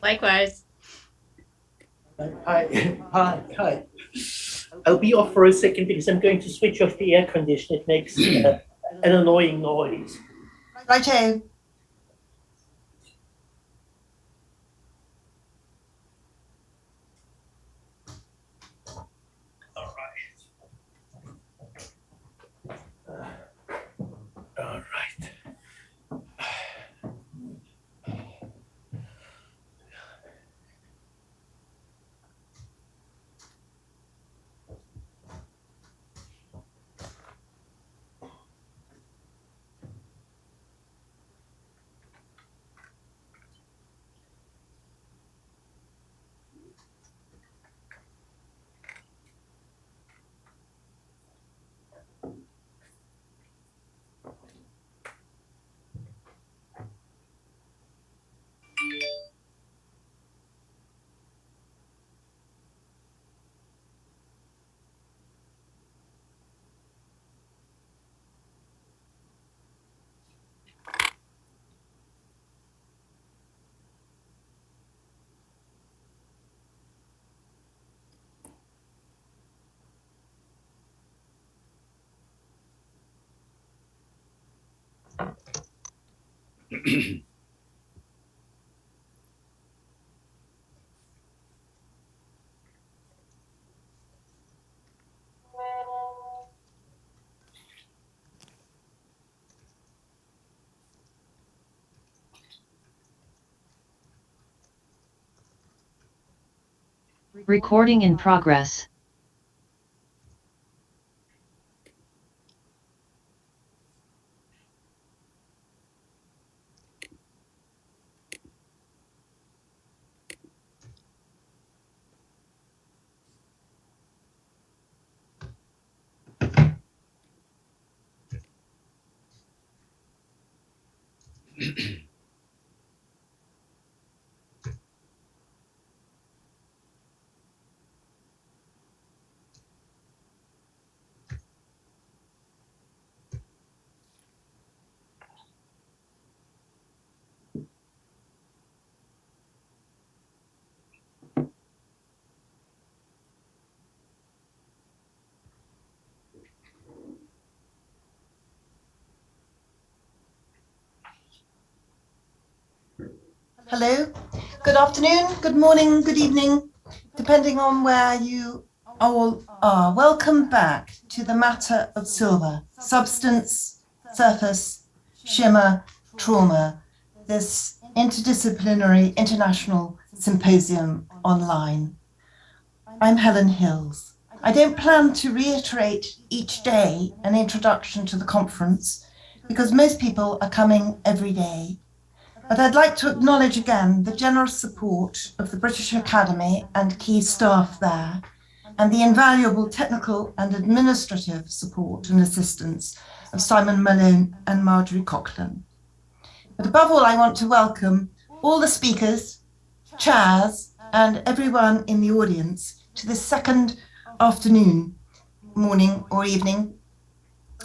Likewise. Hi. I'll be off for a second because I'm going to switch off the air conditioner. It makes an annoying noise. Righto. All right. Recording in progress. Hello. Good afternoon, good morning, good evening, depending on where you all are. Welcome back to the matter of silver, substance, surface, shimmer, trauma, this interdisciplinary international symposium online. I'm Helen Hills. I don't plan to reiterate each day an introduction to the conference because most people are coming every day. But I'd like to acknowledge again the generous support of the British Academy and key staff there, and the invaluable technical and administrative support and assistance of Simon Malone and Marjorie Coughlin. But above all, I want to welcome all the speakers, chairs, and everyone in the audience to this second afternoon, morning or evening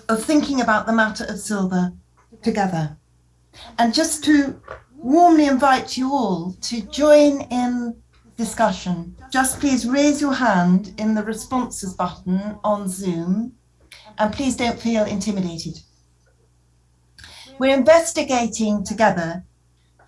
of thinking about the matter of silver together. And just to warmly invite you all to join in discussion, just please raise your hand in the responses button on Zoom, and please don't feel intimidated. We're investigating together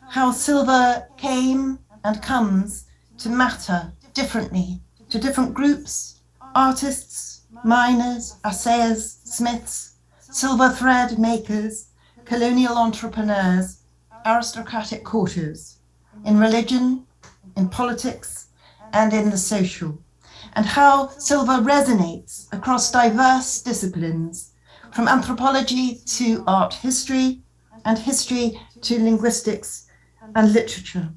how silver came and comes to matter differently to different groups, artists, miners, assayers, smiths, silver thread makers, colonial entrepreneurs, aristocratic courtiers, in religion, in politics, and in the social, and how silver resonates across diverse disciplines, from anthropology to art history, and history to linguistics and literature.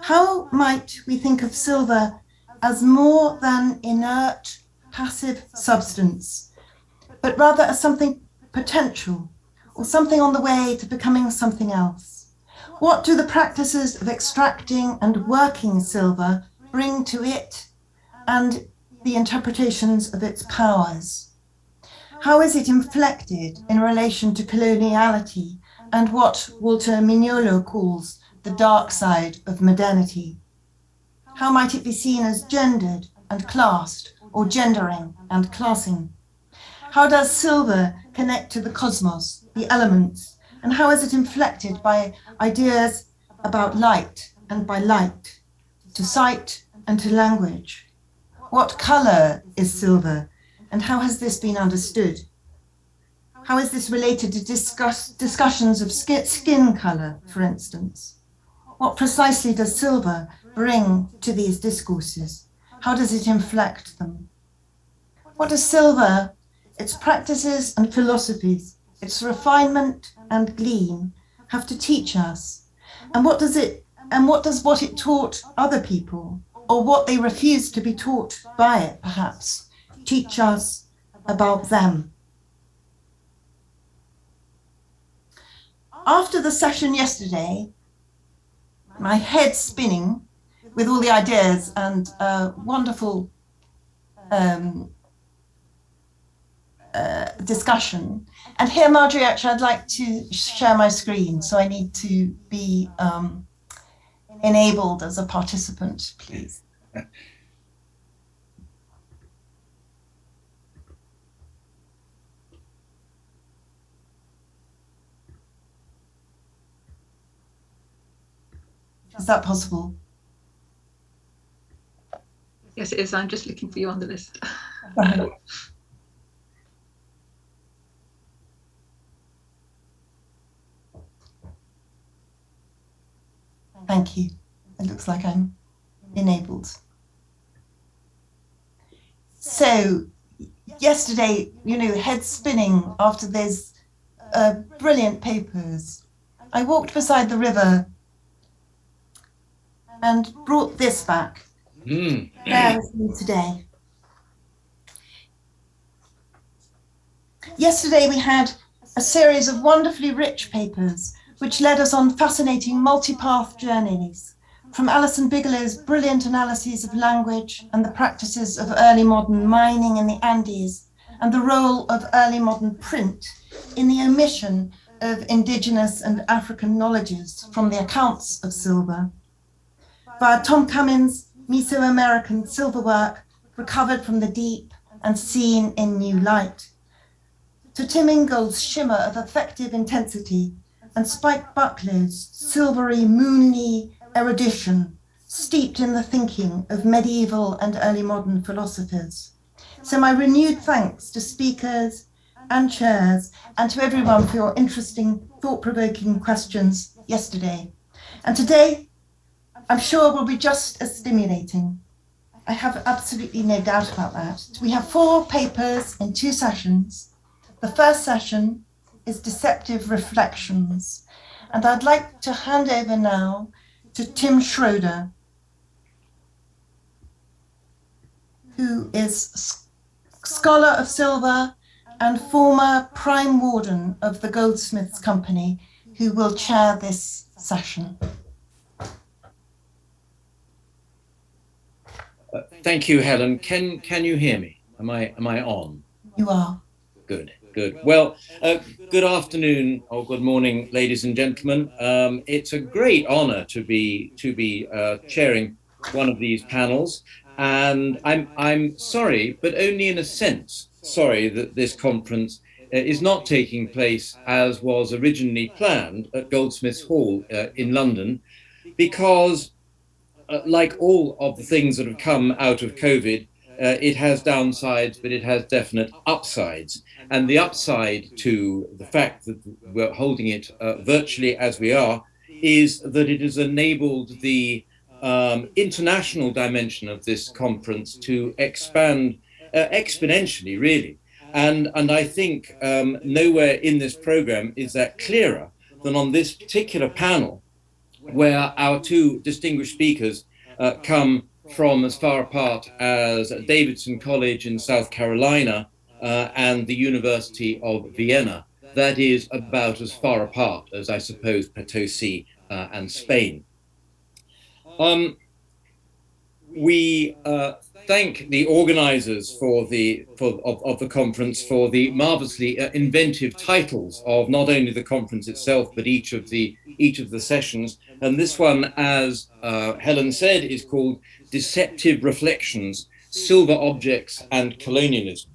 How might we think of silver as more than inert, passive substance, but rather as something potential, or something on the way to becoming something else? What do the practices of extracting and working silver bring to it and the interpretations of its powers? How is it inflected in relation to coloniality and what Walter Mignolo calls the dark side of modernity? How might it be seen as gendered and classed, or gendering and classing? How does silver connect to the cosmos, the elements, and how is it inflected by ideas about light and by light, to sight and to language? What colour is silver, and how has this been understood? How is this related to discussions of skin colour, for instance? What precisely does silver bring to these discourses? How does it inflect them? What does silver, its practices and philosophies, its refinement and gleam, have to teach us? And what does what it taught other people, or what they refused to be taught by it, perhaps, teach us about them? After the session yesterday, my head spinning with all the ideas and wonderful discussion. And here, Marjorie, actually, I'd like to share my screen, so I need to be enabled as a participant, please. Is that possible? Yes, it is. I'm just looking for you on the list. Right. Thank you. It looks like I'm enabled. So yesterday, head spinning after those brilliant papers, I walked beside the river and brought this back. There with me today. Yesterday we had a series of wonderfully rich papers which led us on fascinating multipath journeys, from Alison Bigelow's brilliant analyses of language and the practices of early modern mining in the Andes, and the role of early modern print in the omission of indigenous and African knowledges from the accounts of silver, via Tom Cummins' Mesoamerican silver work recovered from the deep and seen in new light, to Tim Ingold's Shimmer of effective intensity, and Spike Bucklow's silvery, moonly erudition, steeped in the thinking of medieval and early modern philosophers. So my renewed thanks to speakers and chairs, and to everyone for your interesting, thought-provoking questions yesterday. And today, I'm sure will be just as stimulating. I have absolutely no doubt about that. We have 4 papers in 2 sessions. The first session is Deceptive Reflections. And I'd like to hand over now to Tim Schroeder, who is scholar of silver and former prime warden of the Goldsmiths Company, who will chair this session. Thank you, Helen. Can you hear me? Am I on? You are. Good. Well, good afternoon or good morning, ladies and gentlemen. It's a great honor to be chairing one of these panels, and I'm sorry, but only in a sense sorry, that this conference is not taking place as was originally planned at Goldsmiths Hall in London, because like all of the things that have come out of COVID, it has downsides, but it has definite upsides. And the upside to the fact that we're holding it virtually as we are is that it has enabled the international dimension of this conference to expand exponentially, really. And I think nowhere in this program is that clearer than on this particular panel, where our 2 distinguished speakers come from as far apart as Davidson College in South Carolina and the University of Vienna. That is about as far apart as, I suppose, Potosi and Spain. We thank the organizers of the conference for the marvelously inventive titles of not only the conference itself, but each of the sessions. And this one, as Helen said, is called Deceptive Reflections, Silver Objects and Colonialism.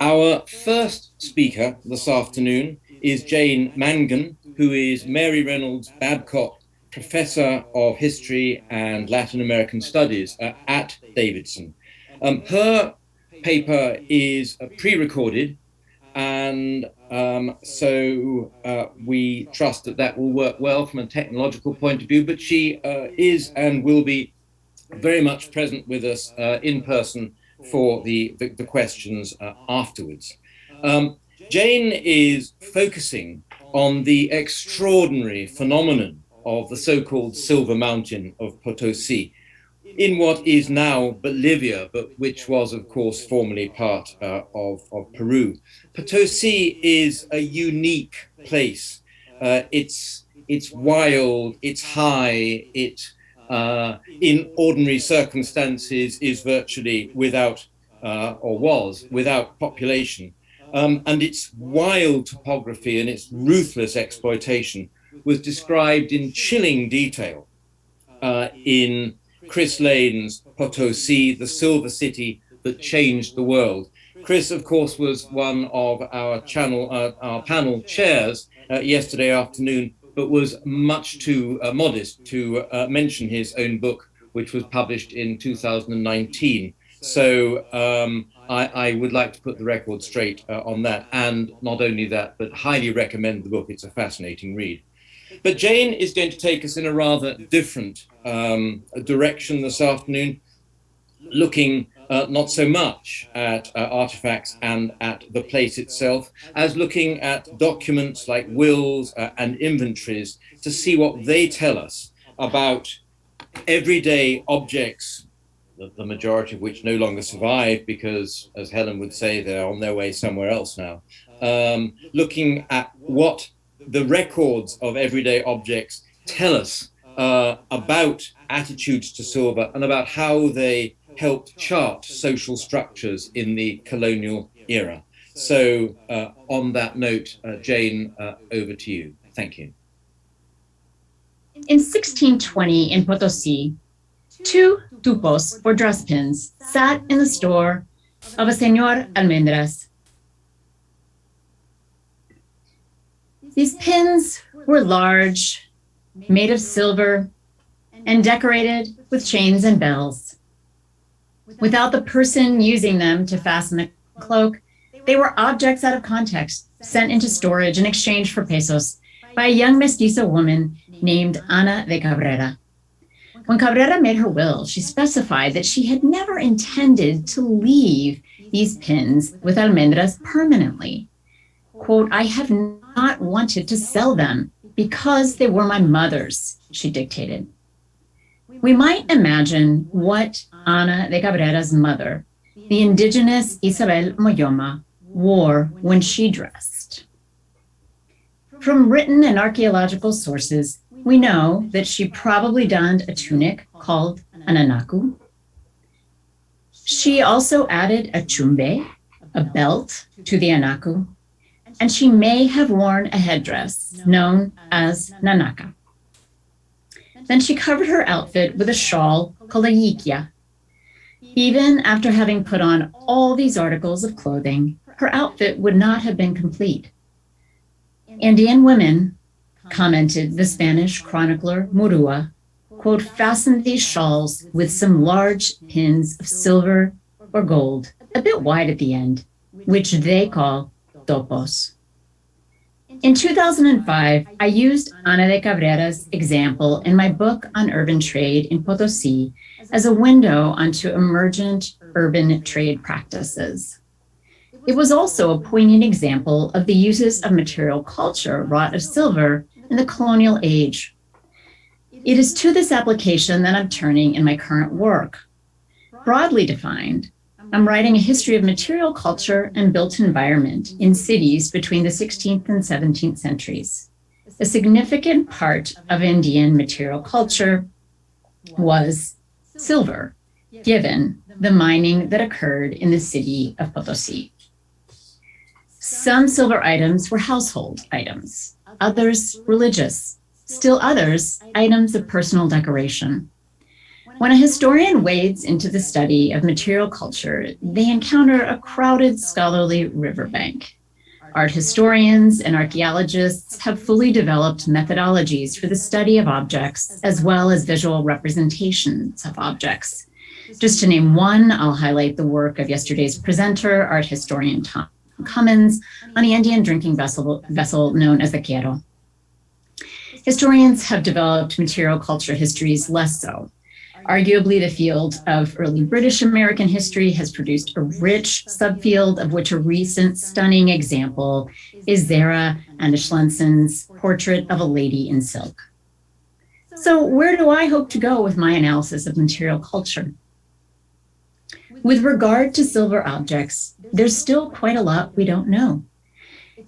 Our first speaker this afternoon is Jane Mangan, who is Mary Reynolds Babcock Professor of History and Latin American Studies at Davidson. Her paper is pre-recorded, and so we trust that that will work well from a technological point of view, but she is and will be very much present with us in person for the questions afterwards. Jane is focusing on the extraordinary phenomenon of the so-called Silver Mountain of Potosi in what is now Bolivia, but which was, of course, formerly part of Peru. Potosi is a unique place. It's wild, it's high, it in ordinary circumstances is virtually without, or was without population. And its wild topography and its ruthless exploitation was described in chilling detail in Chris Lane's Potosi, the Silver City that changed the world. Chris, of course, was one of our panel chairs yesterday afternoon, but was much too modest to mention his own book, which was published in 2019. So I would like to put the record straight on that, and not only that, but highly recommend the book. It's a fascinating read. But Jane is going to take us in a rather different direction this afternoon, looking not so much at artifacts and at the place itself, as looking at documents like wills and inventories to see what they tell us about everyday objects, the majority of which no longer survive because, as Helen would say, they're on their way somewhere else now. Looking at what the records of everyday objects tell us about attitudes to silver and about how they helped chart social structures in the colonial era. So on that note, Jane, over to you. Thank you. In 1620 in Potosi, 2 tupos, or dress pins, sat in the store of a Señor Almendras. These pins were large, made of silver, and decorated with chains and bells. Without the person using them to fasten a cloak, they were objects out of context, sent into storage in exchange for pesos by a young mestizo woman named Ana de Cabrera. When Cabrera made her will, she specified that she had never intended to leave these pins with Almendras permanently. Quote, "I have not wanted to sell them because they were my mother's," she dictated. We might imagine what Ana de Cabrera's mother, the indigenous Isabel Moyoma, wore when she dressed. From written and archaeological sources, we know that she probably donned a tunic called an anaku. She also added a chumbe, a belt, to the anaku, and she may have worn a headdress known as nanaka. Then she covered her outfit with a shawl called a yiquia. Even after having put on all these articles of clothing, her outfit would not have been complete. Andean women, commented the Spanish chronicler Murua, quote, "fastened these shawls with some large pins of silver or gold, a bit wide at the end, which they call topos." In 2005, I used Ana de Cabrera's example in my book on urban trade in Potosi as a window onto emergent urban trade practices. It was also a poignant example of the uses of material culture wrought of silver in the colonial age. It is to this application that I'm turning in my current work. Broadly defined, I'm writing a history of material culture and built environment in cities between the 16th and 17th centuries. A significant part of Indian material culture was silver, given the mining that occurred in the city of Potosi. Some silver items were household items, others religious, still others items of personal decoration. When a historian wades into the study of material culture, they encounter a crowded scholarly riverbank. Art historians and archaeologists have fully developed methodologies for the study of objects, as well as visual representations of objects. Just to name one, I'll highlight the work of yesterday's presenter, art historian Tom Cummins, on the Andean drinking vessel known as the Quero. Historians have developed material culture histories less so. Arguably, the field of early British American history has produced a rich subfield, of which a recent stunning example is Zara Anderslenson's portrait of a lady in silk. So where do I hope to go with my analysis of material culture? With regard to silver objects, there's still quite a lot we don't know.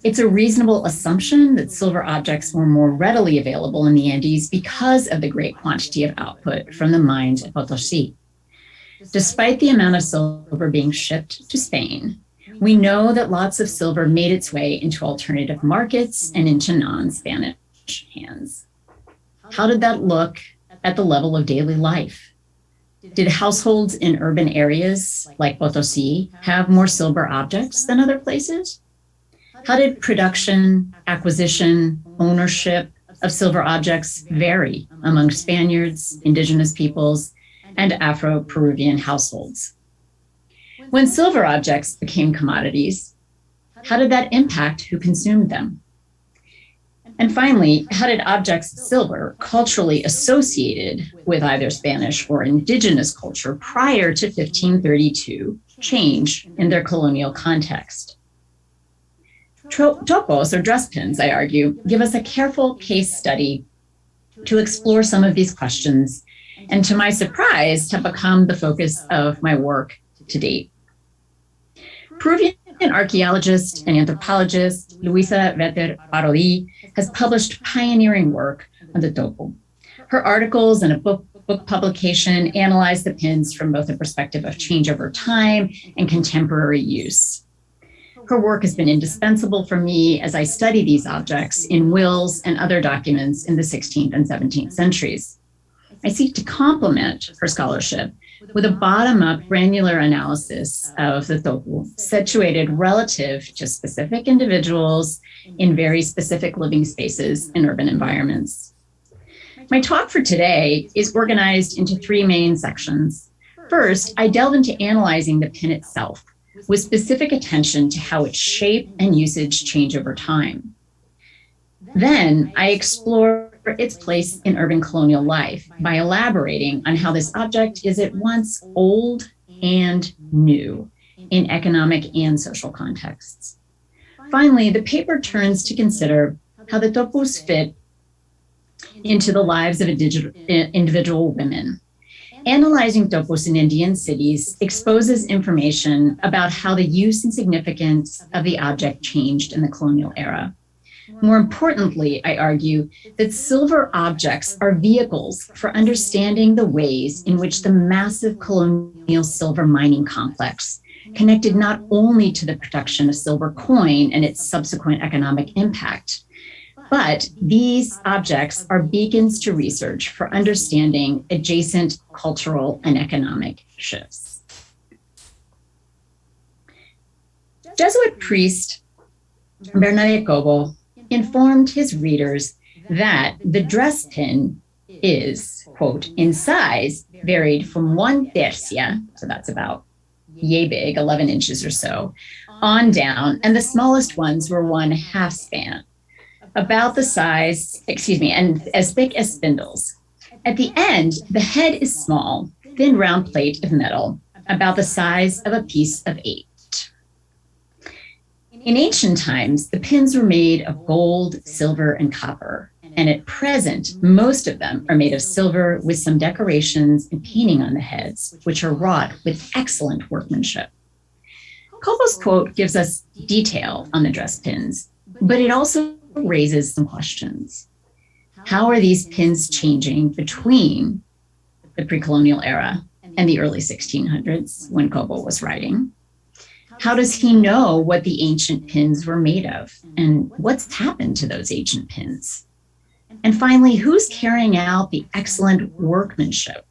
It's a reasonable assumption that silver objects were more readily available in the Andes because of the great quantity of output from the mines at Potosi. Despite the amount of silver being shipped to Spain, we know that lots of silver made its way into alternative markets and into non-Spanish hands. How did that look at the level of daily life? Did households in urban areas like Potosi have more silver objects than other places? How did production, acquisition, ownership of silver objects vary among Spaniards, indigenous peoples, and Afro-Peruvian households? When silver objects became commodities, how did that impact who consumed them? And finally, how did objects of silver culturally associated with either Spanish or indigenous culture prior to 1532 change in their colonial context? Topos, or dress pins, I argue, give us a careful case study to explore some of these questions, and to my surprise, have become the focus of my work to date. Peruvian archaeologist and anthropologist Luisa Vetter Parodi has published pioneering work on the topo. Her articles and a book publication analyze the pins from both a perspective of change over time and contemporary use. Her work has been indispensable for me as I study these objects in wills and other documents in the 16th and 17th centuries. I seek to complement her scholarship with a bottom-up granular analysis of the topo, situated relative to specific individuals in very specific living spaces in urban environments. My talk for today is organized into three main sections. First, I delve into analyzing the pin itself, with specific attention to how its shape and usage change over time. Then I explore its place in urban colonial life by elaborating on how this object is at once old and new in economic and social contexts. Finally, the paper turns to consider how the topos fit into the lives of individual women. Analyzing topos in Indian cities exposes information about how the use and significance of the object changed in the colonial era. More importantly, I argue that silver objects are vehicles for understanding the ways in which the massive colonial silver mining complex connected not only to the production of silver coin and its subsequent economic impact, but these objects are beacons to research for understanding adjacent cultural and economic shifts. Jesuit priest Bernabé Cobo informed his readers that the dress pin is, quote, in size varied from 1 tercia, so that's about yay big, 11 inches or so, on down, and the smallest ones were 1/2 span, about the size, and as thick as spindles. At the end, the head is small, thin round plate of metal, about the size of a piece of 8. In ancient times, the pins were made of gold, silver, and copper, and at present, most of them are made of silver with some decorations and painting on the heads, which are wrought with excellent workmanship. Cobo's quote gives us detail on the dress pins, but it also raises some questions. How are these pins changing between the pre-colonial era and the early 1600s when Cobo was writing? How does he know what the ancient pins were made of? And what's happened to those ancient pins? And finally, who's carrying out the excellent workmanship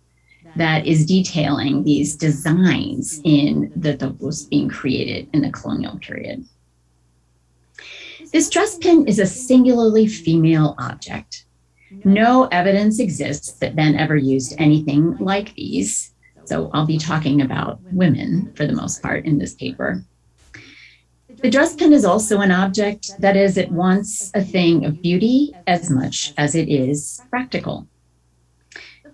that is detailing these designs in the topos being created in the colonial period? This dress pin is a singularly female object. No evidence exists that men ever used anything like these. So I'll be talking about women for the most part in this paper. The dress pin is also an object that is at once a thing of beauty as much as it is practical.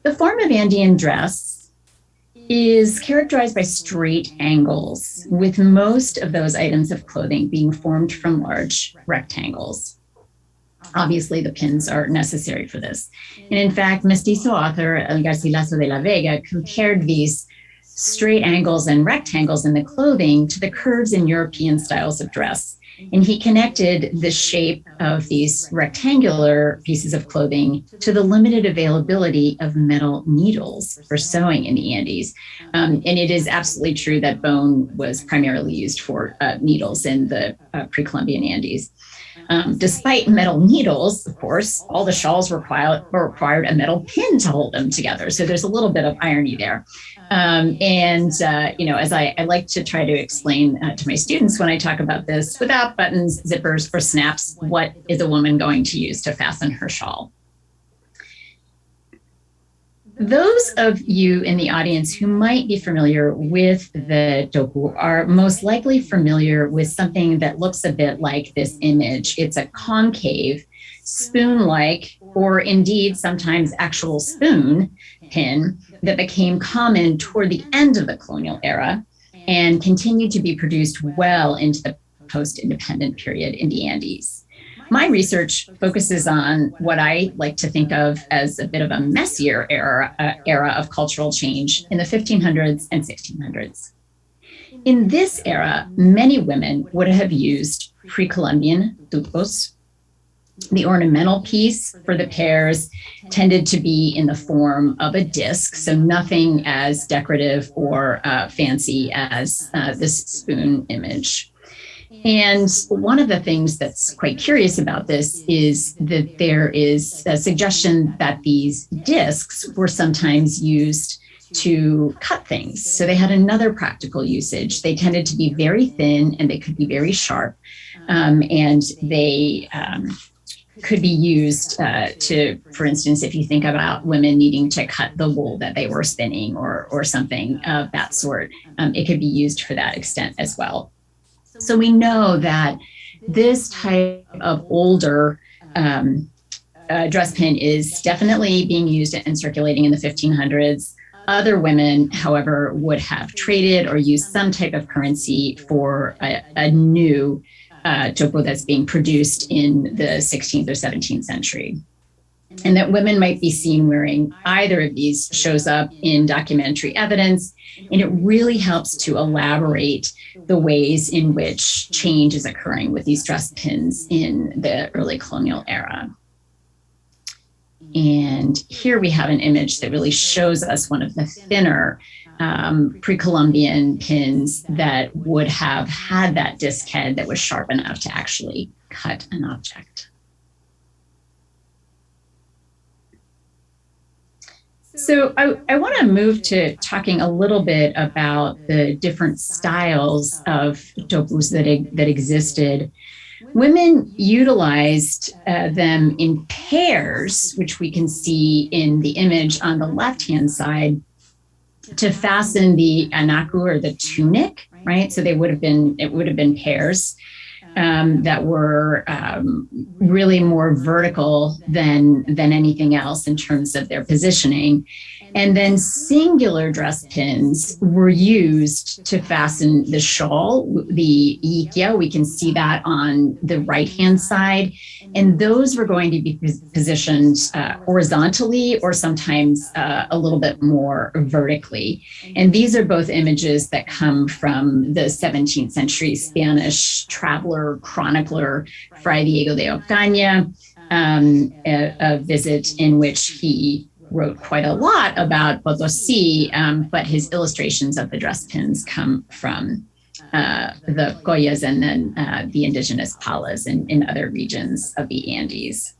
The form of Andean dress is characterized by straight angles, with most of those items of clothing being formed from large rectangles. Obviously, the pins are necessary for this. And in fact, Mestizo author El Garcilaso de la Vega compared these straight angles and rectangles in the clothing to the curves in European styles of dress. And he connected the shape of these rectangular pieces of clothing to the limited availability of metal needles for sewing in the Andes. And it is absolutely true that bone was primarily used for needles in the pre-Columbian Andes. Despite metal needles, of course, all the shawls required a metal pin to hold them together. So there's a little bit of irony there. As I like to try to explain to my students when I talk about this, without buttons, zippers, or snaps, what is a woman going to use to fasten her shawl? Those of you in the audience who might be familiar with the toku are most likely familiar with something that looks a bit like this image. It's a concave, spoon-like, or indeed sometimes actual spoon pin that became common toward the end of the colonial era and continued to be produced well into the post-independent period in the Andes. My research focuses on what I like to think of as a bit of a messier era of cultural change in the 1500s and 1600s. In this era, many women would have used pre-Columbian tupos. The ornamental piece for the pairs tended to be in the form of a disc, so nothing as decorative or fancy as this spoon image. And one of the things that's quite curious about this is that there is a suggestion that these discs were sometimes used to cut things. So they had another practical usage. They tended to be very thin and they could be very sharp. And they could be used to, for instance, if you think about women needing to cut the wool that they were spinning or something of that sort, it could be used for that extent as well. So we know that this type of older dress pin is definitely being used and circulating in the 1500s. Other women, however, would have traded or used some type of currency for a new topo that's being produced in the 16th or 17th century. And that women might be seen wearing either of these shows up in documentary evidence, and it really helps to elaborate the ways in which change is occurring with these dress pins in the early colonial era. And here we have an image that really shows us one of the thinner pre-Columbian pins that would have had that disc head that was sharp enough to actually cut an object. So I want to move to talking a little bit about the different styles of topus that existed. Women utilized them in pairs, which we can see in the image on the left-hand side, to fasten the anaku or the tunic, right? So it would have been pairs that were really more vertical than anything else in terms of their positioning. And then singular dress pins were used to fasten the shawl, the ikia. We can see that on the right-hand side. And those were going to be positioned horizontally or sometimes a little bit more vertically. And these are both images that come from the 17th century Spanish traveler, chronicler, Fray Diego de Ocaña, a visit in which he wrote quite a lot about Potosi, but his illustrations of the dress pins come from the Collas and then the indigenous Palas in other regions of the Andes.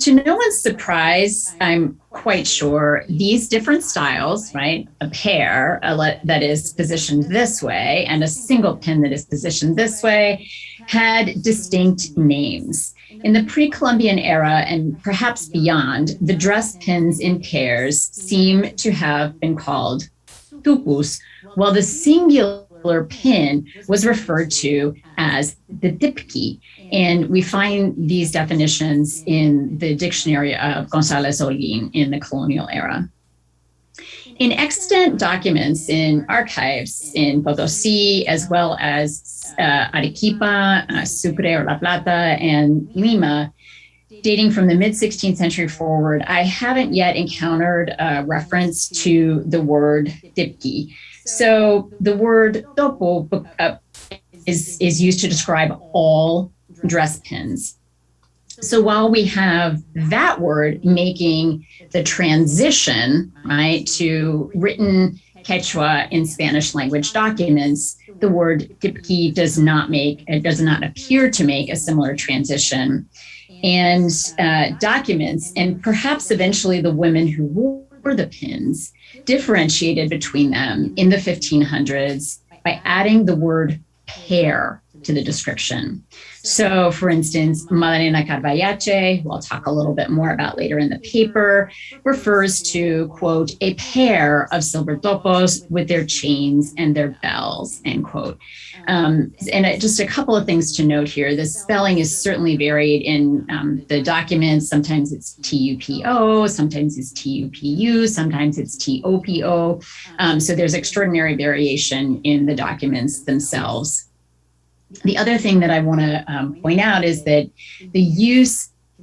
To no one's surprise, I'm quite sure these different styles, right? A pair that is positioned this way and a single pin that is positioned this way had distinct names. In the pre-Columbian era and perhaps beyond, the dress pins in pairs seem to have been called tupus, while the singular pin was referred to as the dipki. And we find these definitions in the dictionary of González Holguín in the colonial era. In extant documents in archives in Potosi, as well as Arequipa, Sucre or La Plata, and Lima, dating from the mid-16th century forward, I haven't yet encountered a reference to the word dipki. So the word topo is used to describe all dress pins. So while we have that word making the transition, right, to written Quechua in Spanish language documents, the word dipki does not appear to make a similar transition. And documents, and perhaps eventually the women who wore the pins, differentiated between them in the 1500s by adding the word pair to the description. So, for instance, Madalena Carvallache, who I'll talk a little bit more about later in the paper, refers to, quote, a pair of silver topos with their chains and their bells, end quote. Just a couple of things to note here. The spelling is certainly varied in the documents. Sometimes it's TUPO, sometimes it's TUPU, sometimes it's TOPO. So there's extraordinary variation in the documents themselves. The other thing that I want to point out is that the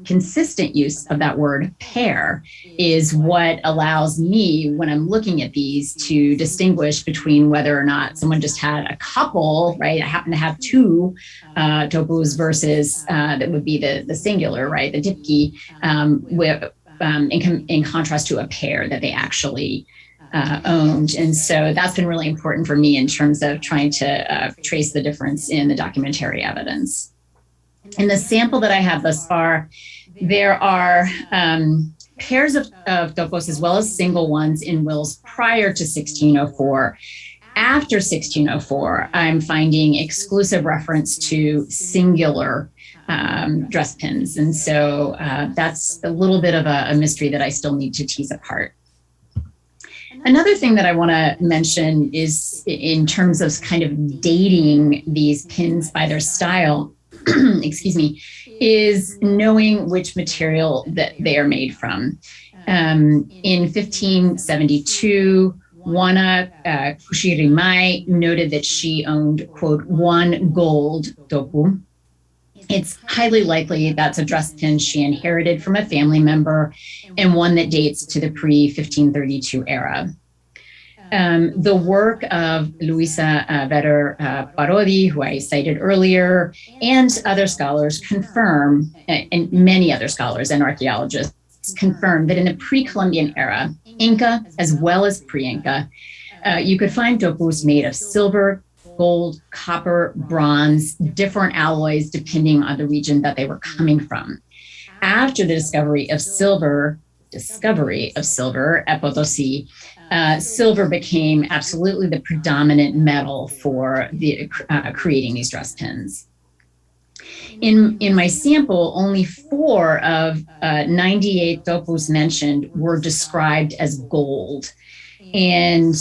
consistent use of that word pair is what allows me, when I'm looking at these, to distinguish between whether or not someone just had a couple, right? I happen to have two topos versus that would be the singular, right? The dipki, in contrast to a pair that they actually owned. And so that's been really important for me in terms of trying to trace the difference in the documentary evidence. In the sample that I have thus far, there are pairs of topos as well as single ones in wills prior to 1604. After 1604, I'm finding exclusive reference to singular dress pins. And so that's a little bit of a mystery that I still need to tease apart. Another thing that I want to mention is in terms of kind of dating these pins by their style, excuse me, is knowing which material that they are made from. In 1572, Juana Kushirimai noted that she owned, quote, one gold topu. It's highly likely that's a dress pin she inherited from a family member and one that dates to the pre-1532 era. The work of Luisa Vetter Parodi, who I cited earlier, and other scholars confirm, and many other scholars and archaeologists confirm that in the pre-Columbian era, Inca as well as pre-Inca, you could find topus made of silver, gold, copper, bronze, different alloys depending on the region that they were coming from. After the discovery of silver at Potosi, silver became absolutely the predominant metal for creating these dress pins. In my sample, only 4 of 98 topus mentioned were described as gold. And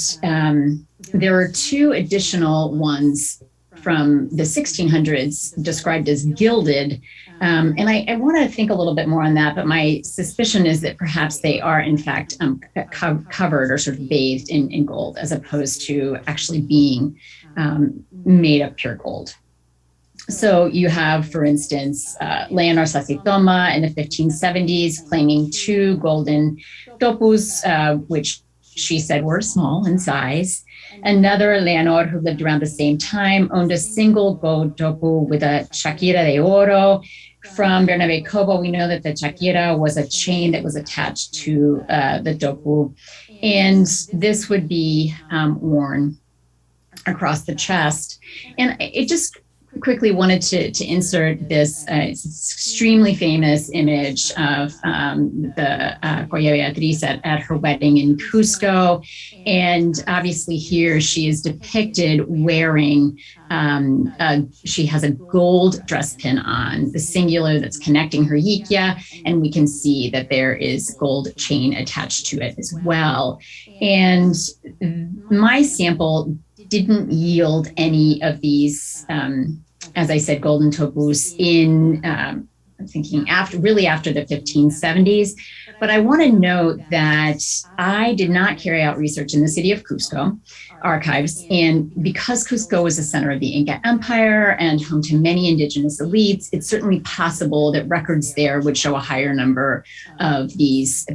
there are 2 additional ones from the 1600s described as gilded. And I want to think a little bit more on that, but my suspicion is that perhaps they are in fact covered or sort of bathed in gold as opposed to actually being made of pure gold. So you have, for instance, Leonor Sasitoma in the 1570s claiming 2 golden topus, which she said were small in size. Another, Leonor, who lived around the same time, owned a single gold topu with a chaquira de oro, from Bernabé Cobo, we know that the chaquira was a chain that was attached to the topu, and this would be worn across the chest. And it just quickly wanted to insert this extremely famous image of the Coya Beatriz at her wedding in Cusco. And obviously here she is depicted wearing, she has a gold dress pin on, the singular that's connecting her yiquia, and we can see that there is gold chain attached to it as well. And my sample didn't yield any of these, as I said, golden topus in, I'm thinking after the 1570s. But I want to note that I did not carry out research in the city of Cusco archives. And because Cusco was the center of the Inca Empire and home to many indigenous elites, it's certainly possible that records there would show a higher number of these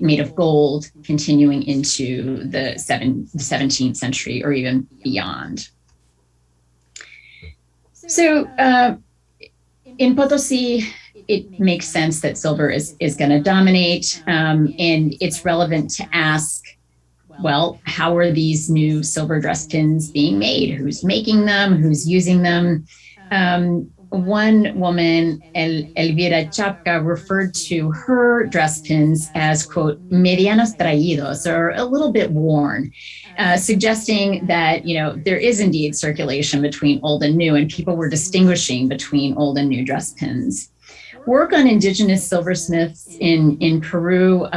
made of gold continuing into the 17th century or even beyond. So in Potosi, it makes sense that silver is going to dominate, and it's relevant to ask, well, how are these new silver dress pins being made? Who's making them? Who's using them? One woman, Elvira Chapka, referred to her dress pins as, quote, medianos traídos, or a little bit worn, suggesting that, there is indeed circulation between old and new, and people were distinguishing between old and new dress pins. Work on indigenous silversmiths in Peru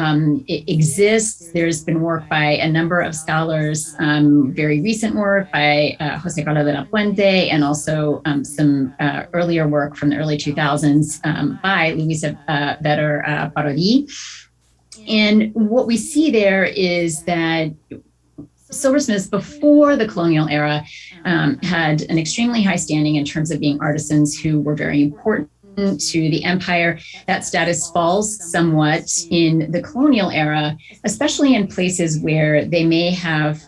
exists. There's been work by a number of scholars, very recent work by Jose Carlos de la Puente, and also some earlier work from the early 2000s by Luisa Vetter Parodi. And what we see there is that silversmiths before the colonial era had an extremely high standing in terms of being artisans who were very important to the empire. That status falls somewhat in the colonial era, especially in places where they may have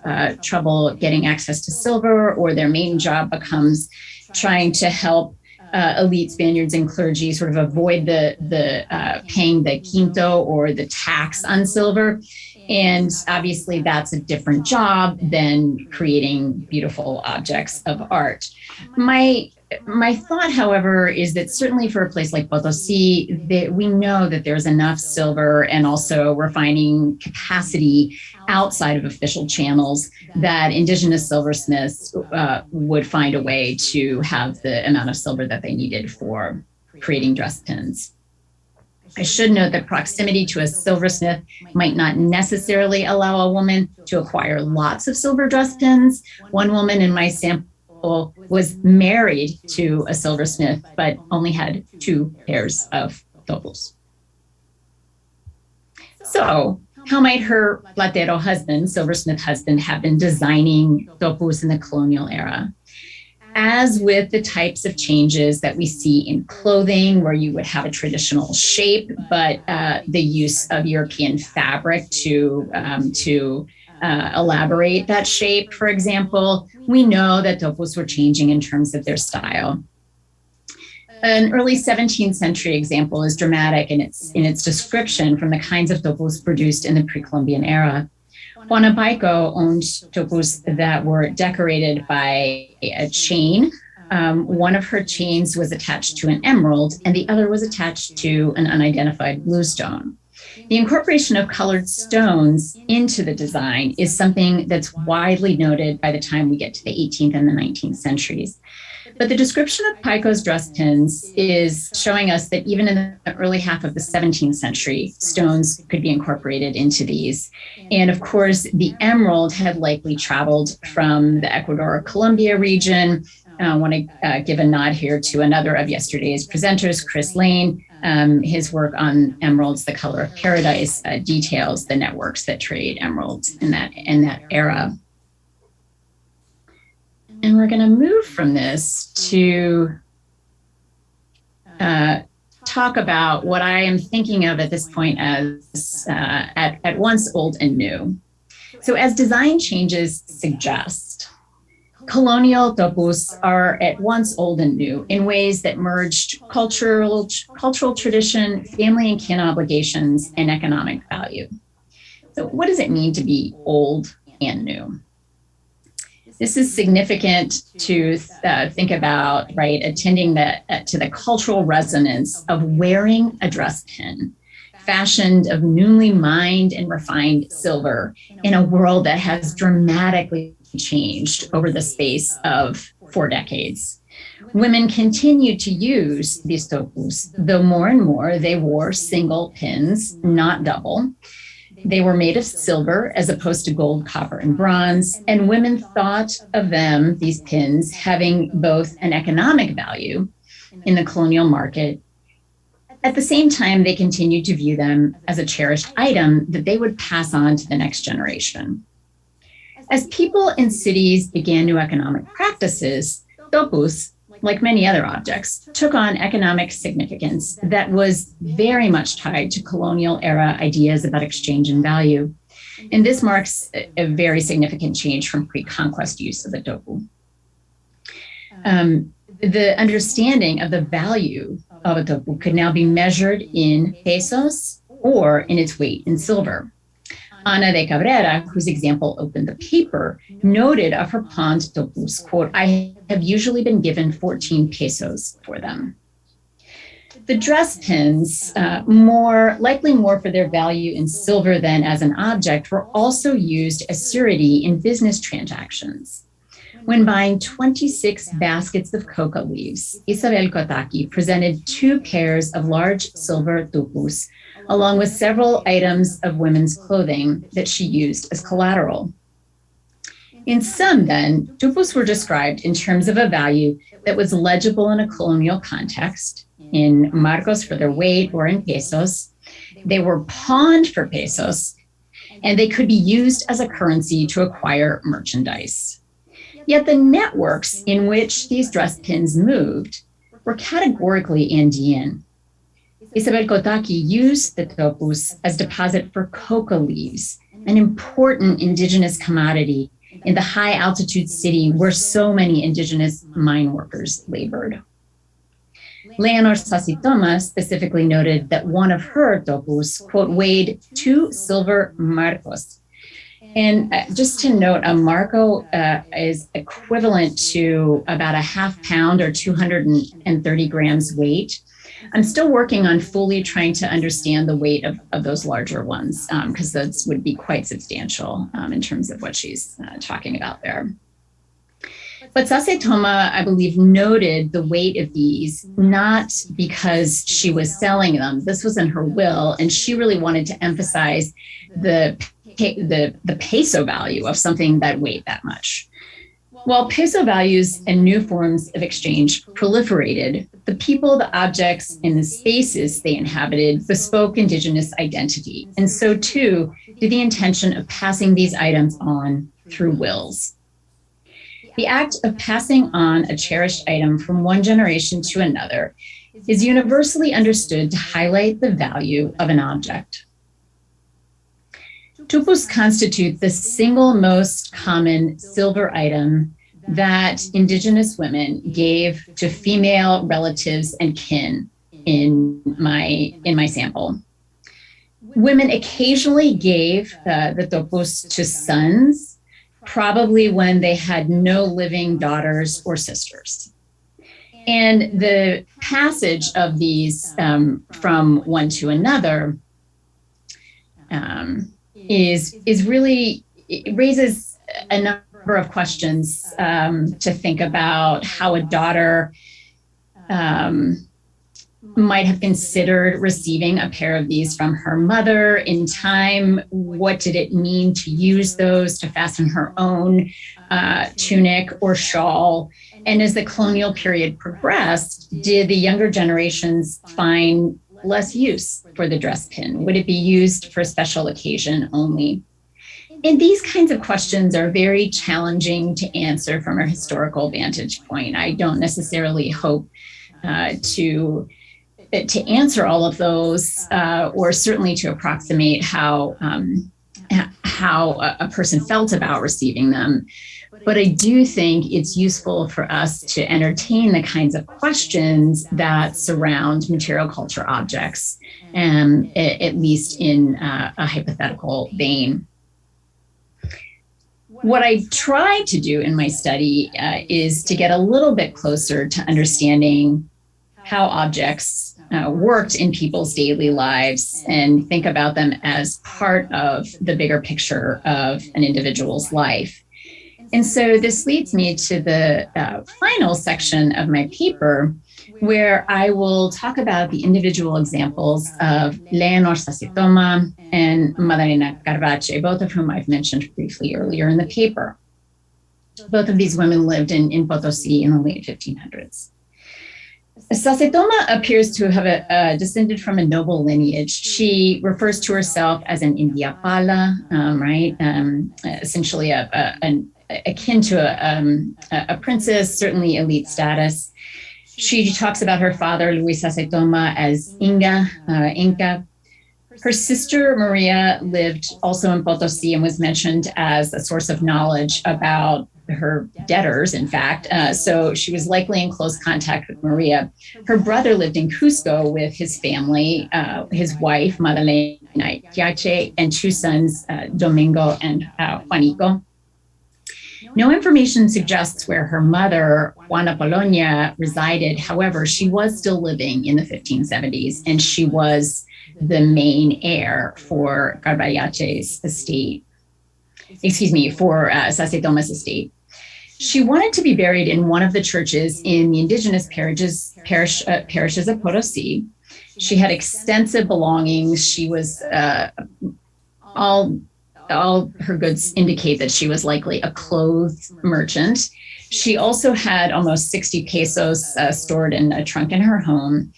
trouble getting access to silver, or their main job becomes trying to help elite Spaniards and clergy sort of avoid the paying the quinto or the tax on silver. And obviously that's a different job than creating beautiful objects of art. My thought, however, is that certainly for a place like Potosi, we know that there's enough silver and also refining capacity outside of official channels that indigenous silversmiths would find a way to have the amount of silver that they needed for creating dress pins. I should note that proximity to a silversmith might not necessarily allow a woman to acquire lots of silver dress pins. One woman in my sample was married to a silversmith, but only had 2 pairs of topos. So how might her platero husband, silversmith husband, have been designing topos in the colonial era? As with the types of changes that we see in clothing, where you would have a traditional shape, but the use of European fabric to elaborate that shape, for example, we know that topos were changing in terms of their style. An early 17th century example is dramatic in its description from the kinds of topos produced in the pre-Columbian era. Juana Paico owned topos that were decorated by a chain. One of her chains was attached to an emerald, and the other was attached to an unidentified bluestone. The incorporation of colored stones into the design is something that's widely noted by the time we get to the 18th and the 19th centuries. But the description of Paico's dress pins is showing us that even in the early half of the 17th century, stones could be incorporated into these. And of course, the emerald had likely traveled from the Ecuador Colombia region. I want to give a nod here to another of yesterday's presenters, Chris Lane. His work on emeralds, The Color of Paradise, details the networks that trade emeralds in that era. And we're going to move from this to talk about what I am thinking of at this point as at once old and new. So as design changes suggest, colonial topus are at once old and new in ways that merged cultural tradition, family and kin obligations, and economic value. So what does it mean to be old and new? This is significant to think about, right? Attending to the cultural resonance of wearing a dress pin, fashioned of newly mined and refined silver in a world that has dramatically changed over the space of 4 decades. Women continued to use these topus, though more and more they wore single pins, not double. They were made of silver as opposed to gold, copper, and bronze, and women thought of them, these pins, having both an economic value in the colonial market. At the same time, they continued to view them as a cherished item that they would pass on to the next generation. As people in cities began new economic practices, topus, like many other objects, took on economic significance that was very much tied to colonial era ideas about exchange and value. And this marks a very significant change from pre-conquest use of the topu. The understanding of the value of a topu could now be measured in pesos or in its weight in silver. Ana de Cabrera, whose example opened the paper, noted of her pawned topus, quote, "I have usually been given 14 pesos for them." The dress pins, likely more for their value in silver than as an object, were also used as surety in business transactions. When buying 26 baskets of coca leaves, Isabel Kotaki presented 2 pairs of large silver tupus, along with several items of women's clothing that she used as collateral. In sum, then, tupus were described in terms of a value that was legible in a colonial context, in marcos for their weight or in pesos. They were pawned for pesos, and they could be used as a currency to acquire merchandise. Yet the networks in which these dress pins moved were categorically Andean. Isabel Kotaki used the topus as deposit for coca leaves, an important indigenous commodity in the high altitude city where so many indigenous mine workers labored. Leonor Sasitoma specifically noted that one of her topus, quote, weighed 2 silver marcos. And just to note, a marco is equivalent to about a half pound or 230 grams weight. I'm still working on fully trying to understand the weight of those larger ones, because those would be quite substantial in terms of what she's talking about there. But Sasitoma, I believe, noted the weight of these not because she was selling them. This was in her will, and she really wanted to emphasize the peso value of something that weighed that much. While peso values and new forms of exchange proliferated, the people, the objects, and the spaces they inhabited bespoke indigenous identity. And so too did the intention of passing these items on through wills. The act of passing on a cherished item from one generation to another is universally understood to highlight the value of an object. Tupus constitute the single most common silver item that indigenous women gave to female relatives and kin in my sample. Women occasionally gave the topus to sons, probably when they had no living daughters or sisters. And the passage of these from one to another is really, it raises a number of questions to think about how a daughter might have considered receiving a pair of these from her mother in time. What did it mean to use those to fasten her own tunic or shawl? And as the colonial period progressed, did the younger generations find less use for the dress pin? Would it be used for special occasion only? And these kinds of questions are very challenging to answer from a historical vantage point. I don't necessarily hope to answer all of those, or certainly to approximate how a person felt about receiving them. But I do think it's useful for us to entertain the kinds of questions that surround material culture objects, at least in a hypothetical vein. What I try to do in my study is to get a little bit closer to understanding how objects worked in people's daily lives and think about them as part of the bigger picture of an individual's life. And so this leads me to the final section of my paper, where I will talk about the individual examples of Leonor Sasitoma and Madalena Carvache, both of whom I've mentioned briefly earlier in the paper. Both of these women lived in Potosi in the late 1500s. Sasitoma appears to have descended from a noble lineage. She refers to herself as an India Pala, right? Essentially akin to a princess, certainly elite status. She talks about her father, Luis Sasitoma, as Inca. Her sister, Maria, lived also in Potosi and was mentioned as a source of knowledge about her debtors, in fact. So she was likely in close contact with Maria. Her brother lived in Cusco with his family, his wife, Madalena Yache, and two sons, Domingo and Juanico. No information suggests where her mother, Juana Polonia, resided. However, she was still living in the 1570s, and she was the main heir for Carvallace's estate. For Sasitoma's estate. She wanted to be buried in one of the churches in the indigenous parishes of Potosi. She had extensive belongings. She was all her goods indicate that she was likely a clothes merchant. She also had almost 60 pesos stored in a trunk in her home.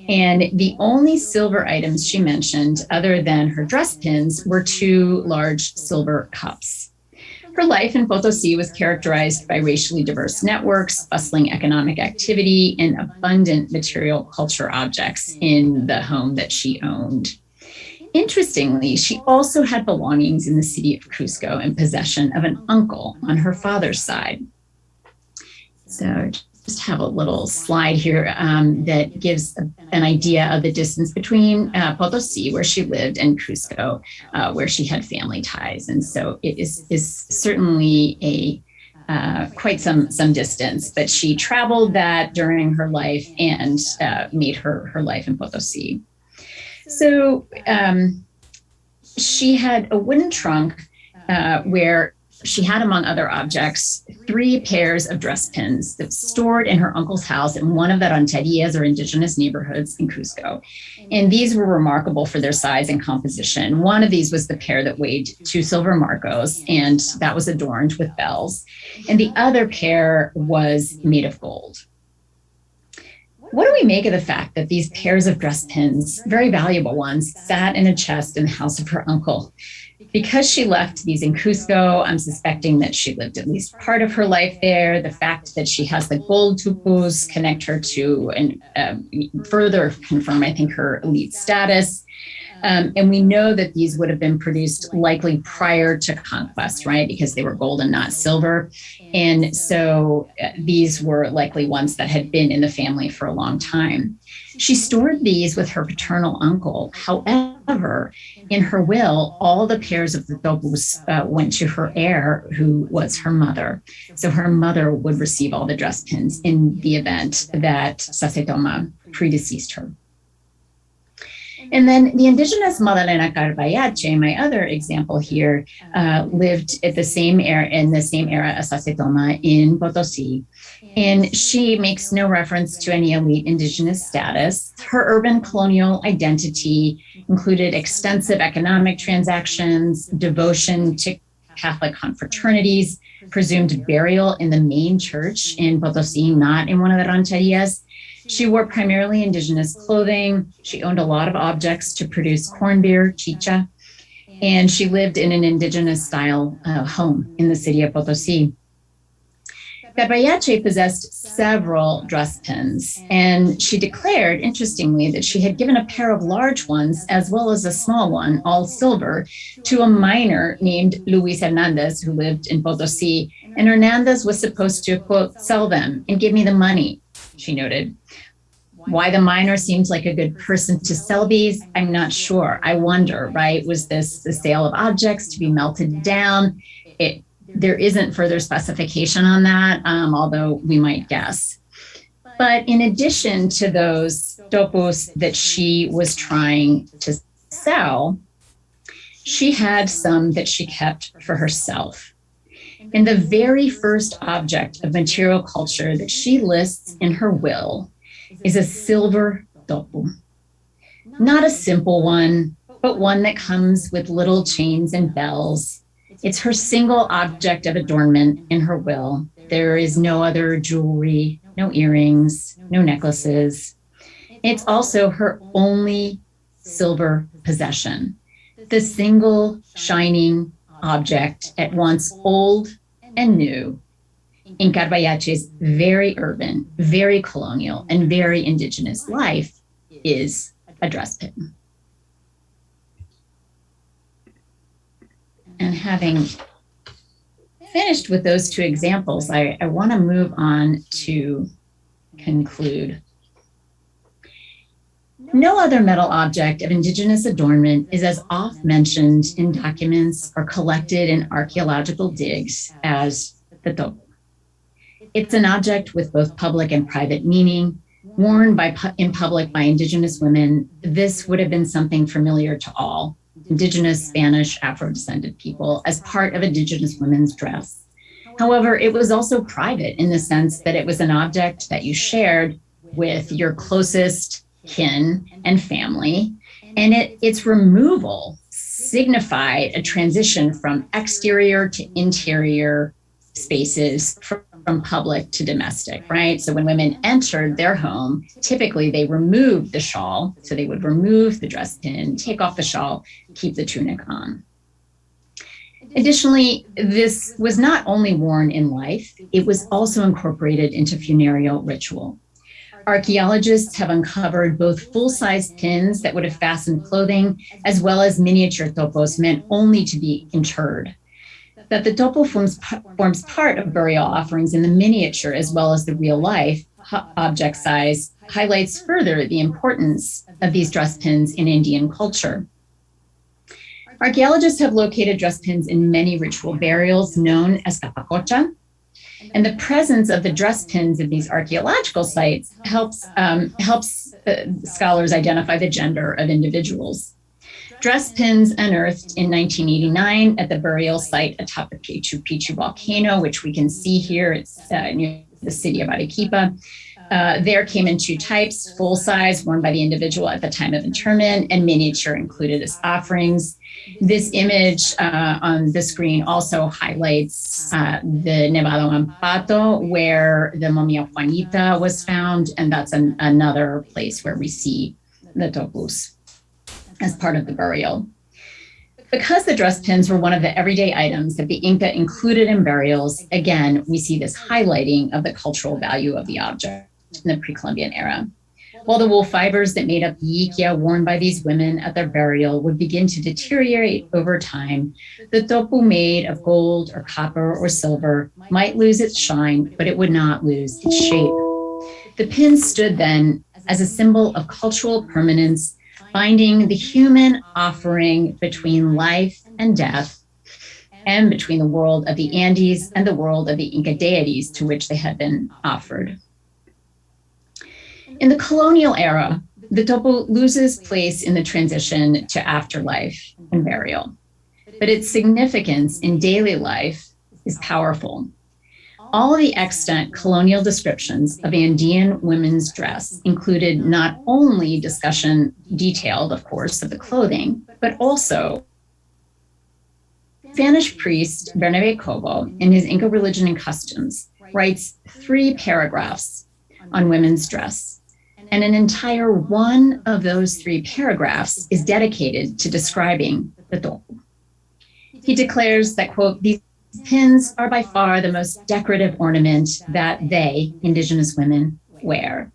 And the only silver items she mentioned, other than her dress pins, were two large silver cups. Her life in Potosi was characterized by racially diverse networks, bustling economic activity, and abundant material culture objects in the home that she owned. Interestingly, she also had belongings in the city of Cusco in possession of an uncle on her father's side. So just have a little slide here that gives an idea of the distance between Potosi, where she lived, and Cusco, where she had family ties. And so it is certainly quite some distance, but she traveled that during her life and made her life in Potosi. So she had a wooden trunk where she had, among other objects, 3 pairs of dress pins that stored in her uncle's house in one of the rancherias or indigenous neighborhoods in Cusco. And these were remarkable for their size and composition. One of these was the pair that weighed 2 silver marcos, and that was adorned with bells. And the other pair was made of gold. What do we make of the fact that these pairs of dress pins, very valuable ones, sat in a chest in the house of her uncle? Because she left these in Cusco, I'm suspecting that she lived at least part of her life there. The fact that she has the gold tupus connect her to and further confirm, I think, her elite status. And we know that these would have been produced likely prior to conquest, right? Because they were gold and not silver. And so these were likely ones that had been in the family for a long time. She stored these with her paternal uncle. However, in her will, all the pairs of the topus went to her heir, who was her mother. So her mother would receive all the dress pins in the event that Sasitoma predeceased her. And then the indigenous Madalena Carvallache, my other example here, lived at the same era as Sasitoma in Potosi. And she makes no reference to any elite indigenous status. Her urban colonial identity included extensive economic transactions, devotion to Catholic confraternities, presumed burial in the main church in Potosi, not in one of the rancherias. She wore primarily indigenous clothing. She owned a lot of objects to produce corn beer, chicha, and she lived in an indigenous style home in the city of Potosi. Carbayache possessed several dress pins, and she declared, interestingly, that she had given a pair of large ones as well as a small one, all silver, to a miner named Luis Hernandez, who lived in Potosi. And Hernandez was supposed to, quote, sell them and give me the money, she noted. Why the miner seems like a good person to sell these, I'm not sure. I wonder, right? Was this the sale of objects to be melted down? There isn't further specification on that, although we might guess. But in addition to those topos that she was trying to sell, she had some that she kept for herself. And the very first object of material culture that she lists in her will is a silver topo. Not a simple one, but one that comes with little chains and bells. It's her single object of adornment in her will. There is no other jewelry, no earrings, no necklaces. It's also her only silver possession, the single shining object at once old and new in Carbayache's very urban, very colonial, and very indigenous life is a dress pin. And having finished with those two examples, I want to move on to conclude. No other metal object of indigenous adornment is as oft mentioned in documents or collected in archaeological digs as the topo. It's an object with both public and private meaning, worn in public by indigenous women. This would have been something familiar to all indigenous, Spanish, Afro-descended people as part of indigenous women's dress. However, it was also private in the sense that it was an object that you shared with your closest kin and family, and its removal signified a transition from exterior to interior spaces, from public to domestic, right? So when women entered their home, typically they removed the shawl. So they would remove the dress pin, take off the shawl, keep the tunic on. Additionally, this was not only worn in life, it was also incorporated into funereal ritual. Archaeologists have uncovered both full-size pins that would have fastened clothing, as well as miniature topos meant only to be interred. That the topo forms part of burial offerings in the miniature as well as the real life object size highlights further the importance of these dress pins in Indian culture. Archaeologists have located dress pins in many ritual burials known as capacocha, and the presence of the dress pins in these archaeological sites helps scholars identify the gender of individuals. Dress pins unearthed in 1989 at the burial site atop the Pichu Picchu volcano, which we can see here. It's near the city of Arequipa. There came in two types, full size, worn by the individual at the time of interment, and miniature included as offerings. This image on the screen also highlights the Nevado Ampato, where the Momia Juanita was found, and that's another place where we see the topos as part of the burial. Because the dress pins were one of the everyday items that the Inca included in burials, again, we see this highlighting of the cultural value of the object in the pre-Columbian era. While the wool fibers that made up the yiquia worn by these women at their burial would begin to deteriorate over time, the topo made of gold or copper or silver might lose its shine, but it would not lose its shape. The pin stood then as a symbol of cultural permanence, binding the human offering between life and death, and between the world of the Andes and the world of the Inca deities to which they had been offered. In the colonial era, the topo loses place in the transition to afterlife and burial, but its significance in daily life is powerful. All of the extant colonial descriptions of Andean women's dress included not only discussion, detailed, of course, of the clothing, but also Spanish priest Bernabé Cobo, in his Inca Religion and Customs, writes 3 paragraphs on women's dress. And an entire one of those 3 paragraphs is dedicated to describing the topo. He declares that, quote, these pins are by far the most decorative ornament that they, Indigenous women, wear.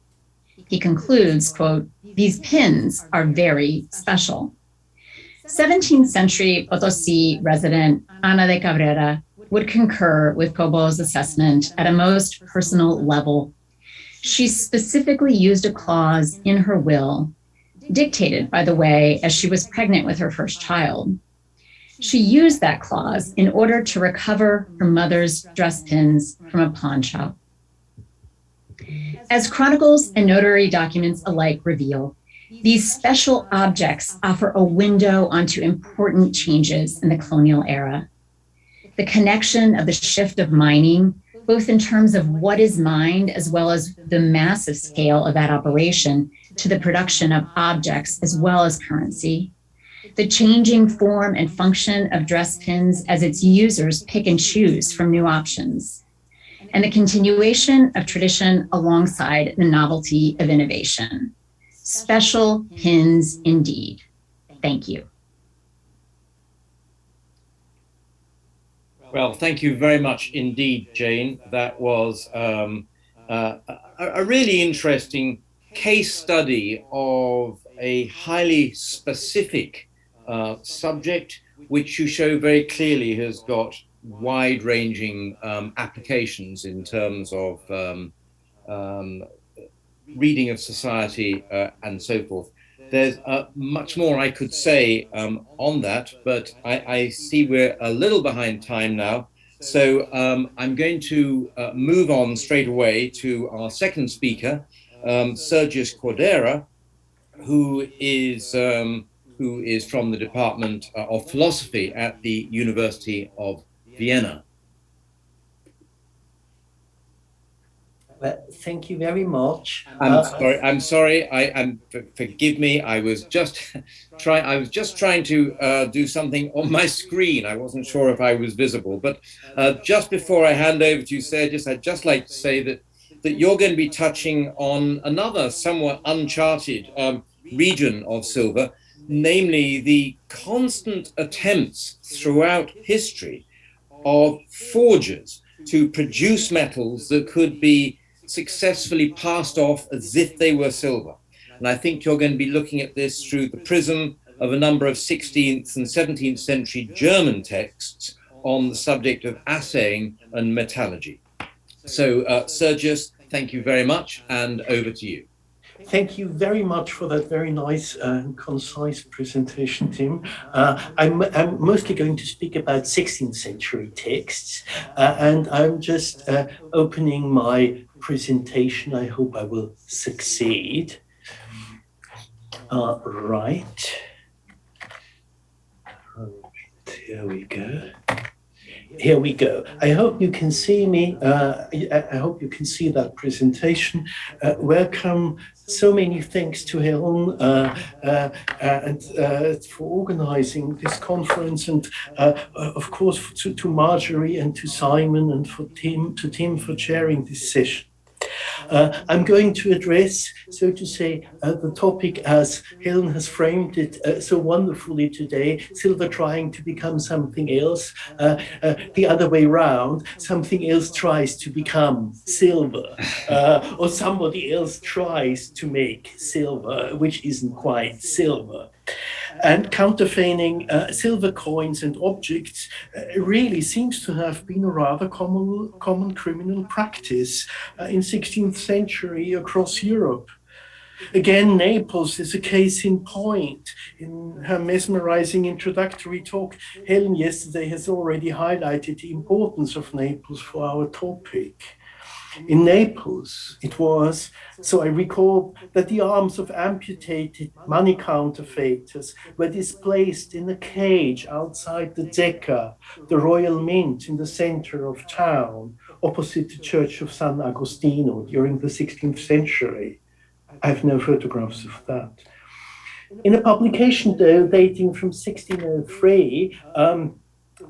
He concludes, quote, "These pins are very special." 17th century Potosi resident Ana de Cabrera would concur with Cobo's assessment at a most personal level. She specifically used a clause in her will, dictated, by the way, as she was pregnant with her first child. She used that clause in order to recover her mother's dress pins from a pawn shop. As chronicles and notary documents alike reveal, these special objects offer a window onto important changes in the colonial era. The connection of the shift of mining, both in terms of what is mined as well as the massive scale of that operation, to the production of objects as well as currency. The changing form and function of dress pins as its users pick and choose from new options. And the continuation of tradition alongside the novelty of innovation. Special pins indeed. Thank you. Well, thank you very much indeed, Jane. That was a really interesting case study of a highly specific subject, which you show very clearly has got wide-ranging applications in terms of reading of society and so forth. There's much more I could say on that, but I see we're a little behind time now. So I'm going to move on straight away to our second speaker, Sergius Cordera, who is from the Department of Philosophy at the University of Vienna. Thank you very much. I'm sorry. Forgive me. I was just trying to do something on my screen. I wasn't sure if I was visible. But just before I hand over to you, Sergius, I'd just like to say that you're going to be touching on another somewhat uncharted region of silver, namely the constant attempts throughout history of forgers to produce metals that could be successfully passed off as if they were silver. And I think you're going to be looking at this through the prism of a number of 16th and 17th century German texts on the subject of assaying and metallurgy. So Sergius, thank you very much, and over to you. Thank you very much for that very nice and concise presentation, Tim. I'm mostly going to speak about 16th century texts, and I'm just opening my presentation. I hope I will succeed. Right. Here we go. Here we go. I hope you can see me. I hope you can see that presentation. Welcome. So many thanks to Helen and for organizing this conference, and of course to Marjorie and to Simon and to Tim for chairing this session. I'm going to address, so to say, the topic as Helen has framed it so wonderfully today: silver trying to become something else, the other way round, something else tries to become silver, or somebody else tries to make silver, which isn't quite silver. And counterfeiting silver coins and objects really seems to have been a rather common criminal practice in 16th century across Europe. Again, Naples is a case in point. In her mesmerizing introductory talk, Helen yesterday has already highlighted the importance of Naples for our topic. In Naples, it was, so I recall, that the arms of amputated money counterfeiters were displaced in a cage outside the Zecca, the Royal Mint in the center of town, opposite the Church of San Agostino during the 16th century. I have no photographs of that. In a publication, though, dating from 1603,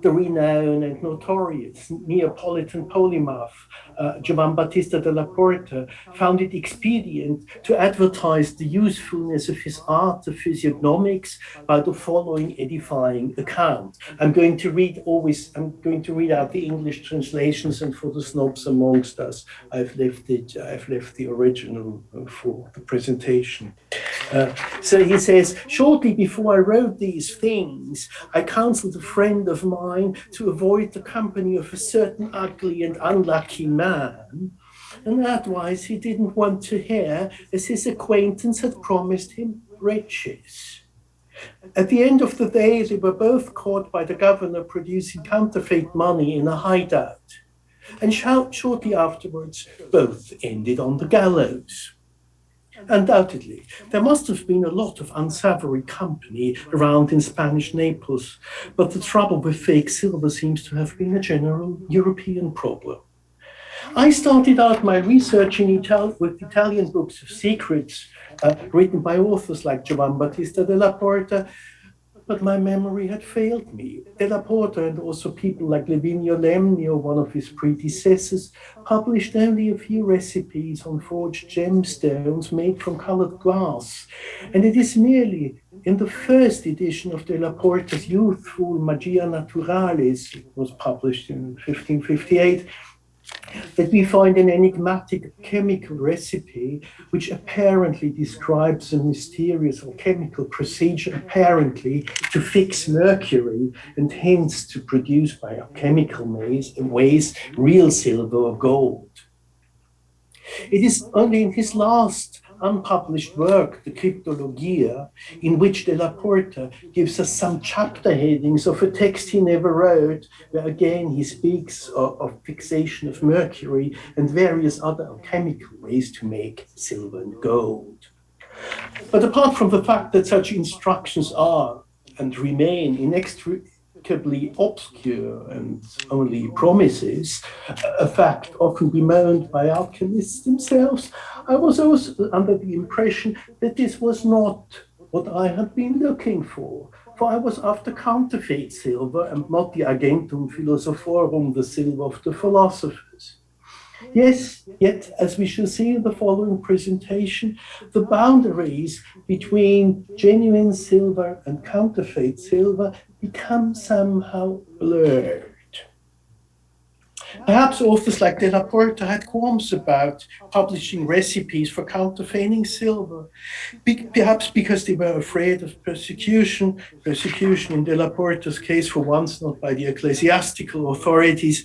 the renowned and notorious Neapolitan polymath Giovan Battista della Porta found it expedient to advertise the usefulness of his art of physiognomics by the following edifying account. I'm going to read out the English translations, and for the snobs amongst us, I've left the original for the presentation. So he says, shortly before I wrote these things, I counseled a friend of mine to avoid the company of a certain ugly and unlucky man, and advice he didn't want to hear, as his acquaintance had promised him riches. At the end of the day, they were both caught by the governor producing counterfeit money in a hideout, and shortly afterwards, both ended on the gallows. Undoubtedly, there must have been a lot of unsavory company around in Spanish Naples, but the trouble with fake silver seems to have been a general European problem. I started out my research with Italian books of secrets written by authors like Giovan Battista della Porta, but my memory had failed me. Della Porta and also people like Livinio Lemnio, one of his predecessors, published only a few recipes on forged gemstones made from colored glass. And it is merely in the first edition of Della Porta's youthful Magia Naturalis, it was published in 1558, that we find an enigmatic chemical recipe which apparently describes a mysterious alchemical procedure apparently to fix mercury and hence to produce by alchemical ways real silver or gold. It is only in his last unpublished work, the Cryptologia, in which Della Porta gives us some chapter headings of a text he never wrote, where again he speaks of fixation of mercury and various other alchemical ways to make silver and gold. But apart from the fact that such instructions are and remain inextricably obscure and only promises, a fact often bemoaned by alchemists themselves, I was also under the impression that this was not what I had been looking for I was after counterfeit silver and not the argentum philosophorum, the silver of the philosophers. Yes, yet, as we shall see in the following presentation, the boundaries between genuine silver and counterfeit silver become somehow blurred. Perhaps authors like Della Porta had qualms about publishing recipes for counterfeiting silver, perhaps because they were afraid of persecution in Della Porta's case for once not by the ecclesiastical authorities,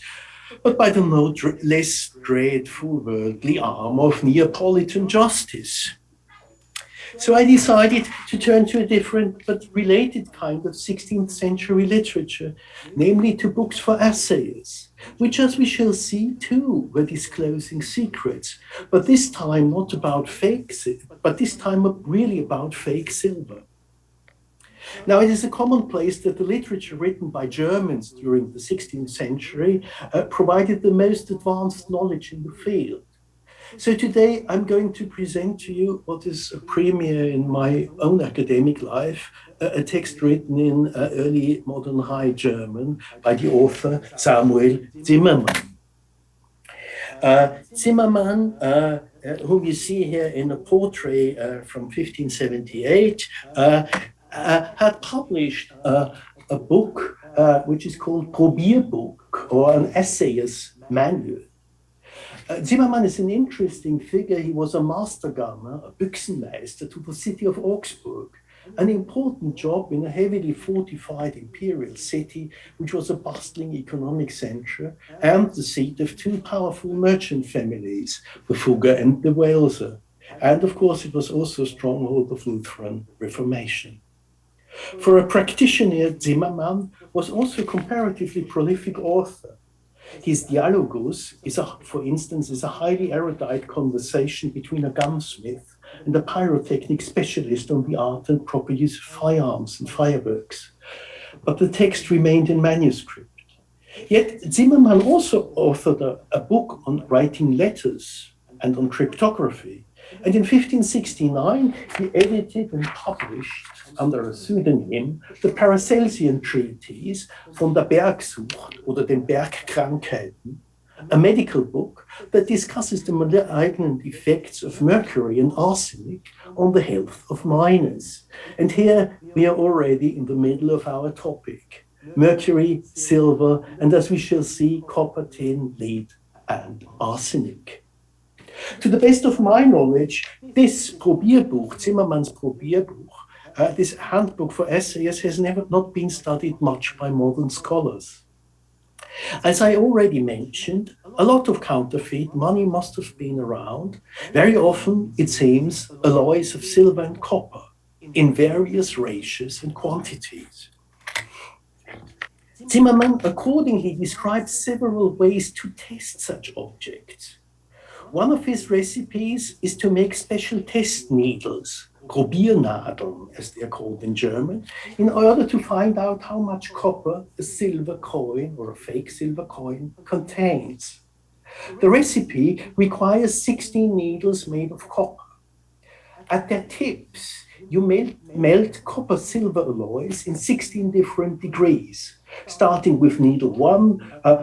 but by the no less dreadful worldly arm of Neapolitan justice. So I decided to turn to a different but related kind of 16th century literature, namely to books for assayers, which, as we shall see, too, were disclosing secrets, but this time not about fake silver, but this time really about fake silver. Now, it is a commonplace that the literature written by Germans during the 16th century provided the most advanced knowledge in the field. So today I'm going to present to you what is a premiere in my own academic life, a text written in early modern High German by the author Samuel Zimmermann. Zimmermann, whom you see here in a portrait from 1578, had published a book which is called Probierbuch, or an essayer's manual. Zimmermann is an interesting figure. He was a master gunner, a Büchsenmeister to the city of Augsburg, an important job in a heavily fortified imperial city, which was a bustling economic center and the seat of two powerful merchant families, the Fugger and the Welser. And of course, it was also a stronghold of Lutheran Reformation. For a practitioner, Zimmermann was also a comparatively prolific author. His Dialogus, for instance, is a highly erudite conversation between a gunsmith and a pyrotechnic specialist on the art and proper use of firearms and fireworks. But the text remained in manuscript. Yet Zimmermann also authored a book on writing letters and on cryptography, And in 1569, he edited and published under a pseudonym the Paracelsian Treatise von der Bergsucht oder den Bergkrankheiten, a medical book that discusses the malignant effects of mercury and arsenic on the health of miners. And here we are already in the middle of our topic: mercury, silver, and as we shall see, copper, tin, lead, and arsenic. To the best of my knowledge, this Probierbuch, Zimmermann's Probierbuch, this handbook for essayists, has not been studied much by modern scholars. As I already mentioned, a lot of counterfeit money must have been around. Very often, it seems, alloys of silver and copper in various ratios and quantities. Zimmermann accordingly describes several ways to test such objects. One of his recipes is to make special test needles, Probiernadeln, as they are called in German, in order to find out how much copper a silver coin or a fake silver coin contains. The recipe requires 16 needles made of copper. At their tips, you melt copper-silver alloys in 16 different degrees, starting with needle 1,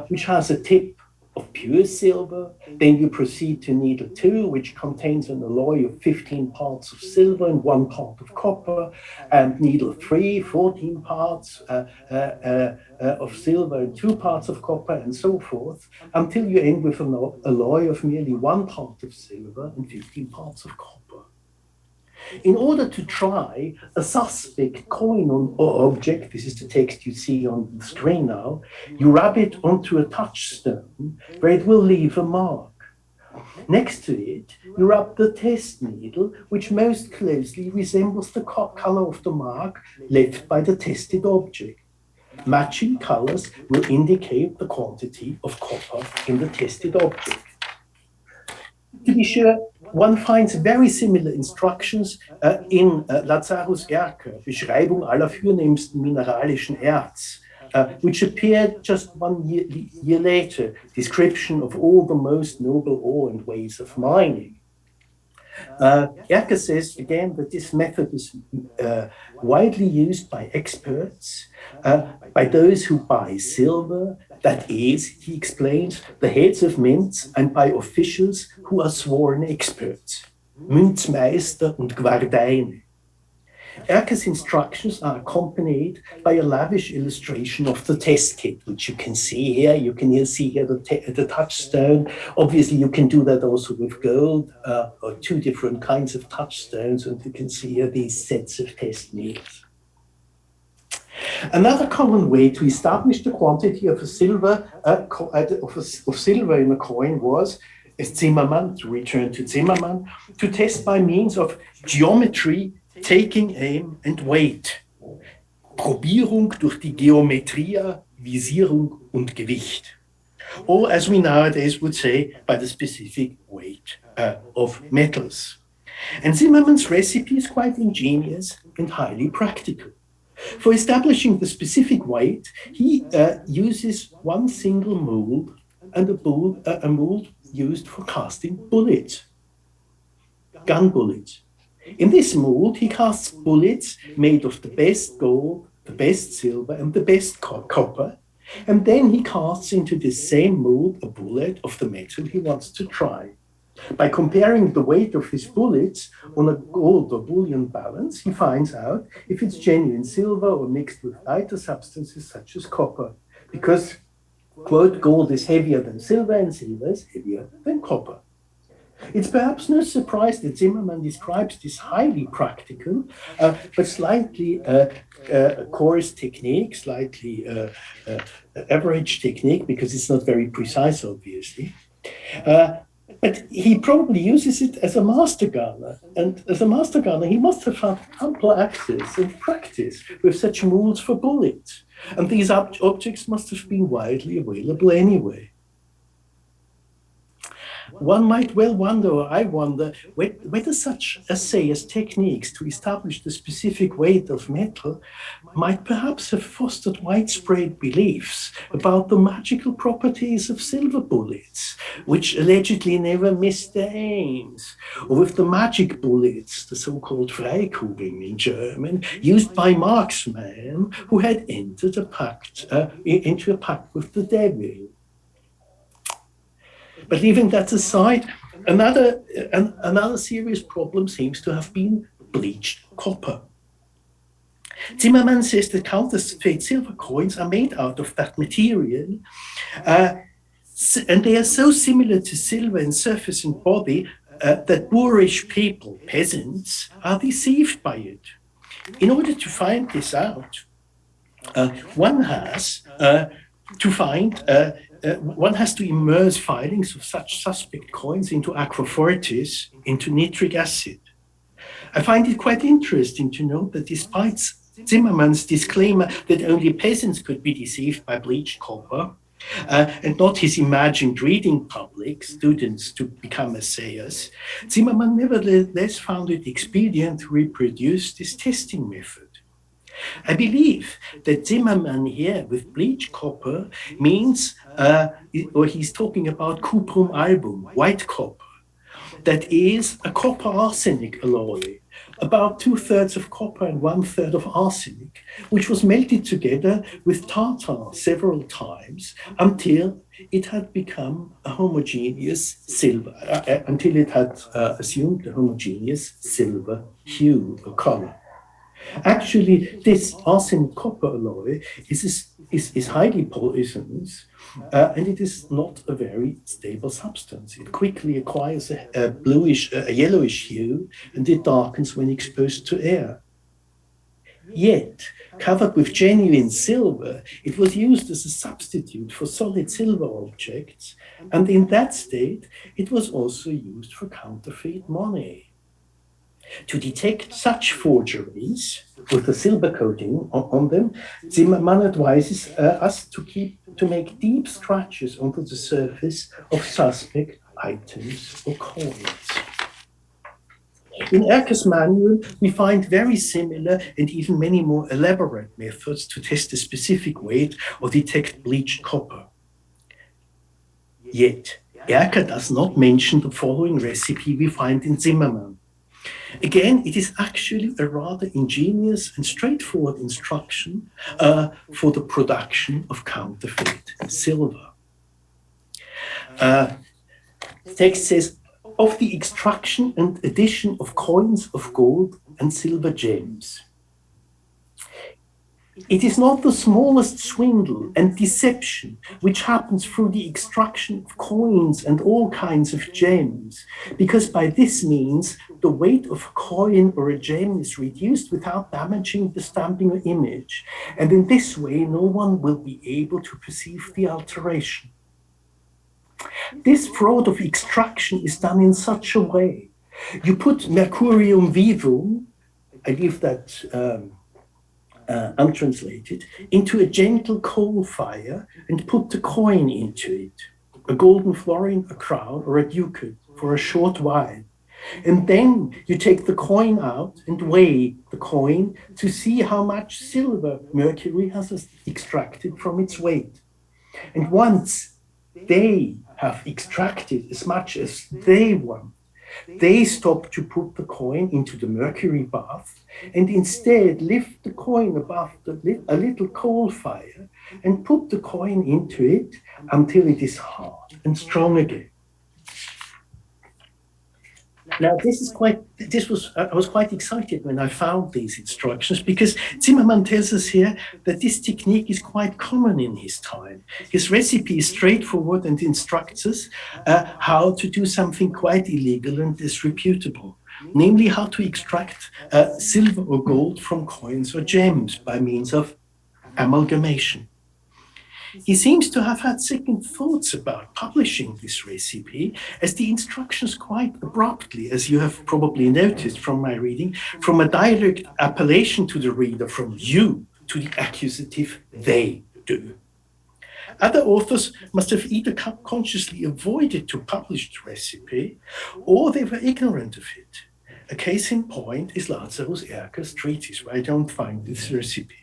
which has a tip of pure silver. Then you proceed to needle 2, which contains an alloy of 15 parts of silver and 1 part of copper, and needle 3, 14 parts of silver and 2 parts of copper, and so forth, until you end with an alloy of merely 1 part of silver and 15 parts of copper. In order to try a suspect coin or object, this is the text you see on the screen now, you rub it onto a touchstone where it will leave a mark. Next to it, you rub the test needle, which most closely resembles the color of the mark left by the tested object. Matching colors will indicate the quantity of copper in the tested object. To be sure, one finds very similar instructions in Lazarus Erker, Beschreibung aller vornehmsten mineralischen Erz, which appeared just 1 year later, description of all the most noble ore and ways of mining. Erker says again that this method is widely used by experts, by those who buy silver, that is, he explains, the heads of mints, and by officials who are sworn experts, Münzmeister und Gwardeine. Erker's instructions are accompanied by a lavish illustration of the test kit, which you can see here. You can see here the touchstone. Obviously, you can do that also with gold, or 2 different kinds of touchstones, and you can see here these sets of test needles. Another common way to establish the quantity of silver in a coin was, as Zimmermann, to return to Zimmermann, to test by means of geometry, taking aim and weight. Probierung durch die Geometria, Visierung und Gewicht. Or as we nowadays would say, by the specific weight of metals. And Zimmermann's recipe is quite ingenious and highly practical. For establishing the specific weight, he uses 1 single mold and a mold used for casting bullets, gun bullets. In this mold, he casts bullets made of the best gold, the best silver, and the best copper, and then he casts into this same mold a bullet of the metal he wants to try. By comparing the weight of his bullets on a gold or bullion balance, he finds out if it's genuine silver or mixed with lighter substances such as copper, because, quote, gold is heavier than silver and silver is heavier than copper. It's perhaps no surprise that Zimmermann describes this highly practical, but slightly coarse technique, slightly average technique, because it's not very precise, obviously. But he probably uses it as a master gardener. And as a master gardener, he must have had ample access and practice with such molds for bullets. And these objects must have been widely available anyway. One might well wonder, or I wonder, whether such essayist techniques to establish the specific weight of metal might perhaps have fostered widespread beliefs about the magical properties of silver bullets, which allegedly never missed their aims, or with the magic bullets, the so-called Freikugeln in German, used by marksmen who had entered into a pact with the devil. But leaving that aside, another serious problem seems to have been bleached copper. Zimmermann says that counterfeit silver coins are made out of that material, and they are so similar to silver in surface and body that boorish people, peasants, are deceived by it. In order to find this out, one has to immerse filings of such suspect coins into aquafortis, into nitric acid. I find it quite interesting to note that despite Zimmermann's disclaimer that only peasants could be deceived by bleached copper, and not his imagined reading public, students to become assayers, Zimmermann nevertheless found it expedient to reproduce this testing method. I believe that Zimmermann here with bleached copper means, or he's talking about cuprum album, white copper, that is a copper arsenic alloy, about 2/3 of copper and 1/3 of arsenic, which was melted together with tartar several times until it had become a homogeneous silver, until it had assumed a homogeneous silver hue or color. Actually, this arsenic copper alloy is highly poisonous, and it is not a very stable substance. It quickly acquires a yellowish hue, and it darkens when exposed to air. Yet, covered with genuine silver, it was used as a substitute for solid silver objects, and in that state, it was also used for counterfeit money. To detect such forgeries with a silver coating on them, Zimmermann advises us to make deep scratches onto the surface of suspect items or coins. In Erker's manual, we find very similar and even many more elaborate methods to test the specific weight or detect bleached copper. Yet, Erker does not mention the following recipe we find in Zimmermann. Again, it is actually a rather ingenious and straightforward instruction for the production of counterfeit silver. The text says, of the extraction and addition of coins of gold and silver gems. It is not the smallest swindle and deception which happens through the extraction of coins and all kinds of gems, because by this means the weight of a coin or a gem is reduced without damaging the stamping or image, and in this way no one will be able to perceive the alteration. This fraud of extraction is done in such a way. You put mercurium vivum, I leave that untranslated, into a gentle coal fire and put the coin into it, a golden florin, a crown, or a ducat, for a short while. And then you take the coin out and weigh the coin to see how much silver mercury has extracted from its weight. And once they have extracted as much as they want, they stop to put the coin into the mercury bath and instead lift the coin above a little coal fire and put the coin into it until it is hard and strong again. Now, I was quite excited when I found these instructions, because Zimmermann tells us here that this technique is quite common in his time. His recipe is straightforward and instructs us how to do something quite illegal and disreputable, namely how to extract silver or gold from coins or gems by means of amalgamation. He seems to have had second thoughts about publishing this recipe, as the instructions quite abruptly, as you have probably noticed from my reading, from a direct appellation to the reader from you to the accusative they do. Other authors must have either consciously avoided to publish the recipe, or they were ignorant of it. A case in point is Lazarus Erker's treatise, where I don't find this recipe.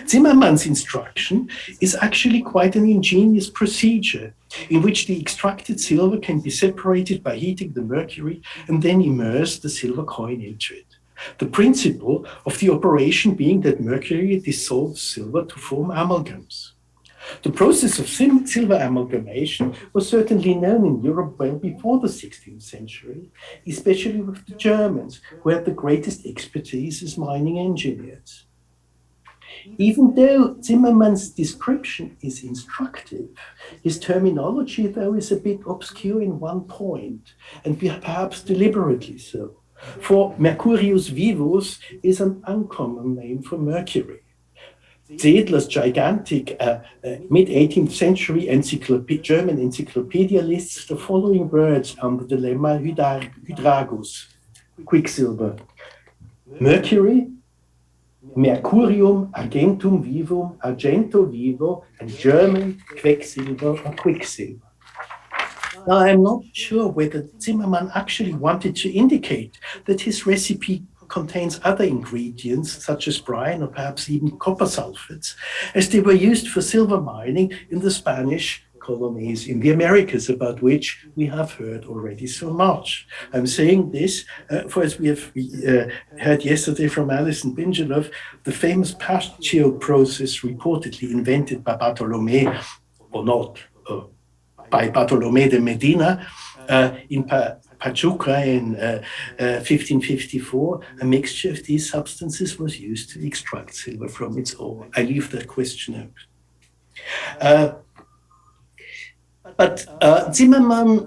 Zimmermann's instruction is actually quite an ingenious procedure in which the extracted silver can be separated by heating the mercury and then immerse the silver coin into it. The principle of the operation being that mercury dissolves silver to form amalgams. The process of silver amalgamation was certainly known in Europe well before the 16th century, especially with the Germans, who had the greatest expertise as mining engineers. Even though Zimmermann's description is instructive, his terminology, though, is a bit obscure in one point, and perhaps deliberately so. For Mercurius vivus is an uncommon name for mercury. Zedler's gigantic mid-18th century German encyclopedia lists the following words under the lemma hydragus, quicksilver. Mercury, Mercurium, argentum vivum, argento vivo, and German quecksilver or quicksilver. Now, I'm not sure whether Zimmermann actually wanted to indicate that his recipe contains other ingredients, such as brine or perhaps even copper sulfates, as they were used for silver mining in the Spanish colonies in the Americas, about which we have heard already so much. I'm saying this, for as we have heard yesterday from Alison Bingelov, the famous Pascio process reportedly invented by Bartolome, or not, by Bartolome de Medina in Pachuca in 1554, a mixture of these substances was used to extract silver from its ore. I leave that question out. But Zimmermann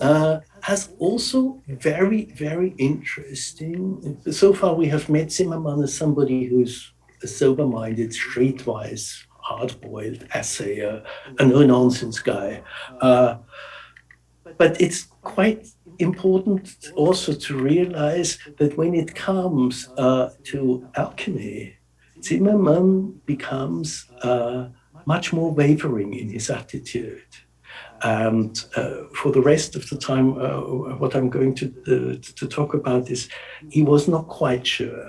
has also very, very interesting, so far we have met Zimmermann as somebody who's a sober-minded, streetwise, hard-boiled assayer, a no-nonsense guy. But it's quite important also to realize that when it comes to alchemy, Zimmermann becomes much more wavering in his attitude. And for the rest of the time, what I'm going to talk about is he was not quite sure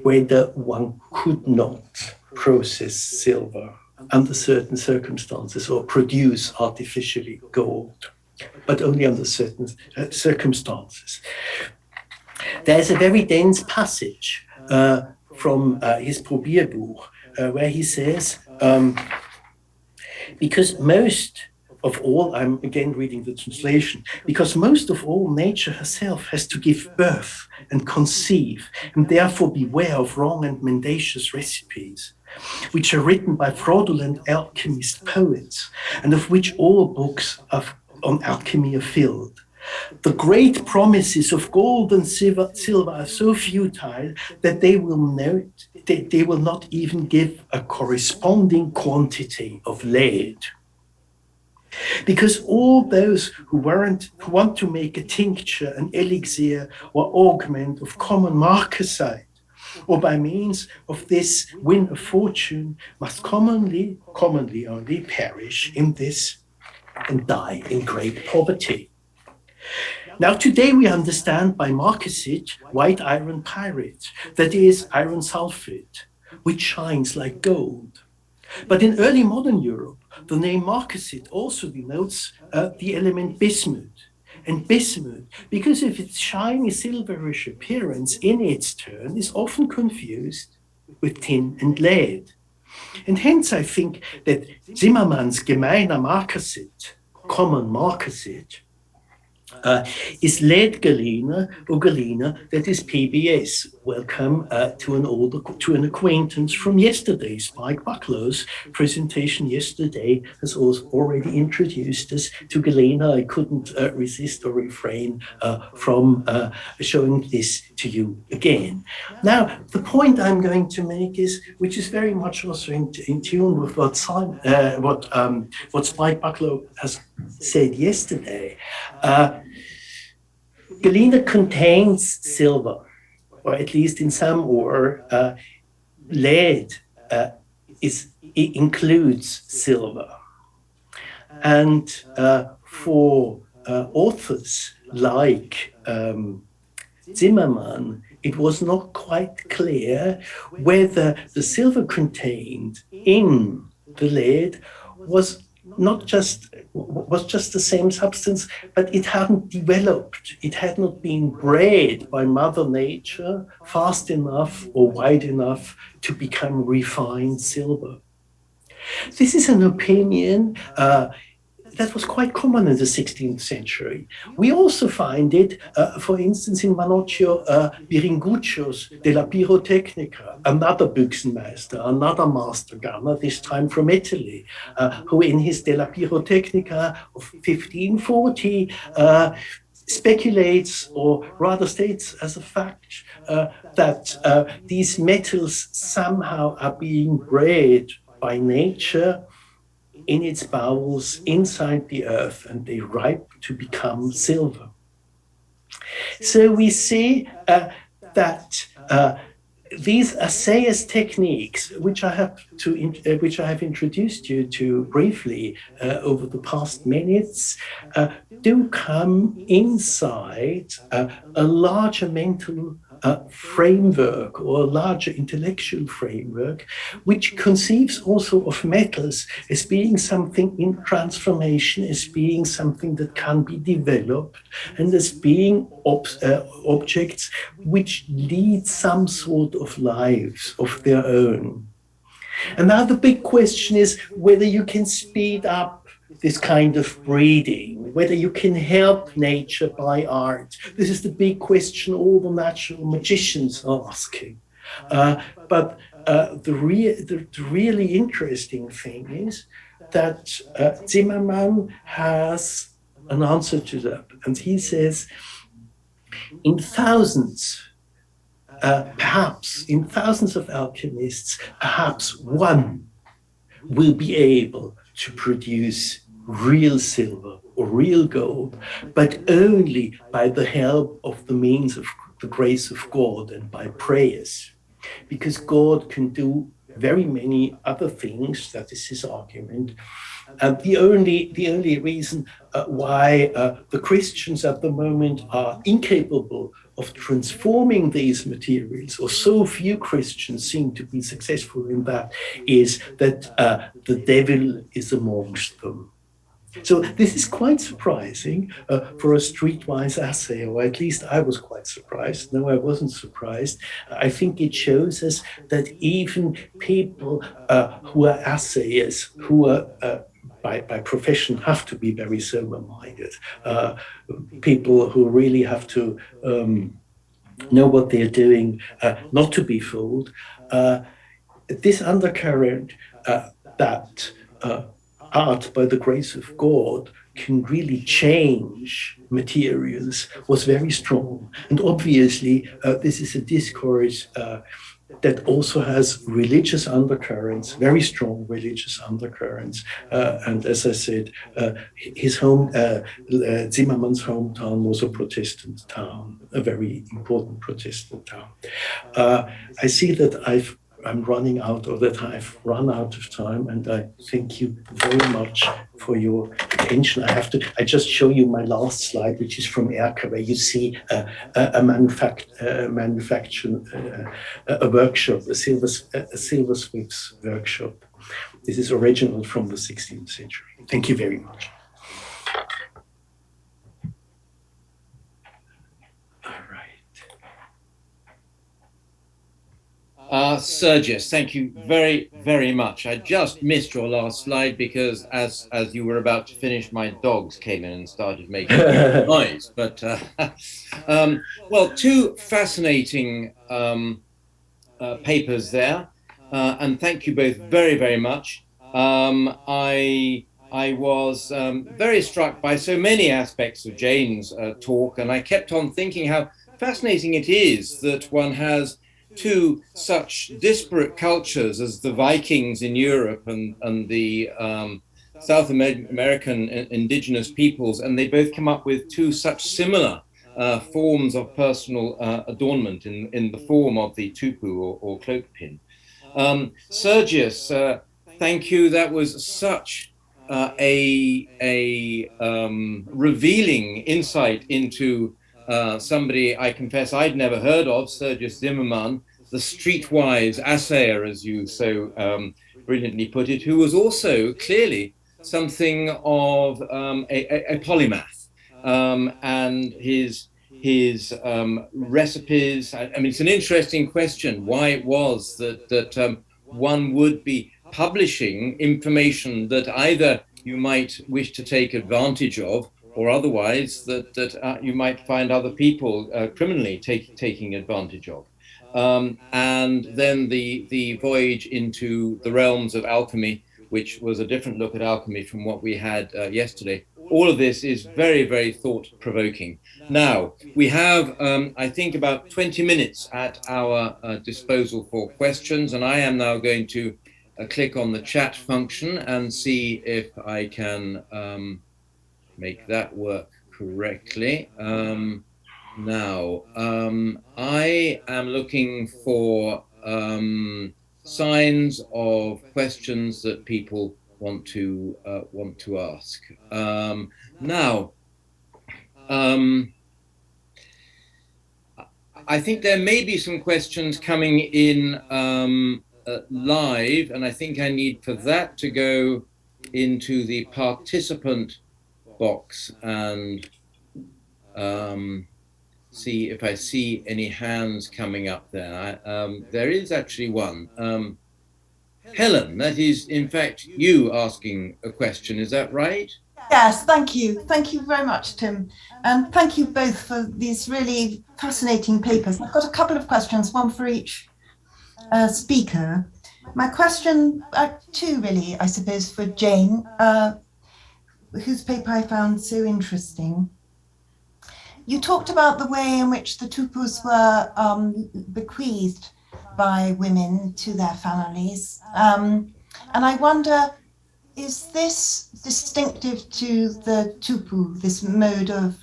whether one could not process silver under certain circumstances or produce artificially gold, but only under certain circumstances. There's a very dense passage from his Probierbuch where he says, because most of all, I'm again reading the translation, because most of all nature herself has to give birth and conceive, and therefore beware of wrong and mendacious recipes, which are written by fraudulent alchemist poets, and of which all books on alchemy are filled. The great promises of gold and silver are so futile that they will not even give a corresponding quantity of lead. Because all those who want to make a tincture, an elixir, or augment of common marcasite, or by means of this win a fortune, must commonly only perish in this and die in great poverty. Now today we understand by marcasite white iron pyrite, that is iron sulfate, which shines like gold. But in early modern Europe, the name marcasite also denotes the element bismuth. And bismuth, because of its shiny silverish appearance in its turn, is often confused with tin and lead. And hence I think that Zimmermann's gemeiner marcasite, common marcasite, is lead galena or galena, that is PBS. Welcome to an acquaintance from yesterday. Spike Bucklow's presentation yesterday has also already introduced us to galena. I couldn't resist or refrain from showing this to you again. Now, the point I'm going to make is, which is very much also in tune with what Spike Bucklow has said yesterday. Galena contains silver, or at least in some ore. Lead includes silver. And for authors like Zimmermann, it was not quite clear whether the silver contained in the lead was just the same substance, but it hadn't developed. It had not been bred by Mother Nature fast enough or wide enough to become refined silver. This is an opinion that was quite common in the 16th century. We also find it, for instance, in Manocchio Biringuccio's De la Pyrotechnica, another Büchsenmeister, another master gunner, this time from Italy, who in his De la Pyrotechnica of 1540 speculates, or rather states as a fact, that these metals somehow are being bred by nature in its bowels inside the earth, and they ripe to become silver. So we see that these assayers techniques, which I have introduced you to briefly over the past minutes, do come inside a larger mental framework, or a larger intellectual framework, which conceives also of metals as being something in transformation, as being something that can be developed, and as being objects which lead some sort of lives of their own. And now the big question is whether you can speed up this kind of breeding, whether you can help nature by art. This is the big question all the natural magicians are asking. But the really interesting thing is that Zimmermann has an answer to that. And he says, in thousands, perhaps in thousands of alchemists, perhaps one will be able to produce real silver or real gold, but only by the help of the means of the grace of God and by prayers. Because God can do very many other things, that is his argument. And the only reason why the Christians at the moment are incapable of transforming these materials, or so few Christians seem to be successful in that, is that the devil is amongst them. So this is quite surprising for a streetwise assay, or at least I was quite surprised. No, I wasn't surprised. I think it shows us that even people who are assayers, who are by profession have to be very sober-minded, people who really have to know what they're doing, not to be fooled. This undercurrent that art, by the grace of God, can really change materials was very strong. And obviously, this is a discourse that also has religious undercurrents, very strong religious undercurrents. And as I said, Zimmermann's hometown was a Protestant town, a very important Protestant town. I see that I'm running out, or that I've run out of time, and I thank you very much for your attention. I just show you my last slide, which is from Erke, where you see a workshop, a silversmith's workshop. This is original from the 16th century. Thank you very much. Sergius, thank you very, very much. I just missed your last slide because as you were about to finish, my dogs came in and started making noise. But, well, two fascinating papers there. And thank you both very, very much. I was very struck by so many aspects of Jane's talk, and I kept on thinking how fascinating it is that one has two such disparate cultures as the Vikings in Europe and the South American indigenous peoples, and they both come up with two such similar forms of personal adornment in the form of the tupu or cloak pin. Sergius, thank you. That was such revealing insight into somebody I confess I'd never heard of, Sergius Zimmermann, the streetwise assayer, as you so brilliantly put it, who was also clearly something of a polymath, and his recipes. I mean, it's an interesting question why it was that one would be publishing information that either you might wish to take advantage of, or otherwise that you might find other people criminally taking advantage of. And then the voyage into the realms of alchemy, which was a different look at alchemy from what we had yesterday. All of this is very, very thought-provoking. Now, we have, I think, about 20 minutes at our disposal for questions, and I am now going to click on the chat function and see if I can make that work correctly. Now, I am looking for signs of questions that people want to ask. Now, I think there may be some questions coming in live, and I think I need for that to go into the participant box and see if I see any hands coming up there. There is actually one. Helen, that is in fact you asking a question, is that right? Yes, thank you. Thank you very much, Tim. And thank you both for these really fascinating papers. I've got a couple of questions, one for each speaker. My question, two really, I suppose, for Jane, whose paper I found so interesting. You talked about the way in which the tupus were bequeathed by women to their families. And I wonder, is this distinctive to the tupu, this mode of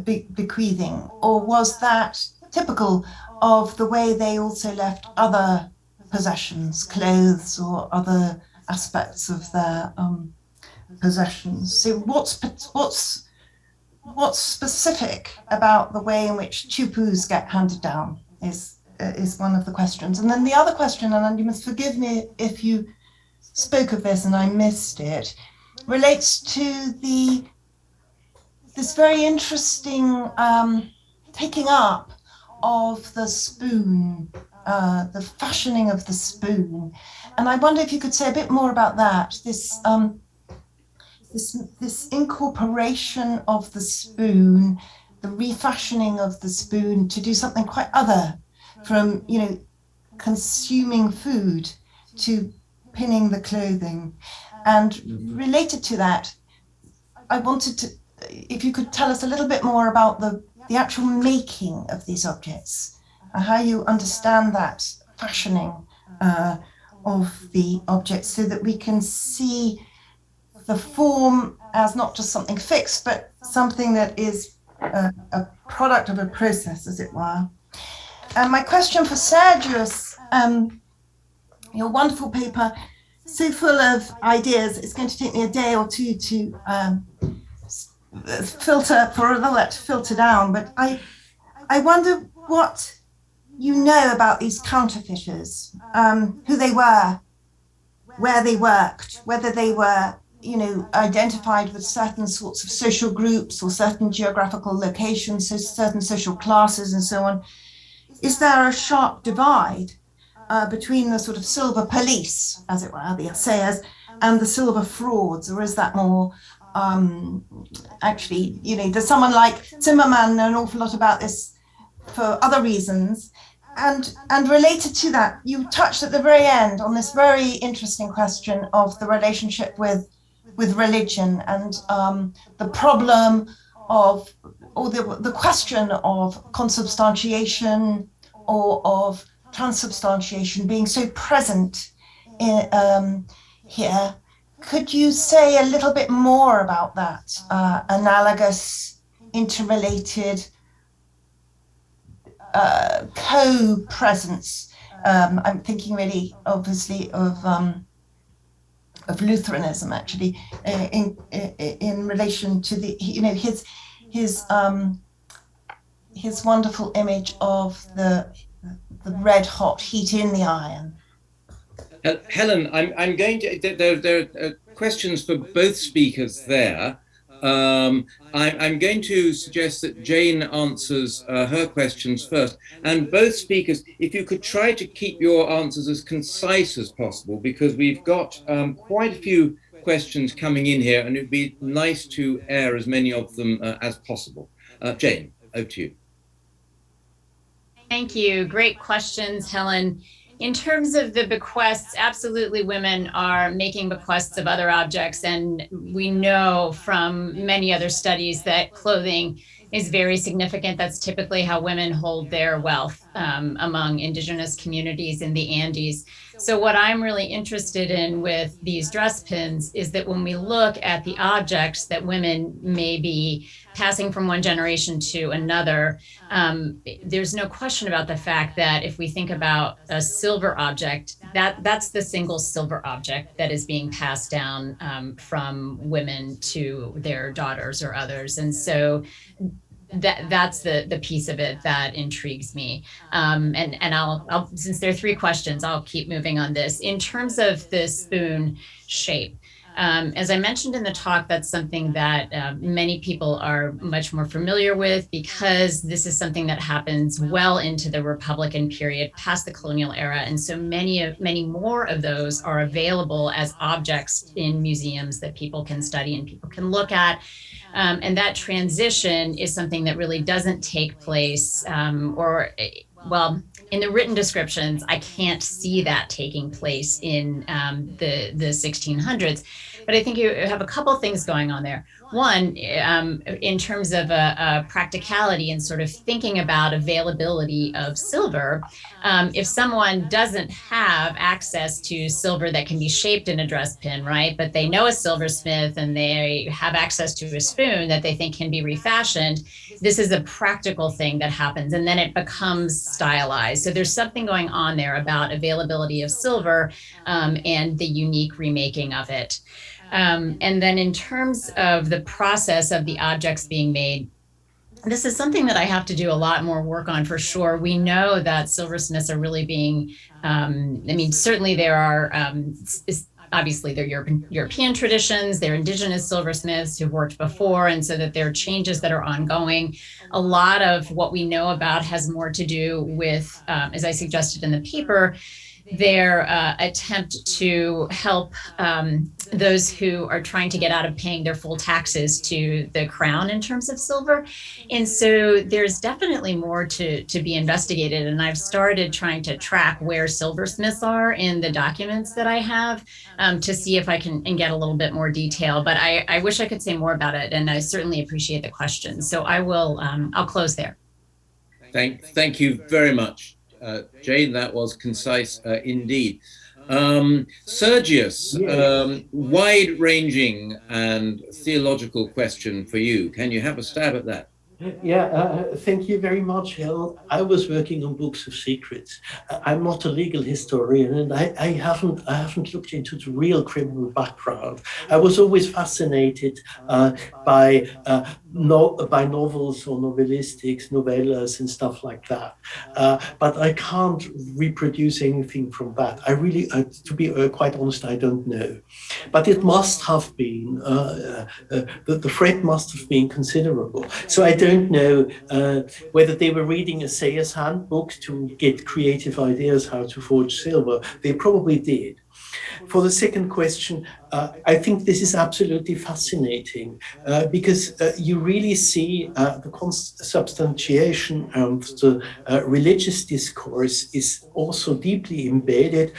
bequeathing, or was that typical of the way they also left other possessions, clothes or other aspects of their possessions? So what's specific about the way in which tupus get handed down is one of the questions. And then the other question, and you must forgive me if you spoke of this and I missed it, relates to this very interesting taking up of the spoon, the fashioning of the spoon. And I wonder if you could say a bit more about that, this incorporation of the spoon, the refashioning of the spoon to do something quite other from, consuming food to pinning the clothing. And related to that, I wanted to, if you could tell us a little bit more about the actual making of these objects, how you understand that fashioning of the objects so that we can see the form as not just something fixed, but something that is a product of a process, as it were. And my question for Sergius, your wonderful paper, so full of ideas, it's going to take me a day or two to filter down, but I wonder what you know about these counterfeiters, who they were, where they worked, whether they were identified with certain sorts of social groups or certain geographical locations, so certain social classes and so on. Is there a sharp divide between the sort of silver police, as it were, the assayers, and the silver frauds, or is that more actually, does someone like Zimmermann know an awful lot about this for other reasons? And related to that, you touched at the very end on this very interesting question of the relationship with religion and the problem of, or the question of consubstantiation or of transubstantiation being so present in, here. Could you say a little bit more about that analogous, interrelated co-presence? I'm thinking really, obviously, of Lutheranism, actually, in relation to the, his wonderful image of the red hot heat in the iron. Helen, I'm going to, there are questions for both speakers there. I'm going to suggest that Jane answers her questions first. And both speakers, if you could try to keep your answers as concise as possible, because we've got quite a few questions coming in here, and it'd be nice to air as many of them as possible. Jane, over to you. Thank you. Great questions, Helen. In terms of the bequests, absolutely women are making bequests of other objects. And we know from many other studies that clothing is very significant. That's typically how women hold their wealth among indigenous communities in the Andes. So what I'm really interested in with these dress pins is that when we look at the objects that women may be passing from one generation to another, there's no question about the fact that if we think about a silver object, that's the single silver object that is being passed down from women to their daughters or others. And so that's the piece of it that intrigues me. And I'll since there are three questions, I'll keep moving on this. In terms of the spoon shape, as I mentioned in the talk, that's something that many people are much more familiar with because this is something that happens well into the Republican period, past the colonial era. And so many more of those are available as objects in museums that people can study and people can look at. And that transition is something that really doesn't take place well, in the written descriptions, I can't see that taking place in the 1600s. But I think you have a couple things going on there. One, in terms of a practicality and sort of thinking about availability of silver, if someone doesn't have access to silver that can be shaped in a dress pin, right, but they know a silversmith and they have access to a spoon that they think can be refashioned, this is a practical thing that happens, and then it becomes stylized. So there's something going on there about availability of silver and the unique remaking of it. And then in terms of the process of the objects being made, this is something that I have to do a lot more work on for sure. We know that silversmiths are really being, certainly there are, obviously there are European traditions, there are indigenous silversmiths who've worked before, and so that there are changes that are ongoing. A lot of what we know about has more to do with, as I suggested in the paper, their attempt to help those who are trying to get out of paying their full taxes to the crown in terms of silver. And so there's definitely more to be investigated. And I've started trying to track where silversmiths are in the documents that I have to see if I can get a little bit more detail. But I wish I could say more about it. And I certainly appreciate the question. So I'll close there. Thank you very much. Jane, that was concise indeed. Sergius, wide-ranging and theological question for you. Can you have a stab at that? Yeah, thank you very much, Helen. I was working on books of secrets. I'm not a legal historian, and I haven't looked into the real criminal background. I was always fascinated by novels or novelistics, novellas, and stuff like that. But I can't reproduce anything from that. I really, to be quite honest, I don't know. But it must have been the threat must have been considerable. So I don't know whether they were reading a Sayers handbook to get creative ideas how to forge silver. They probably did. For the second question, I think this is absolutely fascinating because you really see the consubstantiation and the religious discourse is also deeply embedded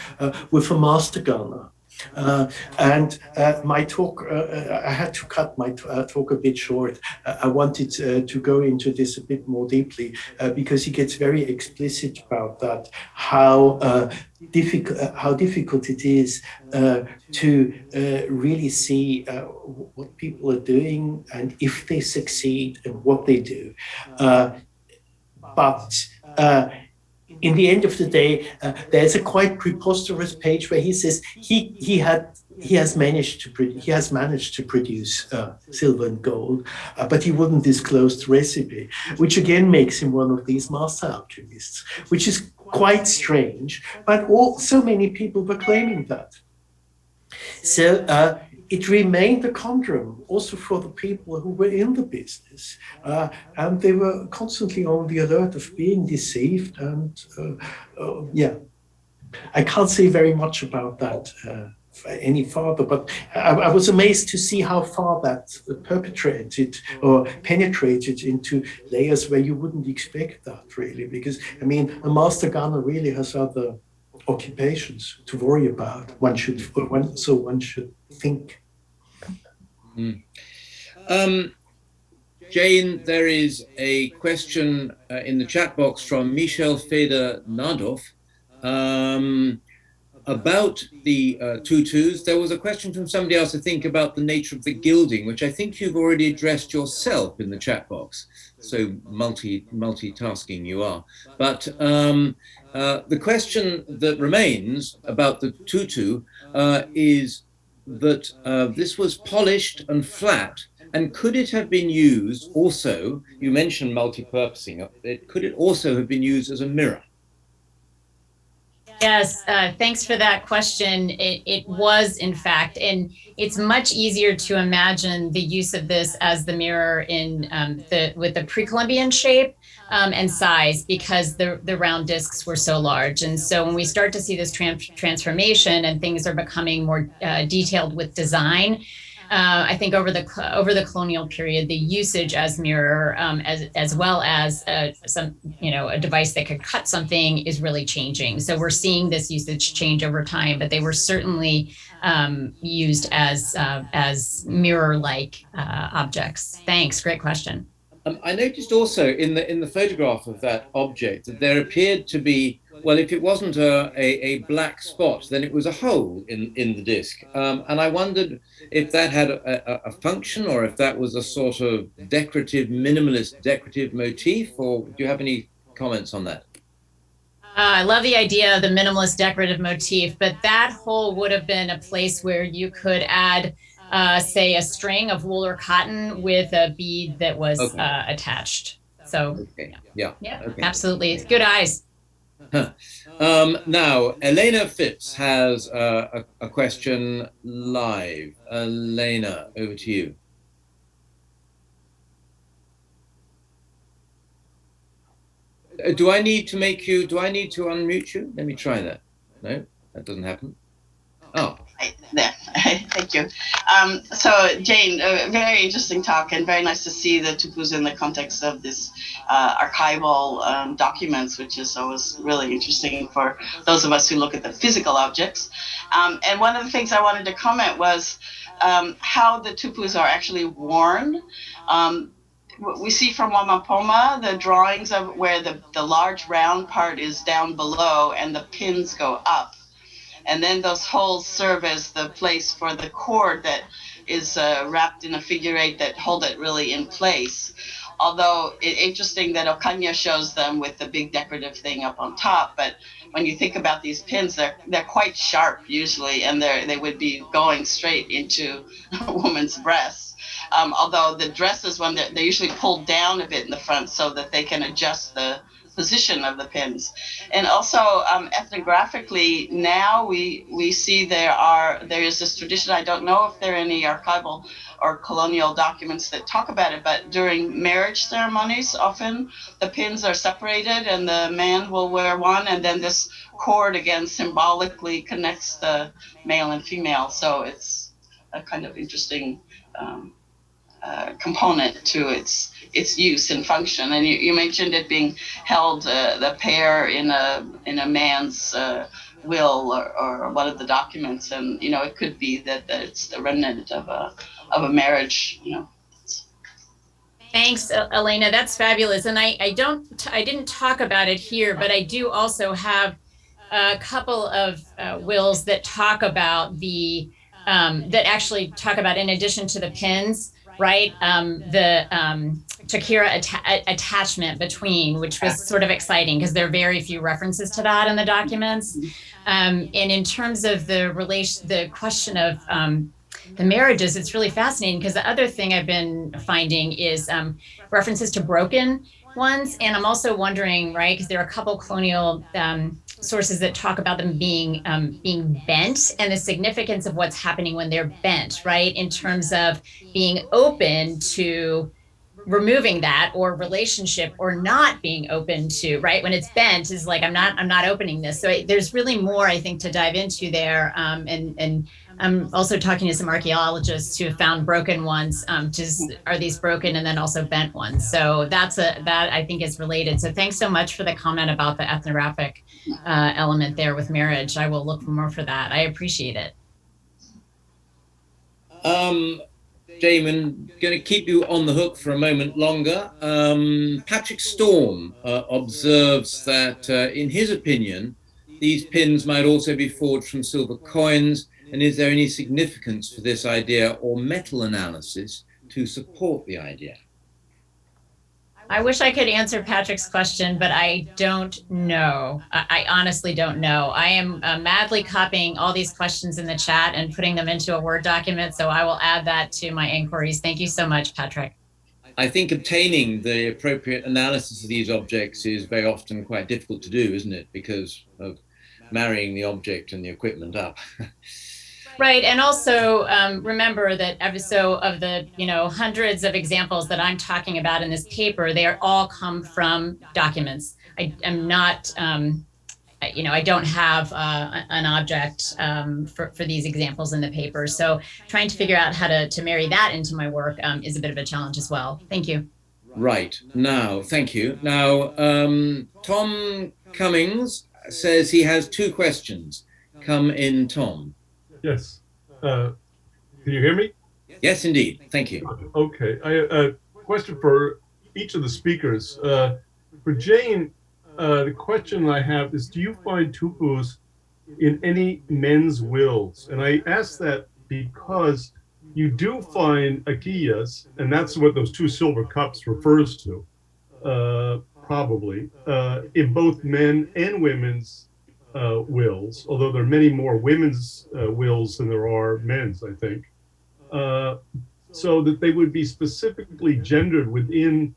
with a master gunner. And my talk, I had to cut my talk a bit short. I wanted to go into this a bit more deeply because he gets very explicit about that, how difficult it is to really see what people are doing and if they succeed and what they do. But in the end of the day, there's a quite preposterous page where he says he had he has managed to produce silver and gold, but he wouldn't disclose the recipe, which again makes him one of these master alchemists, which is quite strange. But so many people were claiming that. So it remained a conundrum also for the people who were in the business, and they were constantly on the alert of being deceived. And yeah, I can't say very much about that any further, but I was amazed to see how far that perpetrated or penetrated into layers where you wouldn't expect that, really, because I mean, a master gunner really has other occupations to worry about. One should think. Jane, there is a question in the chat box from Michel Feder Nadov about the tutus. There was a question from somebody else, I think, about the nature of the gilding, which I think you've already addressed yourself in the chat box. So multitasking you are. But the question that remains about the tutu is that this was polished and flat, and could it have been used also, you mentioned multi-purposing, could it also have been used as a mirror? Yes, thanks for that question. It was, in fact, and it's much easier to imagine the use of this as the mirror in with the pre-Columbian shape and size, because the round discs were so large. And so when we start to see this transformation and things are becoming more detailed with design, I think over the colonial period, the usage as mirror, as well as a device that could cut something, is really changing. So we're seeing this usage change over time, but they were certainly used as mirror-like objects. Thanks, great question. I noticed also in the photograph of that object that there appeared to be, well, if it wasn't a black spot, then it was a hole in the disc. And I wondered if that had a function, or if that was a sort of minimalist decorative motif, or do you have any comments on that? I love the idea of the minimalist decorative motif, but that hole would have been a place where you could add say a string of wool or cotton with a bead that was attached. So yeah, okay. Absolutely. Good eyes. Now, Elena Phipps has a question live. Elena, over to you. Do I need to unmute you? Let me try that. No, that doesn't happen. Oh. There. Thank you. So Jane, a very interesting talk, and very nice to see the tupus in the context of this archival documents, which is always really interesting for those of us who look at the physical objects. And one of the things I wanted to comment was how the tupus are actually worn. We see from Wamapoma the drawings of where the large round part is down below and the pins go up. And then those holes serve as the place for the cord that is wrapped in a figure eight that hold it really in place. Although interesting that Ocaña shows them with the big decorative thing up on top. But when you think about these pins, they're quite sharp usually, and they would be going straight into a woman's breasts. Although the dresses, when they're usually pulled down a bit in the front so that they can adjust the position of the pins. And also ethnographically now we see there is this tradition. I don't know if there are any archival or colonial documents that talk about it, but during marriage ceremonies often the pins are separated and the man will wear one, and then this cord again symbolically connects the male and female. So it's a kind of interesting component to its use and function. And you mentioned it being held, the pair in a man's will or one of the documents, and it could be that it's the remnant of a marriage. Thanks, Elena. That's fabulous. And I didn't talk about it here, but I do also have a couple of wills that talk about that actually talk about, in addition to the pins, right, the Chakira attachment between, which was sort of exciting because there are very few references to that in the documents. And in terms of the question of the marriages, it's really fascinating because the other thing I've been finding is references to broken ones. And I'm also wondering, right, because there are a couple colonial sources that talk about them being bent and the significance of what's happening when they're bent, right, in terms of being open to removing that or relationship or not being open to, right, when it's bent is like I'm not opening this. So there's really more I think to dive into there. And I'm also talking to some archaeologists who have found broken ones. Just are these broken and then also bent ones? So that I think is related. So thanks so much for the comment about the ethnographic element there with marriage. I will look for more for that. I appreciate it. Damon, going to keep you on the hook for a moment longer. Patrick Storm observes that, in his opinion, these pins might also be forged from silver coins. And is there any significance for this idea or metal analysis to support the idea? I wish I could answer Patrick's question, but I don't know. I honestly don't know. I am madly copying all these questions in the chat and putting them into a Word document. So I will add that to my inquiries. Thank you so much, Patrick. I think obtaining the appropriate analysis of these objects is very often quite difficult to do, isn't it? Because of marrying the object and the equipment up. Right. And also remember that of the, hundreds of examples that I'm talking about in this paper, they all come from documents. I am not, I don't have an object for these examples in the paper. So trying to figure out how to marry that into my work is a bit of a challenge as well. Thank you. Right. Now, thank you. Now, Tom Cummings says he has two questions. Come in, Tom. Yes. Can you hear me? Yes, indeed. Thank you. Okay. A question for each of the speakers. For Jane, the question I have is, do you find tupus in any men's wills? And I ask that because you do find aquillas, and that's what those two silver cups refers to, probably, in both men and women's wills, although there are many more women's wills than there are men's, I think, so that they would be specifically gendered within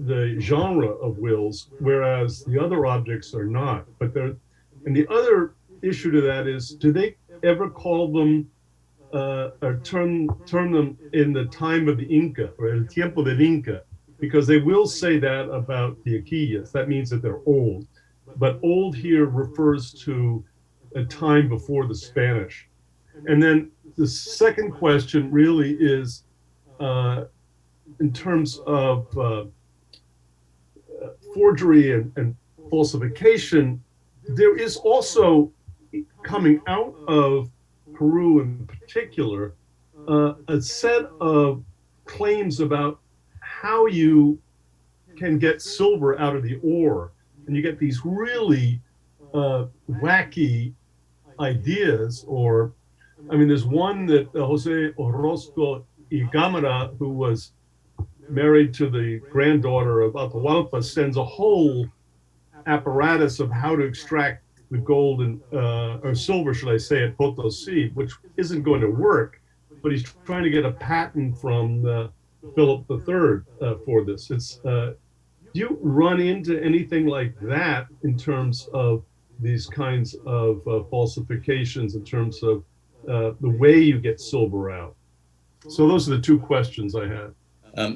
the genre of wills, whereas the other objects are not. But and the other issue to that is, do they ever call them or term them in the time of the Inca, or el tiempo del Inca, because they will say that about the aquillas. That means that they're old. But old here refers to a time before the Spanish. And then the second question really is, in terms of forgery and falsification, there is also coming out of Peru in particular, a set of claims about how you can get silver out of the ore. And you get these really wacky ideas, there's one that Jose Orozco y Cámara, who was married to the granddaughter of Atahualpa, sends a whole apparatus of how to extract the gold or silver, should I say, at Potosi, which isn't going to work, but he's trying to get a patent from Philip III for this. Do you run into anything like that in terms of these kinds of falsifications, in terms of the way you get silver out? So those are the two questions I had.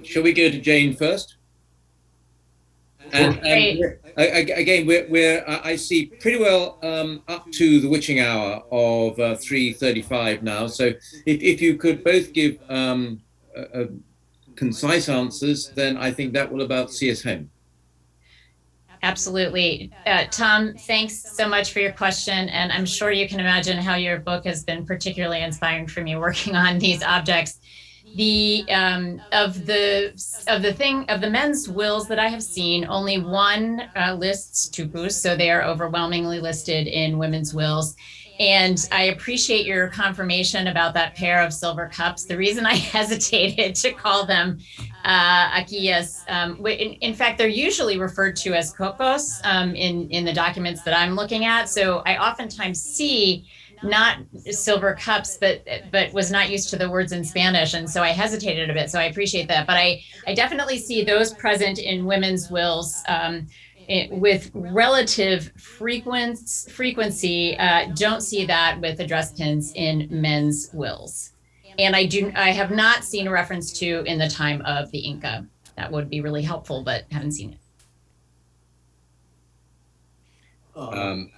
Shall we go to Jane first? And again, I see pretty well up to the witching hour of 3:35 now. So if you could both give concise answers, then I think that will about see us home. Absolutely. Tom, thanks so much for your question. And I'm sure you can imagine how your book has been particularly inspiring for me working on these objects. Of the men's wills that I have seen, only one lists tupus, so they are overwhelmingly listed in women's wills. And I appreciate your confirmation about that pair of silver cups. The reason I hesitated to call them Aquí, yes. In fact, they're usually referred to as cocos in the documents that I'm looking at. So I oftentimes see not silver cups, but was not used to the words in Spanish, and so I hesitated a bit. So I appreciate that. But I definitely see those present in women's wills. With relative frequency, don't see that with address pins in men's wills. And I have not seen a reference to in the time of the Inca. That would be really helpful, but haven't seen it.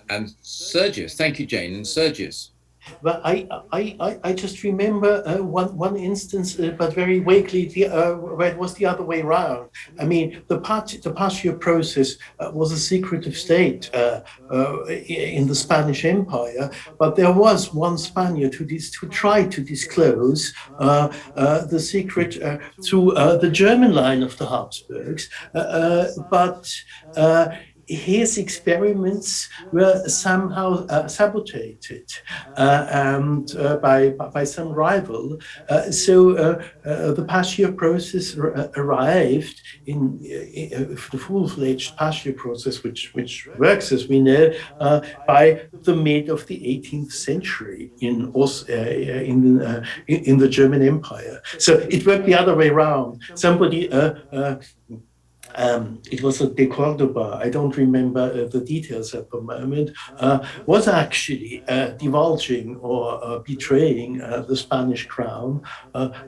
And Sergius, thank you, Jane. And Sergius. But I just remember one instance, but very vaguely, where it was the other way around. I mean, the Pasture process was a secret of state in the Spanish Empire, but there was one Spaniard who tried to disclose the secret through the German line of the Habsburgs, but his experiments were somehow sabotaged by some rival. So the Pasture process arrived in the full-fledged Pasture process, which works, as we know, by the mid of the 18th century in the German Empire. So it worked the other way around. Somebody it was a de Cordoba, I don't remember the details at the moment, was actually divulging or betraying the Spanish crown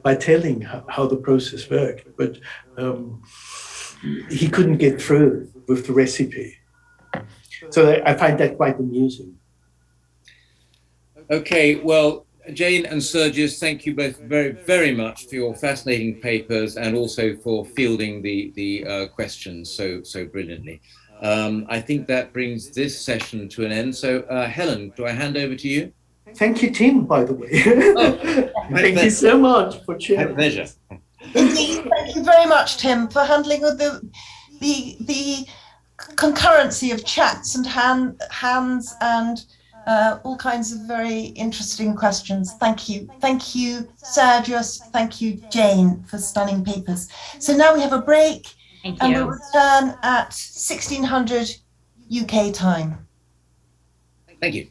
by telling how the process worked. But he couldn't get through with the recipe. So I find that quite amusing. Okay, well, Jane and Sergius, thank you both very, very much for your fascinating papers and also for fielding the questions so brilliantly. I think that brings this session to an end. So, Helen, do I hand over to you? Thank you, Tim, by the way. Thank you so much for sharing. My pleasure. Indeed, thank you very much, Tim, for handling with the concurrency of chats and hands and all kinds of very interesting questions. Thank you. Thank you, Sergius. Thank you, Jane, for stunning papers. So now we have a break and we'll return at 1600 UK time. Thank you.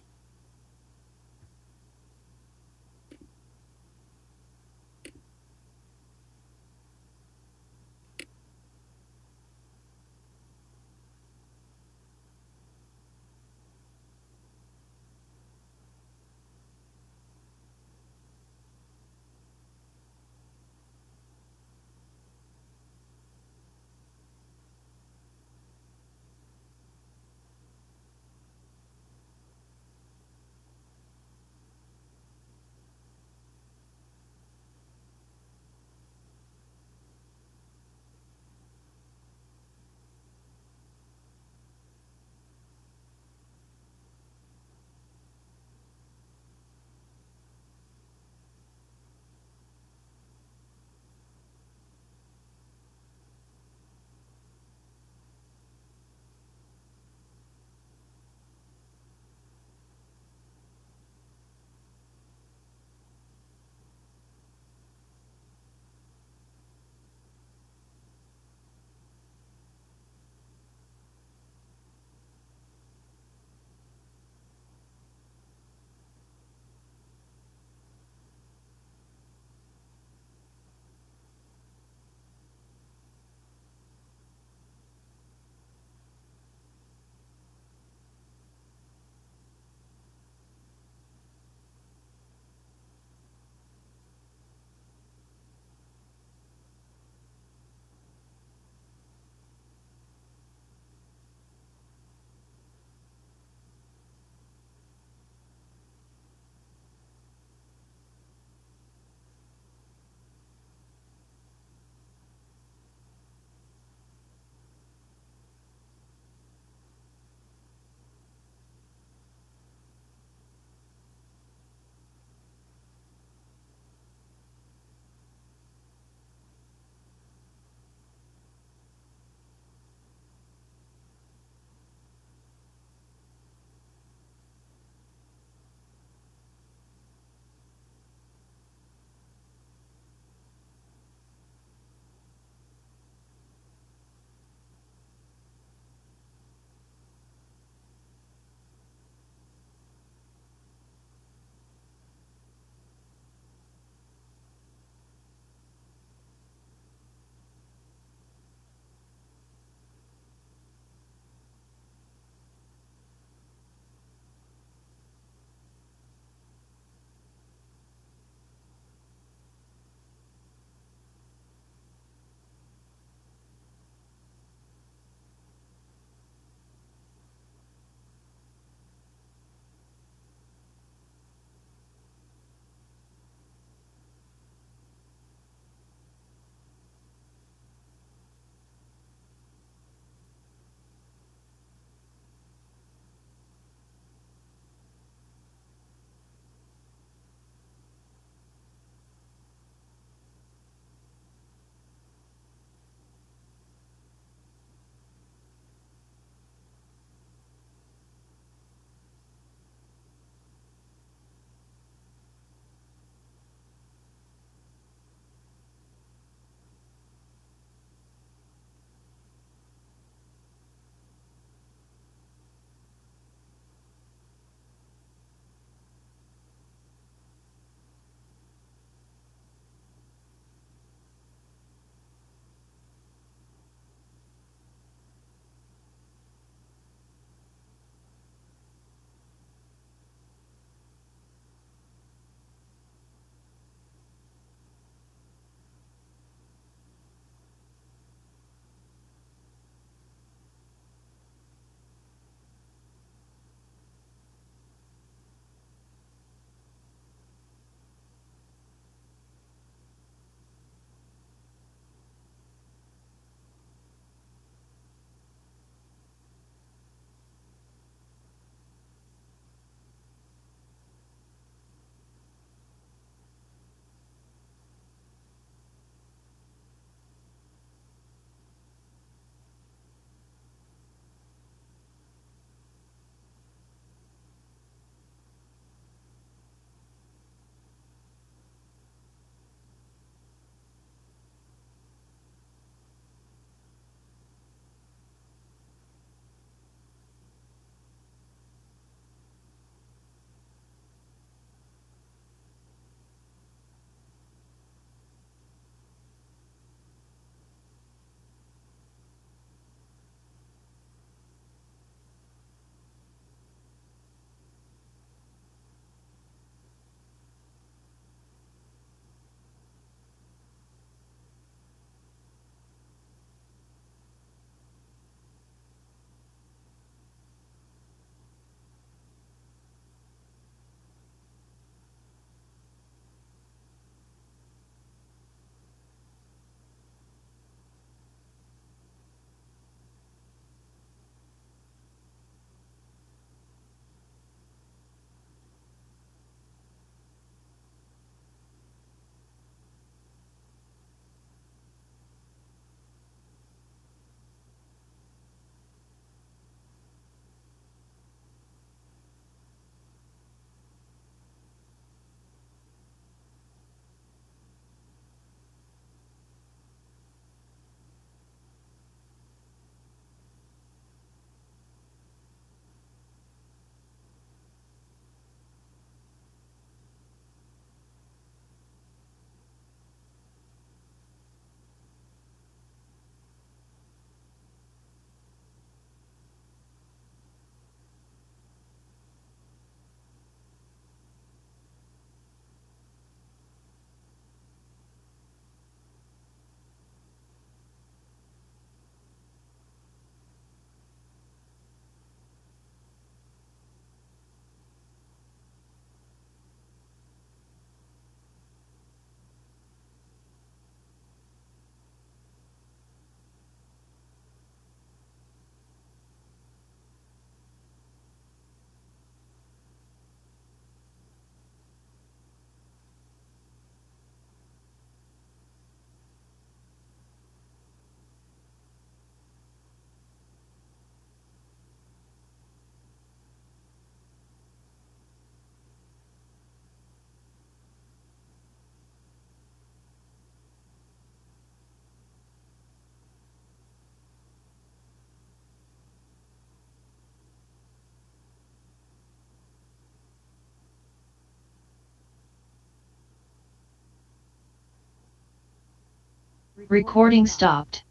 Recording stopped.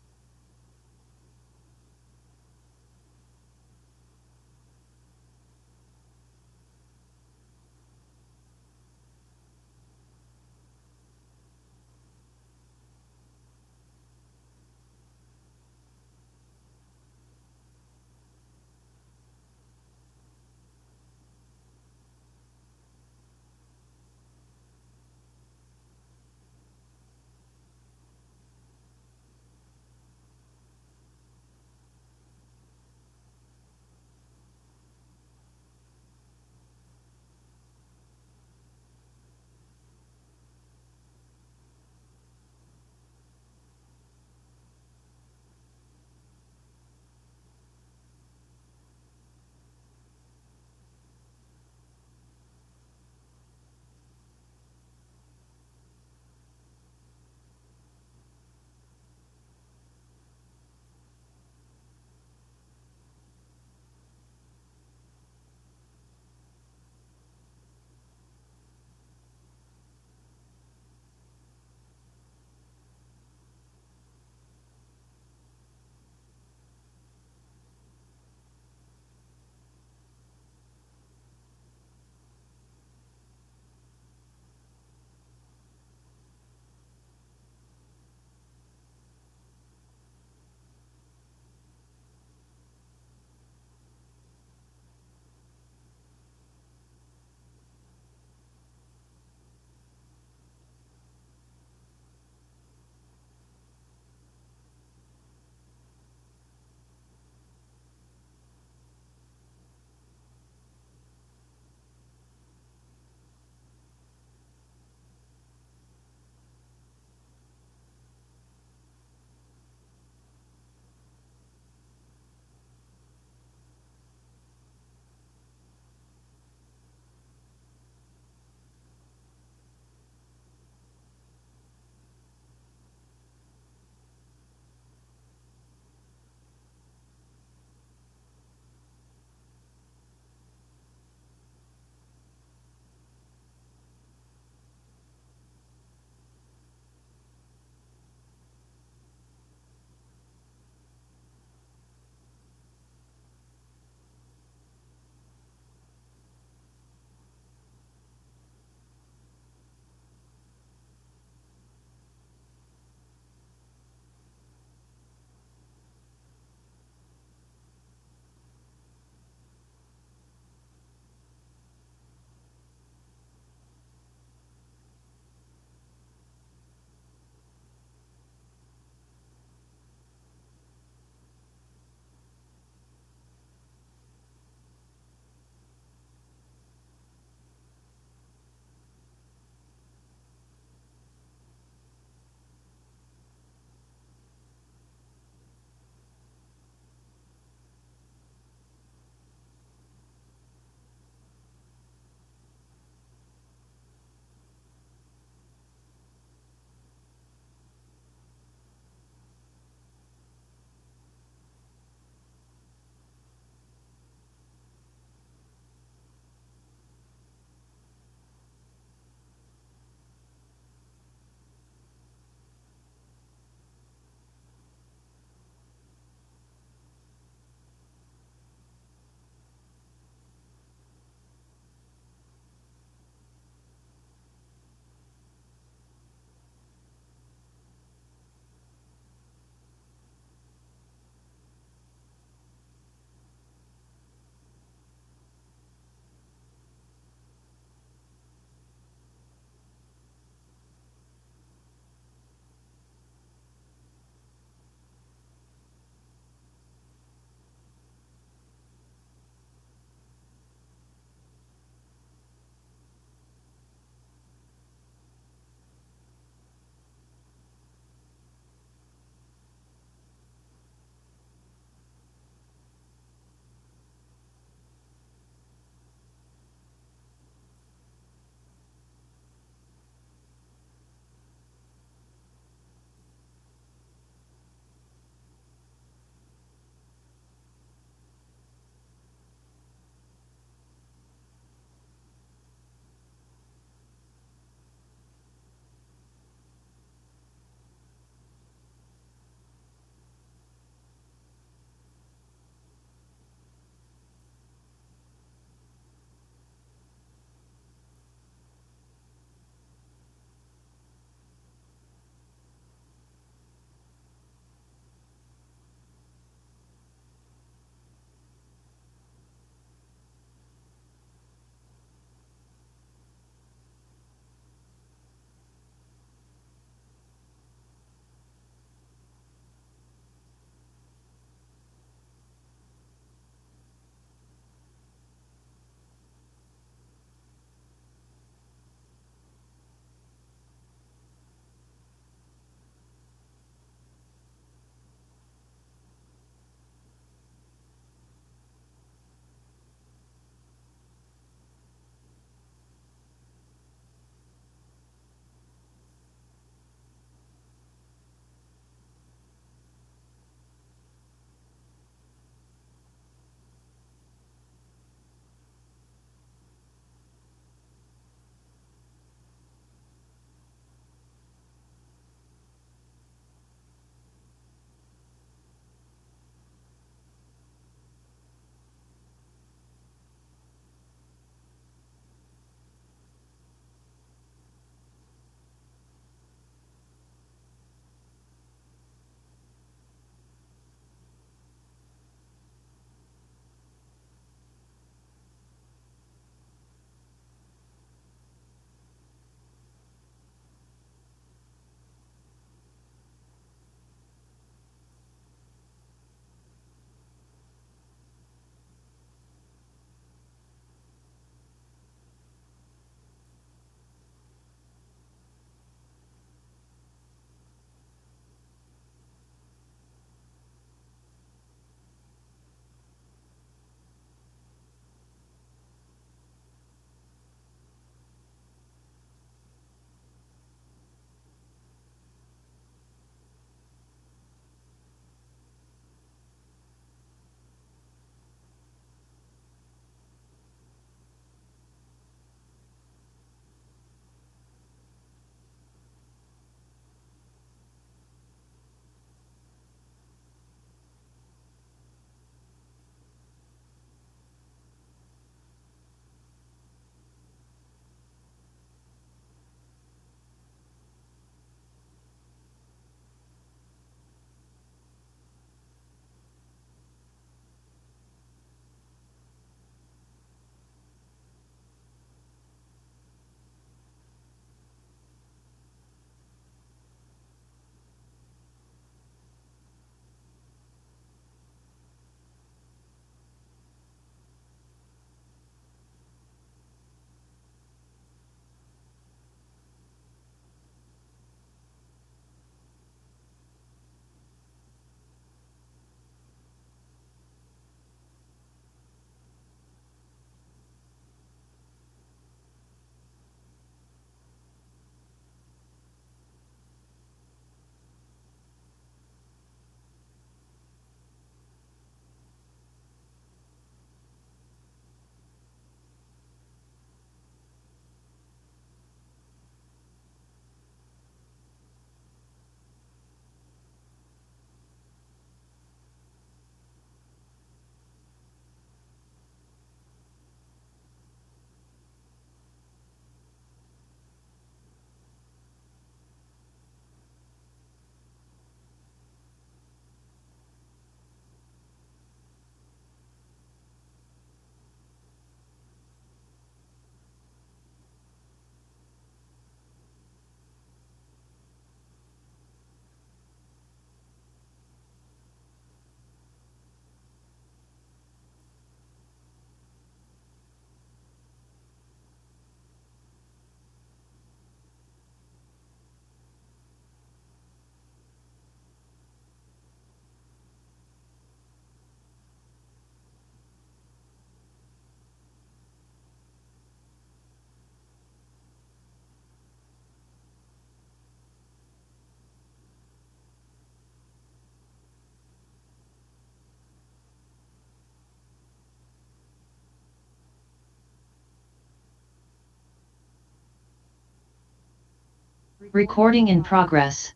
Recording in progress.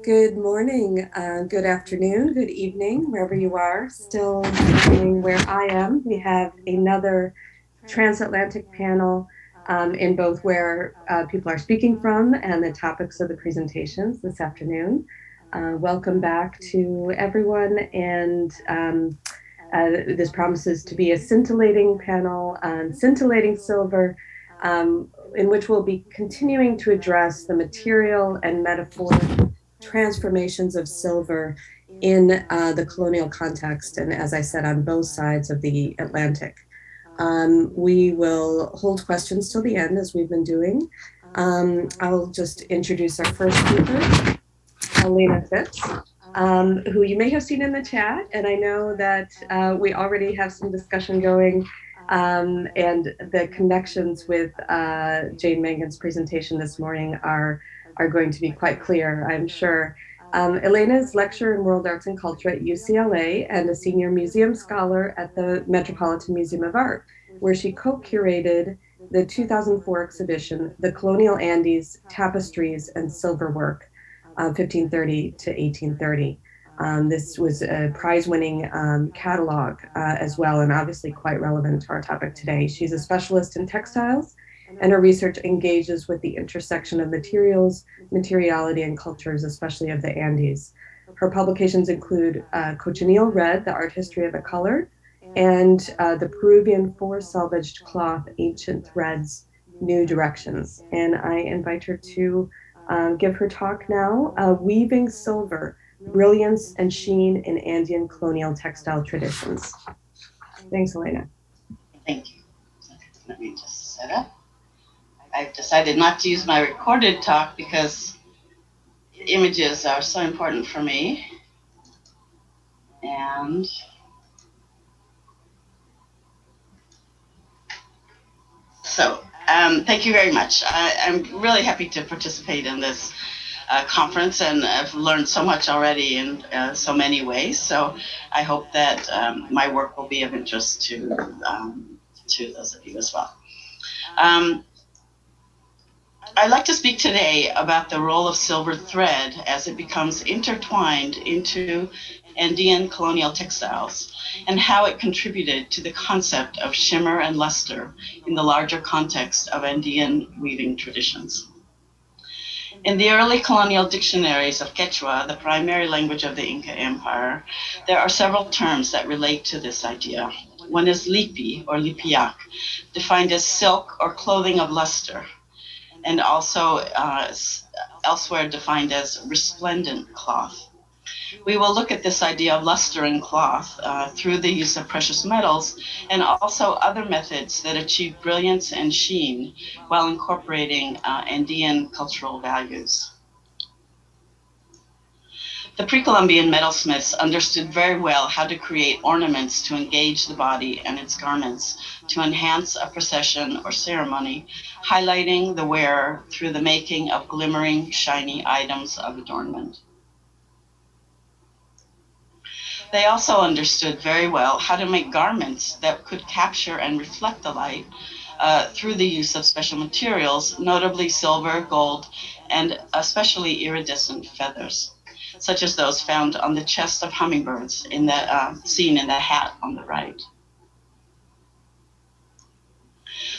Good morning, good afternoon, good evening, wherever you are. Still listening where I am. We have another transatlantic panel in both where people are speaking from and the topics of the presentations this afternoon. Welcome back to everyone, and this promises to be a scintillating panel on scintillating silver, in which we'll be continuing to address the material and metaphoric transformations of silver in the colonial context, and as I said, on both sides of the Atlantic. We will hold questions till the end, as we've been doing. I'll just introduce our first speaker, Helena Phipps. who you may have seen in the chat. And I know that we already have some discussion going and the connections with Jane Mangan's presentation this morning are going to be quite clear, I'm sure. Elena is lecturer in World Arts and Culture at UCLA and a senior museum scholar at the Metropolitan Museum of Art, where she co-curated the 2004 exhibition, The Colonial Andes, Tapestries and Silverwork, 1530 to 1830. This was a prize-winning catalog as well, and obviously quite relevant to our topic today. She's a specialist in textiles, and her research engages with the intersection of materials, materiality, and cultures, especially of the Andes. Her publications include Cochineal Red, The Art History of a Color, and the Peruvian Salvaged Cloth, Ancient Threads, New Directions. And I invite her to give her talk now, Weaving Silver, Brilliance and Sheen in Andean Colonial Textile Traditions. Thanks, Elena. Thank you. Let me just set up. I've decided not to use my recorded talk because images are so important for me. And so, thank you very much. I'm really happy to participate in this conference, and I've learned so much already in so many ways. So I hope that my work will be of interest to those of you as well. I'd like to speak today about the role of silver thread as it becomes intertwined into Andean colonial textiles and how it contributed to the concept of shimmer and luster in the larger context of Andean weaving traditions. In the early colonial dictionaries of Quechua, the primary language of the Inca Empire, there are several terms that relate to this idea. One is lipi or lipiac, defined as silk or clothing of luster, and also elsewhere defined as resplendent cloth. We will look at this idea of luster in cloth through the use of precious metals and also other methods that achieve brilliance and sheen while incorporating Andean cultural values. The pre-Columbian metalsmiths understood very well how to create ornaments to engage the body and its garments, to enhance a procession or ceremony, highlighting the wearer through the making of glimmering, shiny items of adornment. They also understood very well how to make garments that could capture and reflect the light through the use of special materials, notably silver, gold, and especially iridescent feathers, such as those found on the chest of hummingbirds seen in the hat on the right.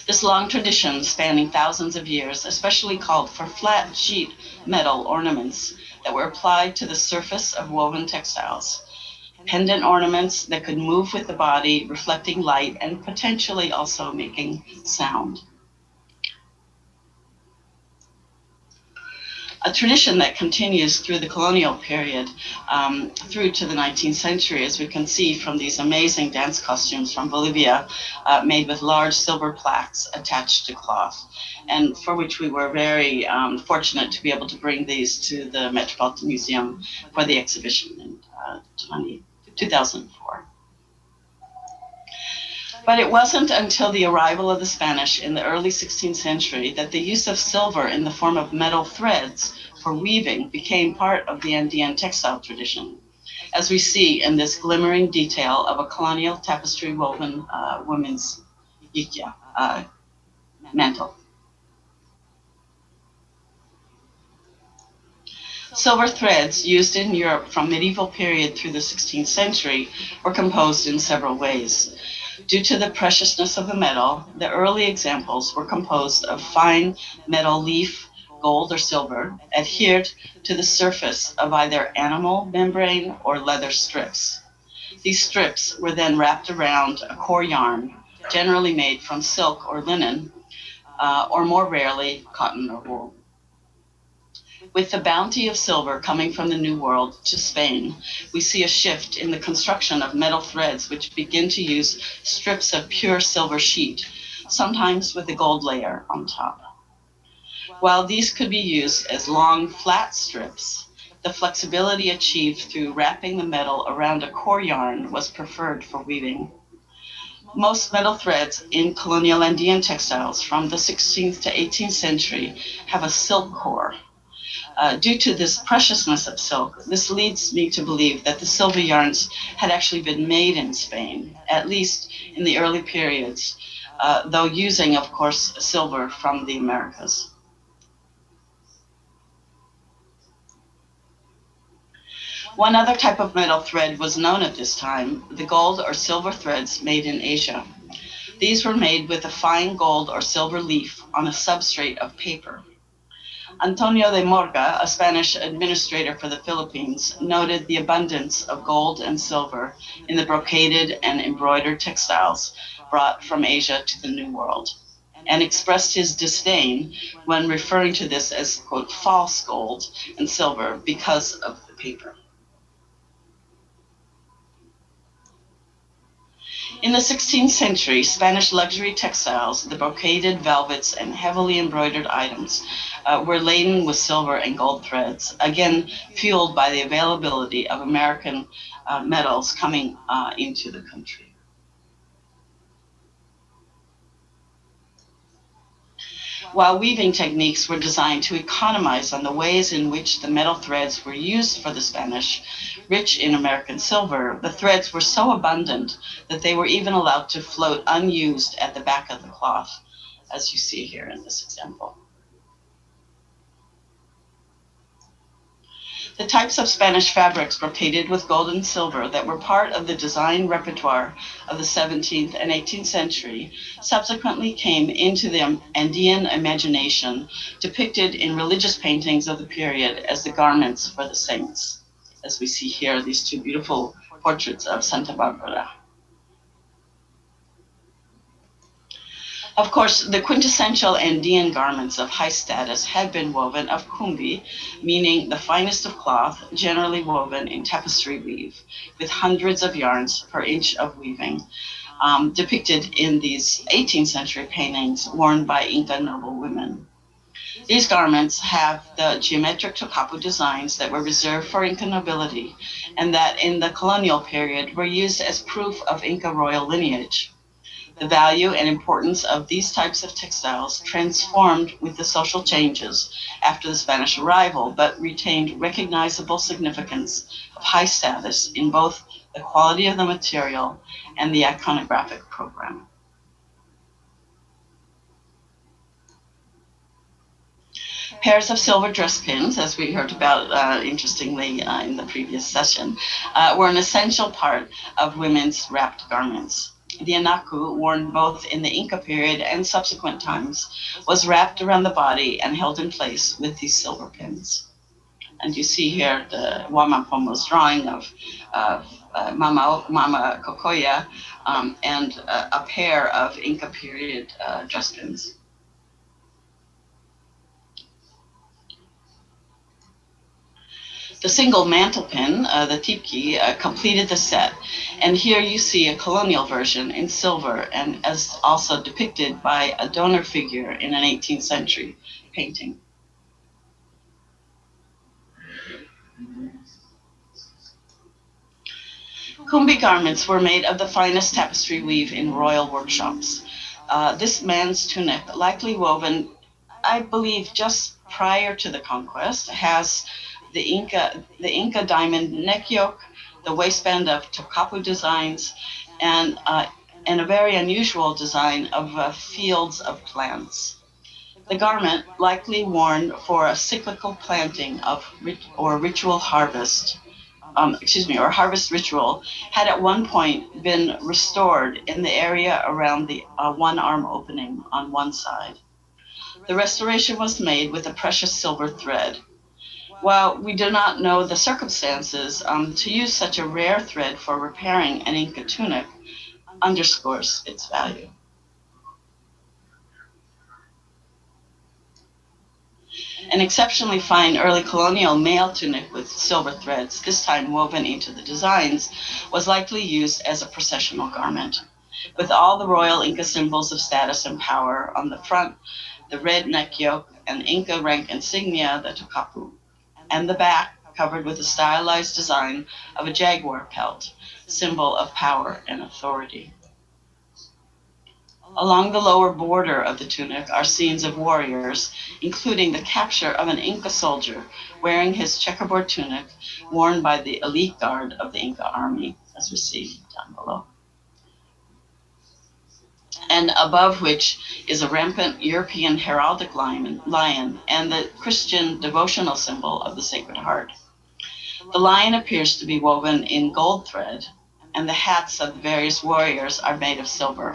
This long tradition, spanning thousands of years, especially called for flat sheet metal ornaments that were applied to the surface of woven textiles. Pendant ornaments that could move with the body, reflecting light and potentially also making sound. A tradition that continues through the colonial period through to the 19th century, as we can see from these amazing dance costumes from Bolivia made with large silver plaques attached to cloth, and for which we were very fortunate to be able to bring these to the Metropolitan Museum for the exhibition in 2004. But it wasn't until the arrival of the Spanish in the early 16th century that the use of silver in the form of metal threads for weaving became part of the Andean textile tradition, as we see in this glimmering detail of a colonial tapestry woven women's yiquia mantle. Silver threads used in Europe from medieval period through the 16th century were composed in several ways. Due to the preciousness of the metal, the early examples were composed of fine metal leaf, gold or silver, adhered to the surface of either animal membrane or leather strips. These strips were then wrapped around a core yarn, generally made from silk or linen, or more rarely, cotton or wool. With the bounty of silver coming from the New World to Spain, we see a shift in the construction of metal threads which begin to use strips of pure silver sheet, sometimes with a gold layer on top. While these could be used as long, flat strips, The flexibility achieved through wrapping the metal around a core yarn was preferred for weaving. Most metal threads in colonial Andean textiles from the 16th to 18th century have a silk core. Due to this preciousness of silk, this leads me to believe that the silver yarns had actually been made in Spain, at least in the early periods, though using, of course, silver from the Americas. One other type of metal thread was known at this time, the gold or silver threads made in Asia. These were made with a fine gold or silver leaf on a substrate of paper. Antonio de Morga, a Spanish administrator for the Philippines, noted the abundance of gold and silver in the brocaded and embroidered textiles brought from Asia to the New World, and expressed his disdain when referring to this as, quote, false gold and silver because of the paper. In the 16th century, Spanish luxury textiles, the brocaded velvets and heavily embroidered items, were laden with silver and gold threads, again fueled by the availability of American metals coming into the country. While weaving techniques were designed to economize on the ways in which the metal threads were used for the Spanish, rich in American silver, the threads were so abundant that they were even allowed to float unused at the back of the cloth, as you see here in this example. The types of Spanish fabrics brocaded with gold and silver that were part of the design repertoire of the 17th and 18th century subsequently came into the Andean imagination, depicted in religious paintings of the period as the garments for the saints. As we see here, these two beautiful portraits of Santa Barbara. Of course, the quintessential Andean garments of high status had been woven of kumbi, meaning the finest of cloth, generally woven in tapestry weave, with hundreds of yarns per inch of weaving, depicted in these 18th century paintings worn by Inca noble women. These garments have the geometric tokapu designs that were reserved for Inca nobility, and that in the colonial period were used as proof of Inca royal lineage. The value and importance of these types of textiles transformed with the social changes after the Spanish arrival, but retained recognizable significance of high status in both the quality of the material and the iconographic program. Pairs of silver dress pins, as we heard about interestingly in the previous session, were an essential part of women's wrapped garments. The anaku, worn both in the Inca period and subsequent times, was wrapped around the body and held in place with these silver pins. And you see here the Wamapomo's drawing of Mama Kokoya and a pair of Inca period dress pins. The single mantle pin, the tipki, completed the set. And here you see a colonial version in silver and as also depicted by a donor figure in an 18th century painting. Kumbi garments were made of the finest tapestry weave in royal workshops. This man's tunic, likely woven, I believe, just prior to the conquest, has the Inca diamond neck yoke, the waistband of tokapu designs, and a very unusual design of fields of plants. The garment, likely worn for a cyclical planting of ritual harvest, or harvest ritual, had at one point been restored in the area around the one arm opening on one side. The restoration was made with a precious silver thread. While we do not know the circumstances, to use such a rare thread for repairing an Inca tunic underscores its value. An exceptionally fine early colonial male tunic with silver threads, this time woven into the designs, was likely used as a processional garment. With all the royal Inca symbols of status and power on the front, the red neck yoke and Inca rank insignia, the tokapu, and the back covered with a stylized design of a jaguar pelt, symbol of power and authority. Along the lower border of the tunic are scenes of warriors, including the capture of an Inca soldier wearing his checkerboard tunic worn by the elite guard of the Inca army, as we see down below. And above which is a rampant European heraldic lion and the Christian devotional symbol of the Sacred Heart. The lion appears to be woven in gold thread, and the hats of the various warriors are made of silver.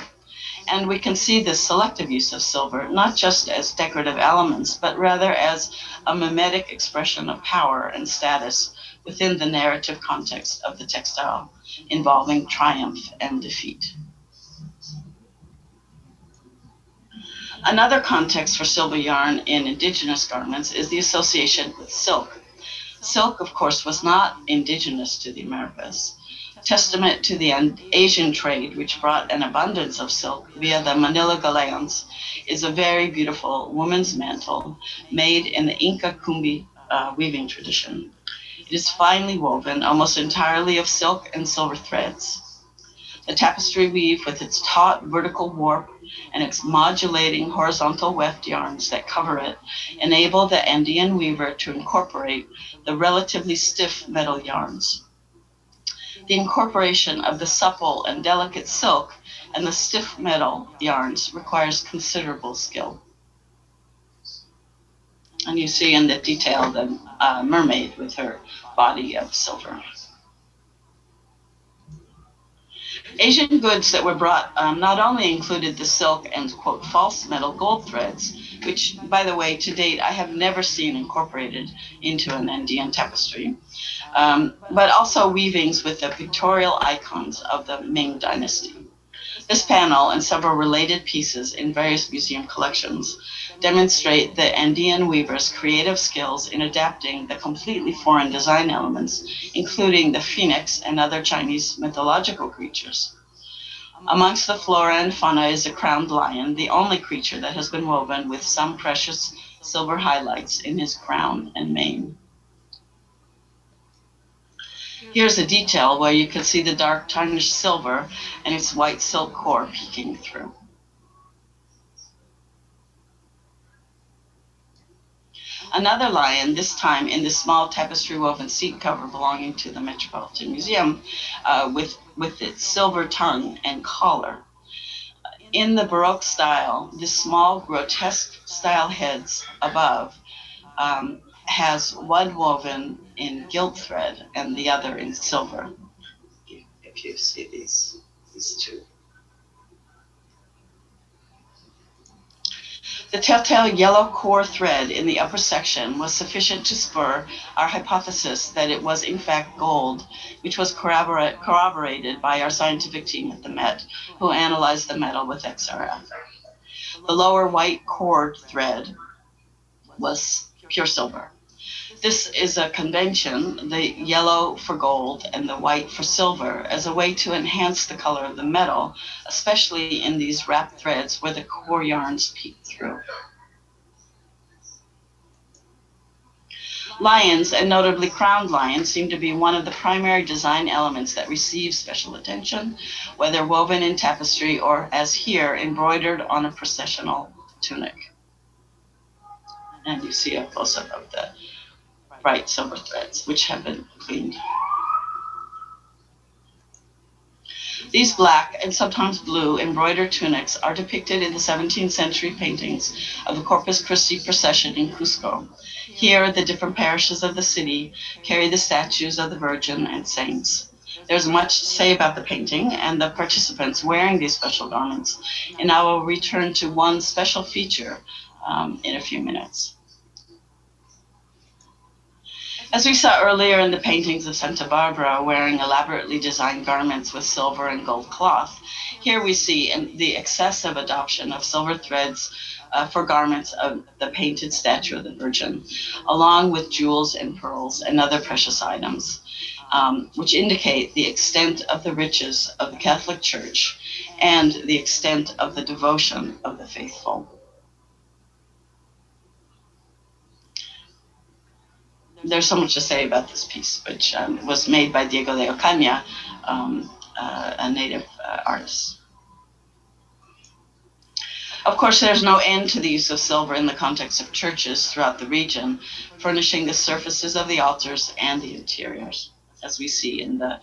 And we can see this selective use of silver, not just as decorative elements, but rather as a mimetic expression of power and status within the narrative context of the textile, involving triumph and defeat. Another context for silver yarn in indigenous garments is the association with silk. Silk, of course, was not indigenous to the Americas. Testament to the Asian trade, which brought an abundance of silk via the Manila galleons, is a very beautiful woman's mantle made in the Inca Kumbi weaving tradition. It is finely woven, almost entirely of silk and silver threads. The tapestry weave, with its taut vertical warp and its modulating horizontal weft yarns that cover it, enable the Andean weaver to incorporate the relatively stiff metal yarns. The incorporation of the supple and delicate silk and the stiff metal yarns requires considerable skill. And you see in the detail the mermaid with her body of silver. Asian goods that were brought not only included the silk and, quote, false metal gold threads, which, by the way, to date, I have never seen incorporated into an Andean tapestry, but also weavings with the pictorial icons of the Ming Dynasty. This panel and several related pieces in various museum collections demonstrate the Andean weaver's creative skills in adapting the completely foreign design elements, including the phoenix and other Chinese mythological creatures. Amongst the flora and fauna is a crowned lion, the only creature that has been woven with some precious silver highlights in his crown and mane. Here's a detail where you can see the dark tarnished silver and its white silk core peeking through. Another lion, this time in the small tapestry woven seat cover belonging to the Metropolitan Museum, with its silver tongue and collar. In the Baroque style, the small grotesque style heads above has one woven in gilt thread and the other in silver. If you see these two. The telltale yellow core thread in the upper section was sufficient to spur our hypothesis that it was in fact gold, which was corroborated by our scientific team at the Met, who analyzed the metal with XRF. The lower white cord thread was pure silver. This is a convention, the yellow for gold and the white for silver, as a way to enhance the color of the metal, especially in these wrapped threads where the core yarns peek through. Lions, and notably crowned lions, seem to be one of the primary design elements that receive special attention, whether woven in tapestry or, as here, embroidered on a processional tunic. And you see a close-up of the bright silver threads, which have been cleaned. These black and sometimes blue embroidered tunics are depicted in the 17th century paintings of the Corpus Christi procession in Cusco. Here, the different parishes of the city carry the statues of the Virgin and saints. There's much to say about the painting and the participants wearing these special garments, and I will return to one special feature in a few minutes. As we saw earlier in the paintings of Santa Barbara wearing elaborately designed garments with silver and gold cloth, here we see the excessive adoption of silver threads for garments of the painted statue of the Virgin, along with jewels and pearls and other precious items, which indicate the extent of the riches of the Catholic Church and the extent of the devotion of the faithful. there's so much to say about this piece, which was made by Diego de Ocaña, a native artist. Of course, there's no end to the use of silver in the context of churches throughout the region, furnishing the surfaces of the altars and the interiors, as we see in the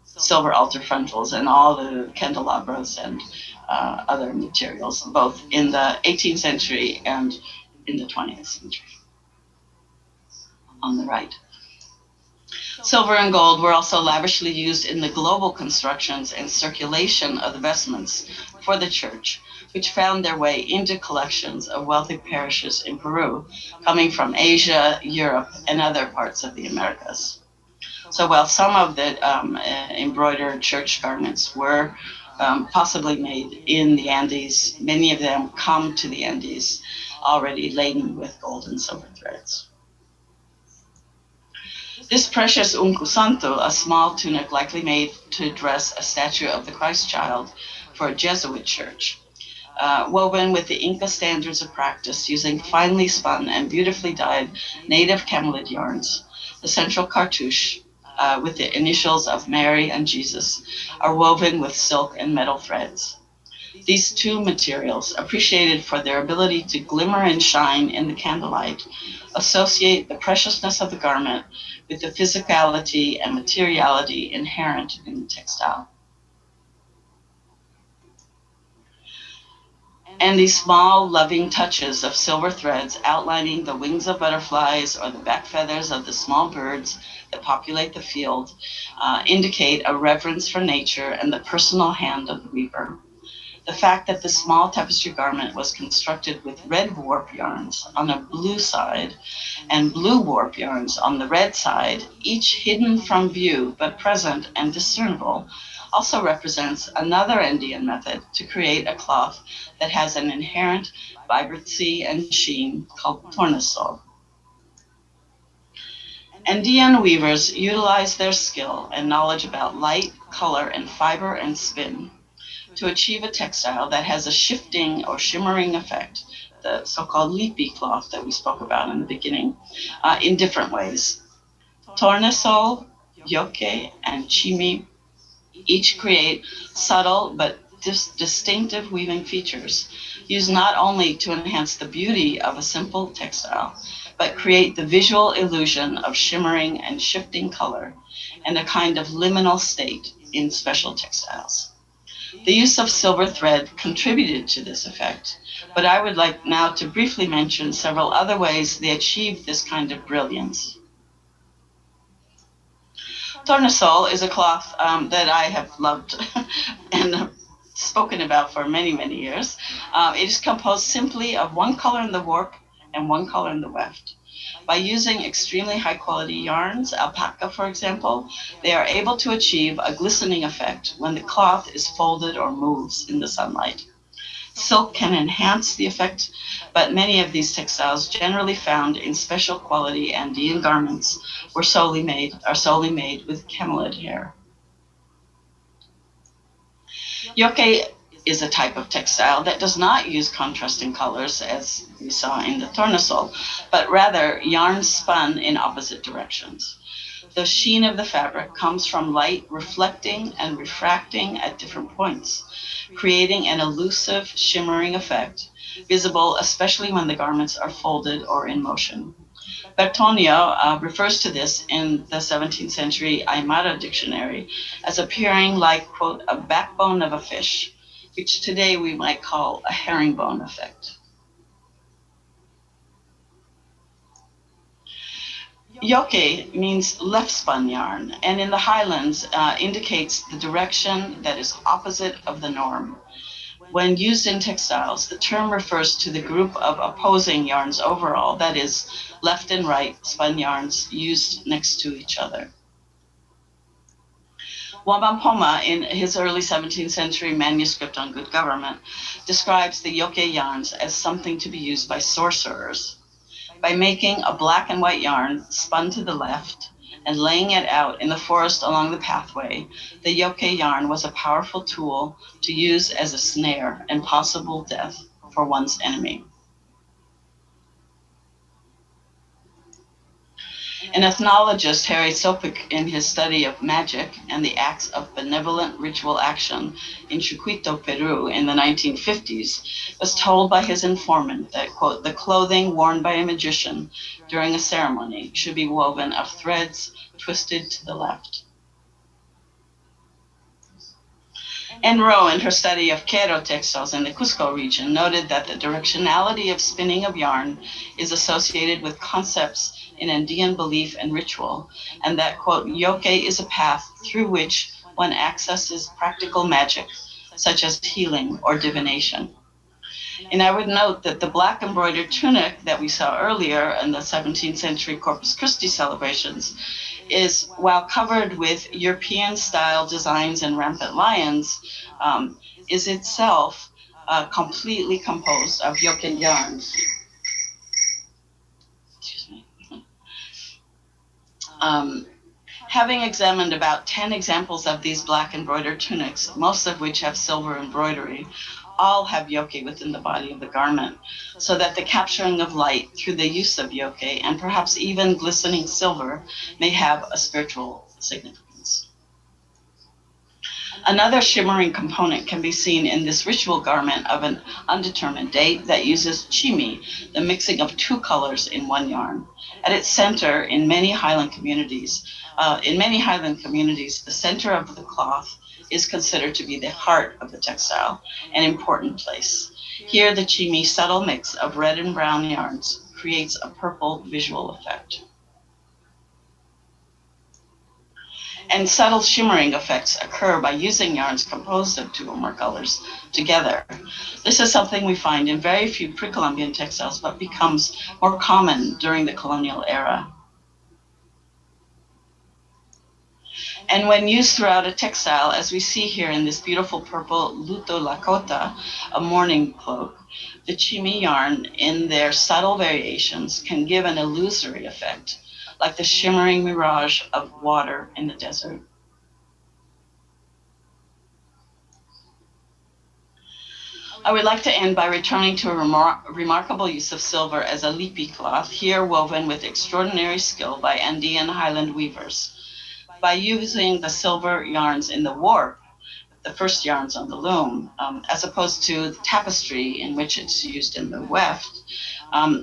silver altar frontals and all the candelabras and other materials, both in the 18th century and in the 20th century. On the right. Silver and gold were also lavishly used in the global constructions and circulation of the vestments for the church, which found their way into collections of wealthy parishes in Peru, coming from Asia, Europe, and other parts of the Americas. So while some of the embroidered church garments were possibly made in the Andes, many of them come to the Andes already laden with gold and silver threads. This precious unco santo, a small tunic likely made to dress a statue of the Christ child for a Jesuit church, woven with the Inca standards of practice using finely spun and beautifully dyed native camelid yarns. The central cartouche, with the initials of Mary and Jesus, are woven with silk and metal threads. These two materials, appreciated for their ability to glimmer and shine in the candlelight, associate the preciousness of the garment with the physicality and materiality inherent in the textile. And these small, loving touches of silver threads outlining the wings of butterflies or the back feathers of the small birds that populate the field indicate a reverence for nature and the personal hand of the weaver. The fact that the small tapestry garment was constructed with red warp yarns on the blue side and blue warp yarns on the red side, each hidden from view but present and discernible, also represents another Andean method to create a cloth that has an inherent vibrancy and sheen called tornasol. Andean weavers utilize their skill and knowledge about light, color, and fiber and spin to achieve a textile that has a shifting or shimmering effect, the so-called lipi cloth that we spoke about in the beginning, in different ways. Tornasol, yoke, and chimi each create subtle but distinctive weaving features, used not only to enhance the beauty of a simple textile, but create the visual illusion of shimmering and shifting color and a kind of liminal state in special textiles. The use of silver thread contributed to this effect, but I would like now to briefly mention several other ways they achieved this kind of brilliance. Tornasol is a cloth that I have loved and spoken about for many, many years. It is composed simply of one color in the warp and one color in the weft. By using extremely high quality yarns, alpaca for example, they are able to achieve a glistening effect when the cloth is folded or moves in the sunlight. Silk can enhance the effect, but many of these textiles, generally found in special quality Andean garments, are solely made with camelid hair. Yoke is a type of textile that does not use contrasting colors, as we saw in the tornasol, but rather yarns spun in opposite directions. The sheen of the fabric comes from light reflecting and refracting at different points, creating an elusive, shimmering effect, visible especially when the garments are folded or in motion. Bertonio refers to this in the 17th century Aymara dictionary as appearing like, quote, a backbone of a fish, which today we might call a herringbone effect. Yoke means left spun yarn, and in the highlands indicates the direction that is opposite of the norm. When used in textiles, the term refers to the group of opposing yarns overall, that is, left and right spun yarns used next to each other. Wabampoma, in his early 17th century manuscript on good government, describes the yoke yarns as something to be used by sorcerers. By making a black and white yarn spun to the left and laying it out in the forest along the pathway, the yoke yarn was a powerful tool to use as a snare and possible death for one's enemy. An ethnologist, Harry Sopik, in his study of magic and the acts of benevolent ritual action in Chucuito, Peru in the 1950s, was told by his informant that, quote, the clothing worn by a magician during a ceremony should be woven of threads twisted to the left. Anne Rowe, in her study of Quero textiles in the Cusco region, noted that the directionality of spinning of yarn is associated with concepts in Andean belief and ritual, and that, quote, yoke is a path through which one accesses practical magic, such as healing or divination. And I would note that the black embroidered tunic that we saw earlier in the 17th century Corpus Christi celebrations is, while covered with European-style designs and rampant lions, is itself completely composed of yoke yarns. Excuse me. Having examined about 10 examples of these black embroidered tunics, most of which have silver embroidery, all have yoke within the body of the garment, so that the capturing of light through the use of yoke and perhaps even glistening silver may have a spiritual significance. Another shimmering component can be seen in this ritual garment of an undetermined date that uses chimi, the mixing of two colors in one yarn. At its center, in many Highland communities, the center of the cloth is considered to be the heart of the textile, an important place. Here, the chimi subtle mix of red and brown yarns creates a purple visual effect. And subtle shimmering effects occur by using yarns composed of two or more colors together. This is something we find in very few pre-Columbian textiles, but becomes more common during the colonial era. And when used throughout a textile, as we see here in this beautiful purple luto lakota, a mourning cloak, the chimi yarn in their subtle variations can give an illusory effect, like the shimmering mirage of water in the desert. I would like to end by returning to a remarkable use of silver as a lipi cloth, here woven with extraordinary skill by Andean Highland weavers. By using the silver yarns in the warp, the first yarns on the loom, as opposed to the tapestry in which it's used in the weft,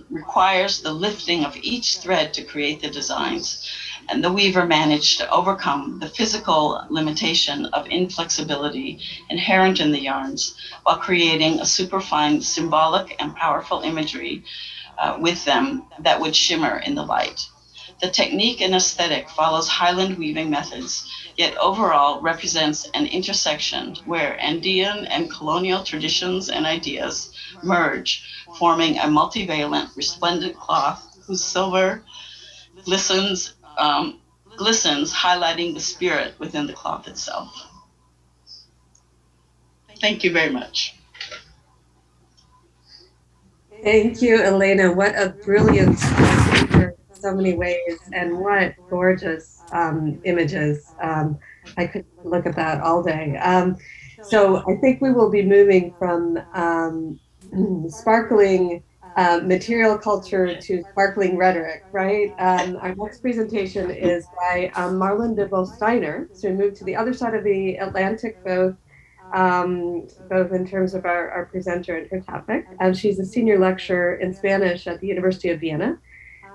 requires the lifting of each thread to create the designs. And the weaver managed to overcome the physical limitation of inflexibility inherent in the yarns while creating a superfine symbolic and powerful imagery with them that would shimmer in the light. The technique and aesthetic follows Highland weaving methods, yet overall represents an intersection where Andean and colonial traditions and ideas merge, forming a multivalent, resplendent cloth whose silver glistens, highlighting the spirit within the cloth itself. Thank you very much. Thank you, Elena. What a brilliant speaker in so many ways, and what gorgeous images. I could look at that all day. So I think we will be moving from sparkling material culture to sparkling rhetoric, right? Our next presentation is by Marlon de Steiner. So we move to the other side of the Atlantic, both in terms of our presenter and her topic. She's a senior lecturer in Spanish at the University of Vienna,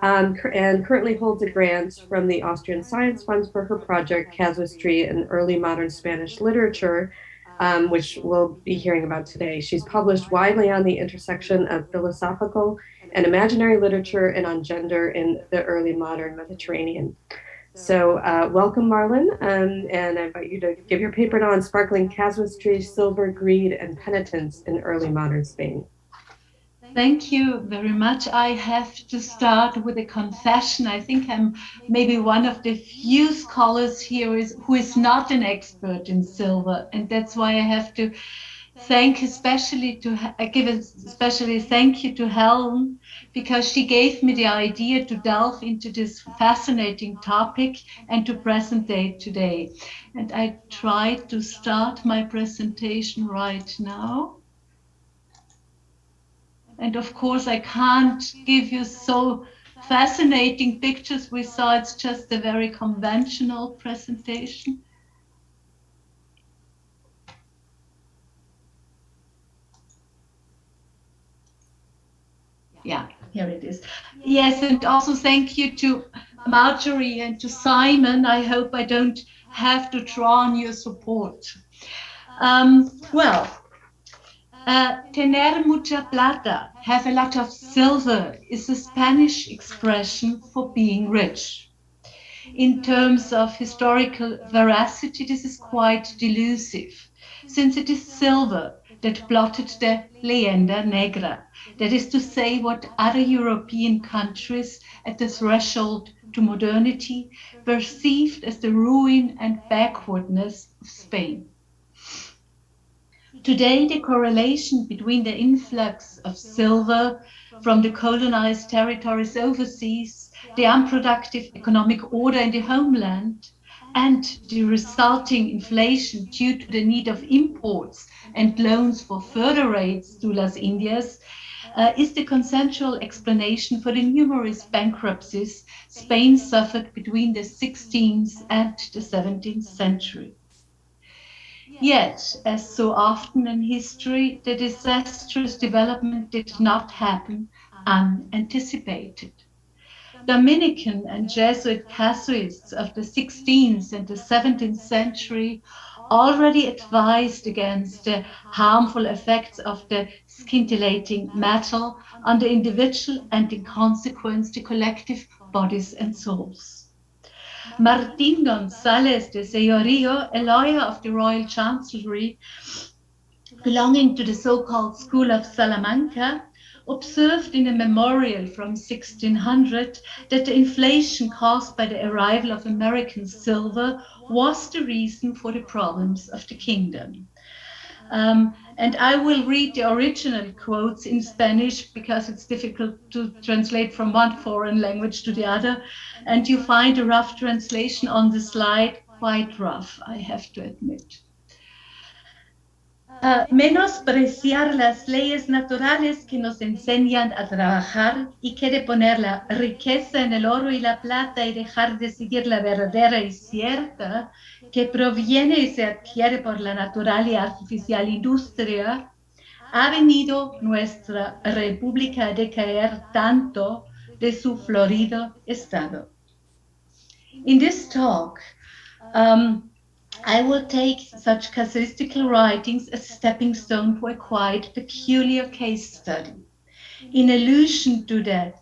and currently holds a grant from the Austrian Science Funds for her project Casuistry in Early Modern Spanish Literature, which we'll be hearing about today. She's published widely on the intersection of philosophical and imaginary literature and on gender in the early modern Mediterranean. So welcome, Marlon, and I invite you to give your paper now on sparkling casuistry, silver, greed, and penitence in early modern Spain. Thank you very much. I have to start with a confession. I think I'm maybe one of the few scholars here who is not an expert in silver, and that's why I have to give a specially thank you to Helen, because she gave me the idea to delve into this fascinating topic and to present it today. And I try to start my presentation right now. And of course, I can't give you so fascinating pictures we saw. It's just a very conventional presentation. Yeah, here it is. Yes, and also thank you to Marjorie and to Simon. I hope I don't have to draw on your support. Tener mucha plata, have a lot of silver, is a Spanish expression for being rich. In terms of historical veracity, this is quite delusive, since it is silver that blotted the leyenda negra, that is to say, what other European countries at the threshold to modernity perceived as the ruin and backwardness of Spain. Today, the correlation between the influx of silver from the colonized territories overseas, the unproductive economic order in the homeland, and the resulting inflation due to the need of imports and loans for further raids to Las Indias, is the consensual explanation for the numerous bankruptcies Spain suffered between the 16th and the 17th century. Yet, as so often in history, the disastrous development did not happen unanticipated. Dominican and Jesuit casuists of the 16th and the 17th century already advised against the harmful effects of the scintillating metal on the individual and in consequence the collective bodies and souls. Martín González de Sellorio, a lawyer of the Royal Chancellery belonging to the so-called School of Salamanca, observed in a memorial from 1600 that the inflation caused by the arrival of American silver was the reason for the problems of the kingdom. And I will read the original quotes in Spanish because it's difficult to translate from one foreign language to the other. And you find a rough translation on the slide, quite rough, I have to admit. Menospreciar las leyes naturales que nos enseñan a trabajar y quiere poner la riqueza en el oro y la plata y dejar de seguir la verdadera y cierta que proviene y se adquiere por la natural y artificial industria, ha venido nuestra república a decaer tanto de su florido estado. In this talk, I will take such casuistical writings as a stepping stone to a quite peculiar case study. In allusion to the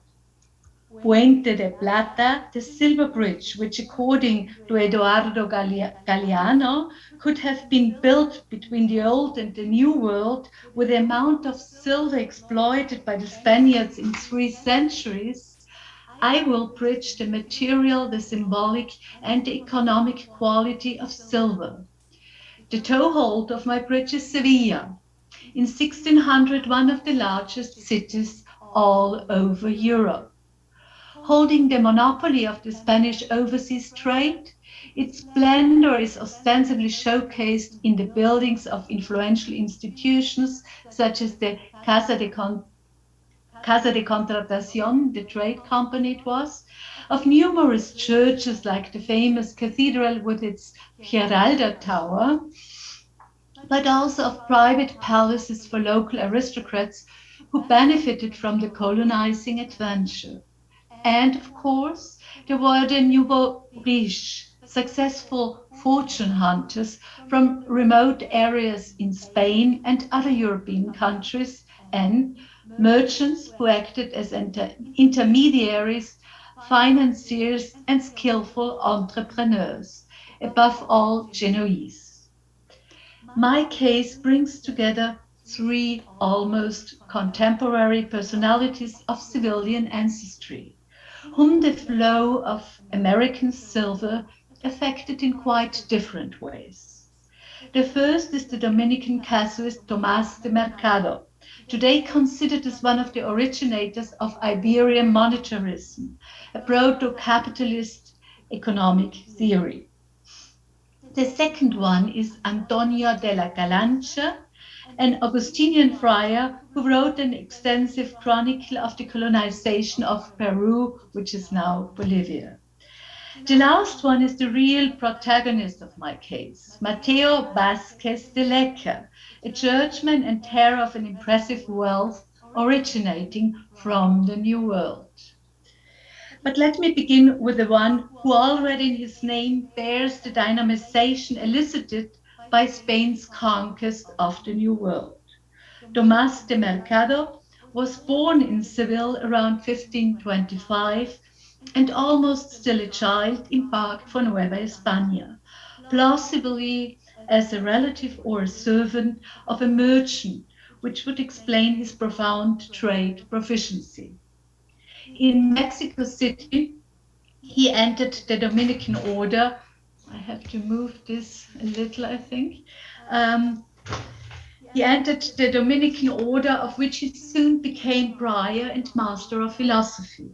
Puente de Plata, the silver bridge, which according to Eduardo Galeano could have been built between the old and the new world with the amount of silver exploited by the Spaniards in 3 centuries, I will bridge the material, the symbolic, and the economic quality of silver. The toehold of my bridge is Sevilla, in 1600 one of the largest cities all over Europe. Holding the monopoly of the Spanish overseas trade, its splendor is ostensibly showcased in the buildings of influential institutions such as the Casa de Contratación, the trade company it was, of numerous churches like the famous cathedral with its Giralda Tower, but also of private palaces for local aristocrats who benefited from the colonizing adventure. And of course, there were the nouveaux riches, successful fortune hunters from remote areas in Spain and other European countries, and merchants who acted as intermediaries, financiers, and skillful entrepreneurs, above all Genoese. My case brings together 3 almost contemporary personalities of civilian ancestry, whom the flow of American silver affected in quite different ways. The first is the Dominican casuist Tomás de Mercado, today considered as one of the originators of Iberian monetarism, a proto-capitalist economic theory. The second one is Antonio de la Calancha, an Augustinian friar who wrote an extensive chronicle of the colonization of Peru, which is now Bolivia. The last one is the real protagonist of my case, Mateo Vázquez de Leca, a churchman and heir of an impressive wealth originating from the New World. But let me begin with the one who already in his name bears the dynamization elicited by Spain's conquest of the New World. Tomás de Mercado was born in Seville around 1525 and almost still a child embarked for Nueva España, plausibly as a relative or a servant of a merchant, which would explain his profound trade proficiency. In Mexico City, he entered the Dominican order. I have to move this a little, I think. He entered the Dominican order, of which he soon became prior and master of philosophy.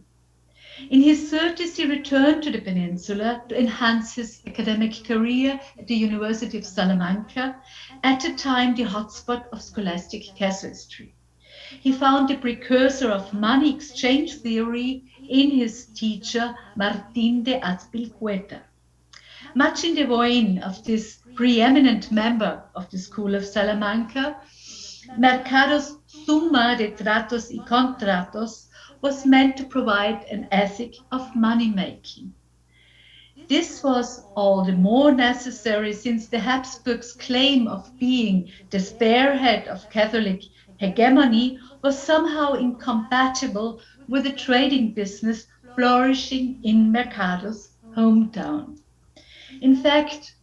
In his 30s, he returned to the peninsula to enhance his academic career at the University of Salamanca, at the time the hotspot of scholastic casuistry. He found the precursor of money exchange theory in his teacher Martín de Azpilcueta. Much in the vein of this preeminent member of the School of Salamanca, Mercado's Summa de Tratos y Contratos was meant to provide an ethic of money-making. This was all the more necessary since the Habsburgs' claim of being the spearhead of Catholic hegemony was somehow incompatible with the trading business flourishing in Mercado's hometown. In fact,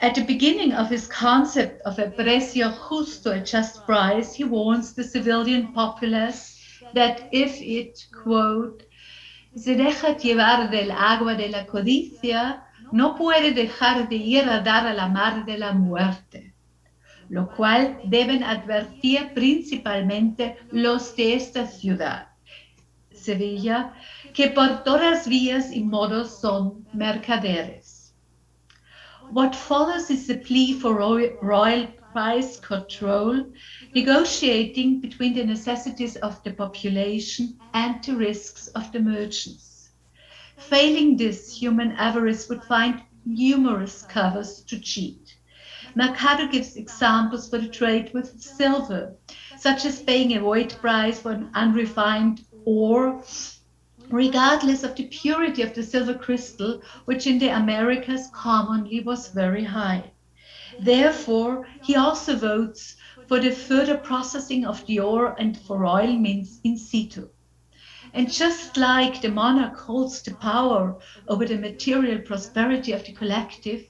at the beginning of his concept of a precio justo, a just price, he warns the civilian populace that if it, quote, se deja llevar del agua de la codicia, no puede dejar de ir a dar a la mar de la muerte, lo cual deben advertir principalmente los de esta ciudad, Sevilla, que por todas vías y modos son mercaderes. What follows is a plea for royal price control, negotiating between the necessities of the population and the risks of the merchants. Failing this, human avarice would find numerous covers to cheat. Mercado gives examples for the trade with silver, such as paying a void price for an unrefined ore, regardless of the purity of the silver crystal, which in the Americas commonly was very high. Therefore, he also votes for the further processing of the ore and for royal mints in situ. And just like the monarch holds the power over the material prosperity of the collective,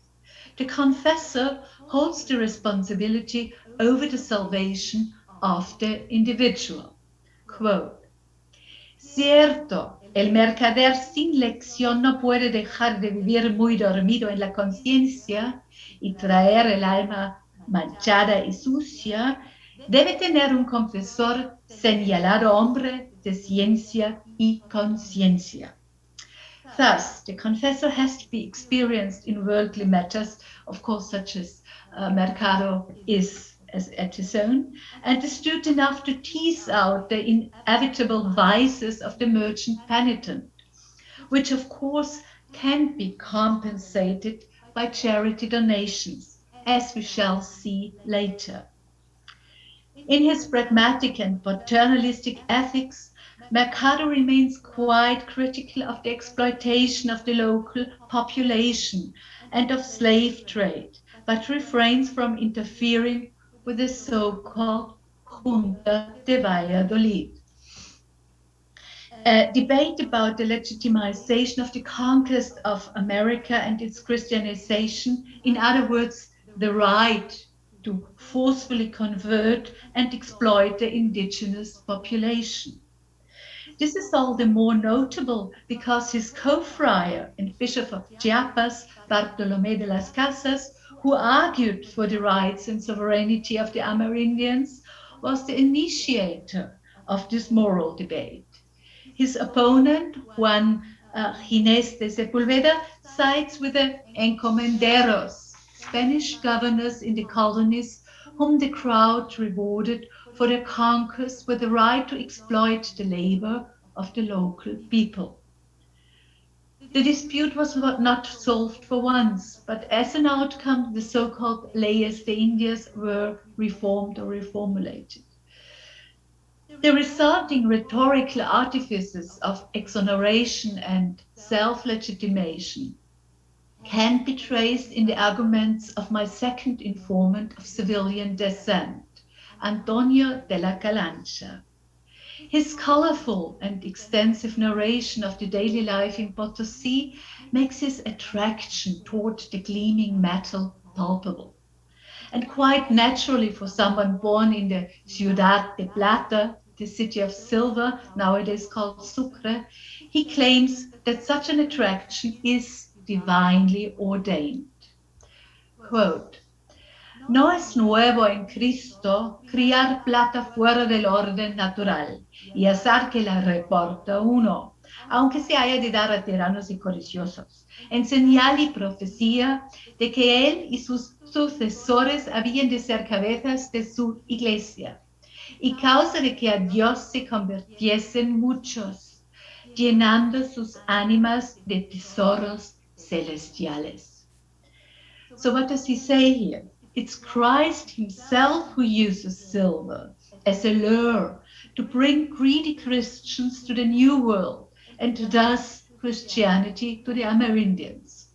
the confessor holds the responsibility over the salvation of the individual. Quote, Cierto, el mercader sin lección no puede dejar de vivir muy dormido en la conciencia y traer el alma manchada y sucia, debe tener un confesor señalado hombre de ciencia y conciencia. Thus, the confessor has to be experienced in worldly matters, of course, such as Mercado is at his own, and astute enough to tease out the inevitable vices of the merchant penitent, which of course can be compensated by charity donations, as we shall see later. In his pragmatic and paternalistic ethics, Mercado remains quite critical of the exploitation of the local population and of slave trade, but refrains from interfering with the so-called Junta de Valladolid. A debate about the legitimization of the conquest of America and its Christianization, in other words, the right to forcefully convert and exploit the indigenous population. This is all the more notable because his co-friar and Bishop of Chiapas, Bartolomé de las Casas, who argued for the rights and sovereignty of the Amerindians, was the initiator of this moral debate. His opponent, Juan Ginés de Sepulveda sides with the encomenderos, Spanish governors in the colonies whom the crowd rewarded for their conquest with the right to exploit the labor of the local people. The dispute was not solved for once, but as an outcome, the so-called leyes de Indias were reformed or reformulated. The resulting rhetorical artifices of exoneration and self-legitimation can be traced in the arguments of my second informant of civilian descent, Antonio de la Calancha. His colorful and extensive narration of the daily life in Potosi makes his attraction toward the gleaming metal palpable. And quite naturally for someone born in the Ciudad de Plata, the city of silver, nowadays called Sucre, he claims that such an attraction is divinely ordained. Quote, "No es nuevo en Cristo criar plata fuera del orden natural y hacer que la reporta uno, aunque se haya de dar a tiranos y codiciosos, en señal y profecía de que él y sus sucesores habían de ser cabezas de su iglesia, y causa de que a Dios se convirtiesen muchos, llenando sus ánimas de tesoros celestiales." So what does he say here? It's Christ himself who uses silver as a lure to bring greedy Christians to the New World and thus Christianity to the Amerindians.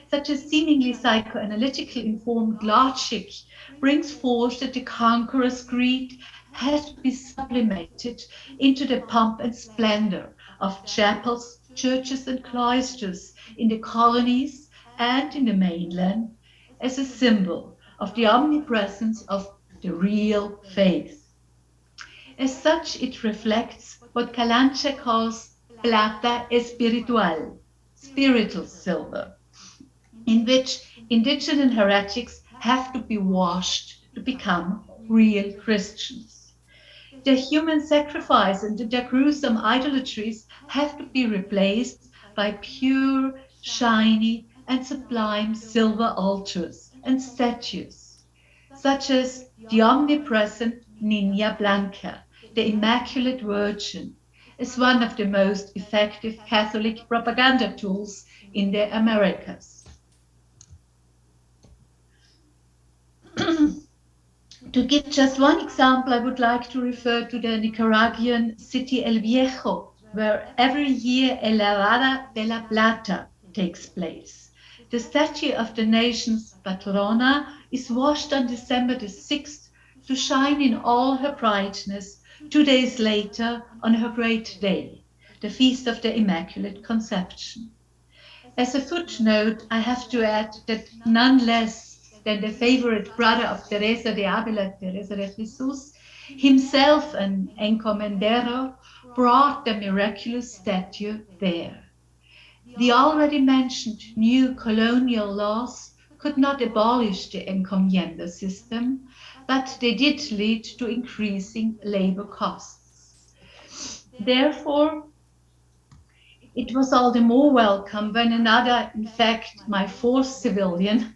Such a seemingly psychoanalytically informed logic brings forth that the conqueror's greed has to be sublimated into the pomp and splendor of chapels, churches, and cloisters in the colonies and in the mainland as a symbol of the omnipresence of the real faith. As such, it reflects what Calancha calls plata espiritual, spiritual silver, in which indigenous heretics have to be washed to become real Christians. Their human sacrifice and their gruesome idolatries have to be replaced by pure, shiny, and sublime silver altars and statues, such as the omnipresent Niña Blanca, the Immaculate Virgin, is one of the most effective Catholic propaganda tools in the Americas. To give just one example, I would like to refer to the Nicaraguan city El Viejo, where every year El Lavada de la Plata takes place. The statue of the nation's patrona is washed on December the 6th to shine in all her brightness 2 days later on her great day, the Feast of the Immaculate Conception. As a footnote, I have to add that none less than the favorite brother of Teresa de Avila, Teresa de Jesus, himself an encomendero, brought the miraculous statue there. The already mentioned new colonial laws could not abolish the encomienda system, but they did lead to increasing labor costs. Therefore, it was all the more welcome when another, in fact, my fourth civilian,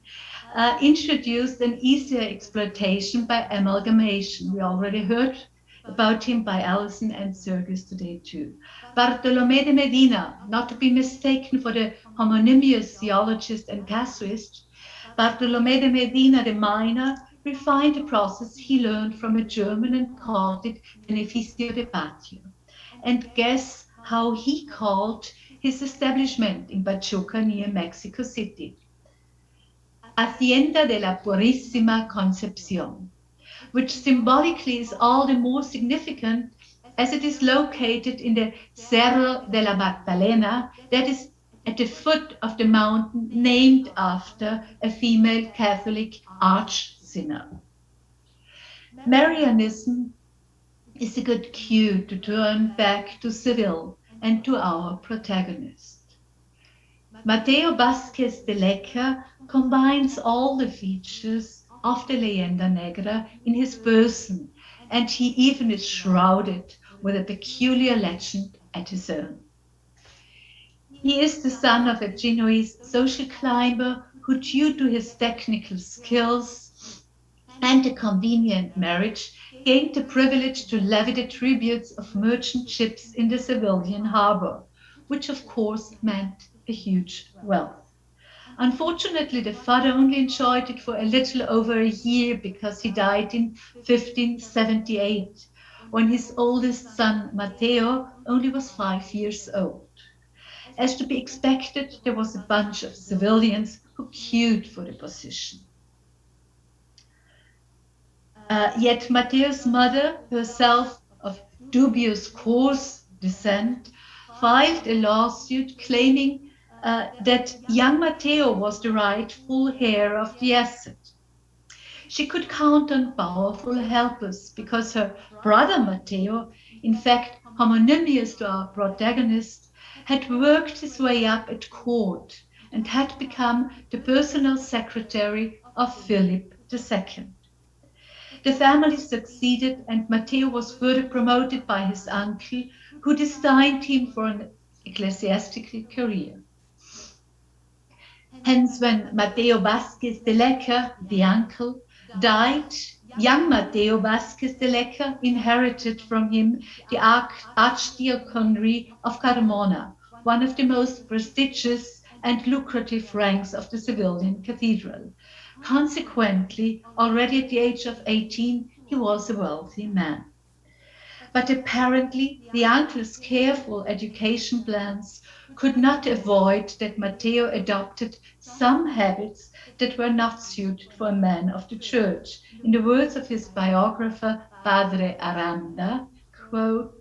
introduced an easier exploitation by amalgamation. We already heard about him by Alison and Sergis today too. Bartolomé de Medina, not to be mistaken for the homonymous theologist and casuist, Bartolomé de Medina the Minor refined a process he learned from a German and called it beneficio de patio. And guess how he called his establishment in Pachuca near Mexico City? Hacienda de la Purísima Concepción, which symbolically is all the more significant as it is located in the Cerro de la Magdalena, that is at the foot of the mountain named after a female Catholic arch-sinner. Marianism is a good cue to turn back to Seville and to our protagonist. Mateo Vázquez de Leca combines all the features of the Leyenda Negra in his person, and he even is shrouded with a peculiar legend at his own. He is the son of a Genoese social climber who, due to his technical skills and a convenient marriage, gained the privilege to levy the tributes of merchant ships in the civilian harbor, which of course meant a huge wealth. Unfortunately, the father only enjoyed it for a little over a year because he died in 1578, when his oldest son, Matteo, only was 5 years old. As to be expected, there was a bunch of civilians who queued for the position. Yet Matteo's mother, herself of dubious Corse descent, filed a lawsuit claiming that young Matteo was the rightful heir of the estate. She could count on powerful helpers because her brother Matteo, in fact homonymous to our protagonist, had worked his way up at court and had become the personal secretary of Philip II. The family succeeded, and Matteo was further promoted by his uncle, who destined him for an ecclesiastical career. Hence, when Matteo Vasquez de Lecker, the uncle, died, young Matteo Vasquez de Lecker inherited from him the Archdiaconry of Carmona, one of the most prestigious and lucrative ranks of the civilian cathedral. Consequently, already at the age of 18, he was a wealthy man. But apparently, the uncle's careful education plans could not avoid that Matteo adopted some habits that were not suited for a man of the church. In the words of his biographer, Padre Aranda, quote,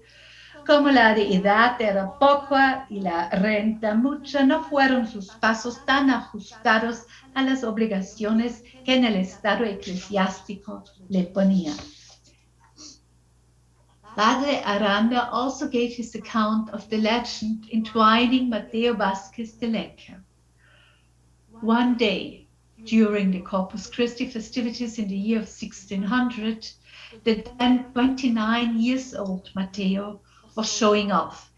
"Como la de edad era poca y la renta mucha, no fueron sus pasos tan ajustados a las obligaciones que en el estado eclesiástico le ponía." Padre Aranda also gave his account of the legend entwining Matteo Vasquez de Lecker. One day, during the Corpus Christi festivities in the year of 1600, the then 29 years old Matteo was showing off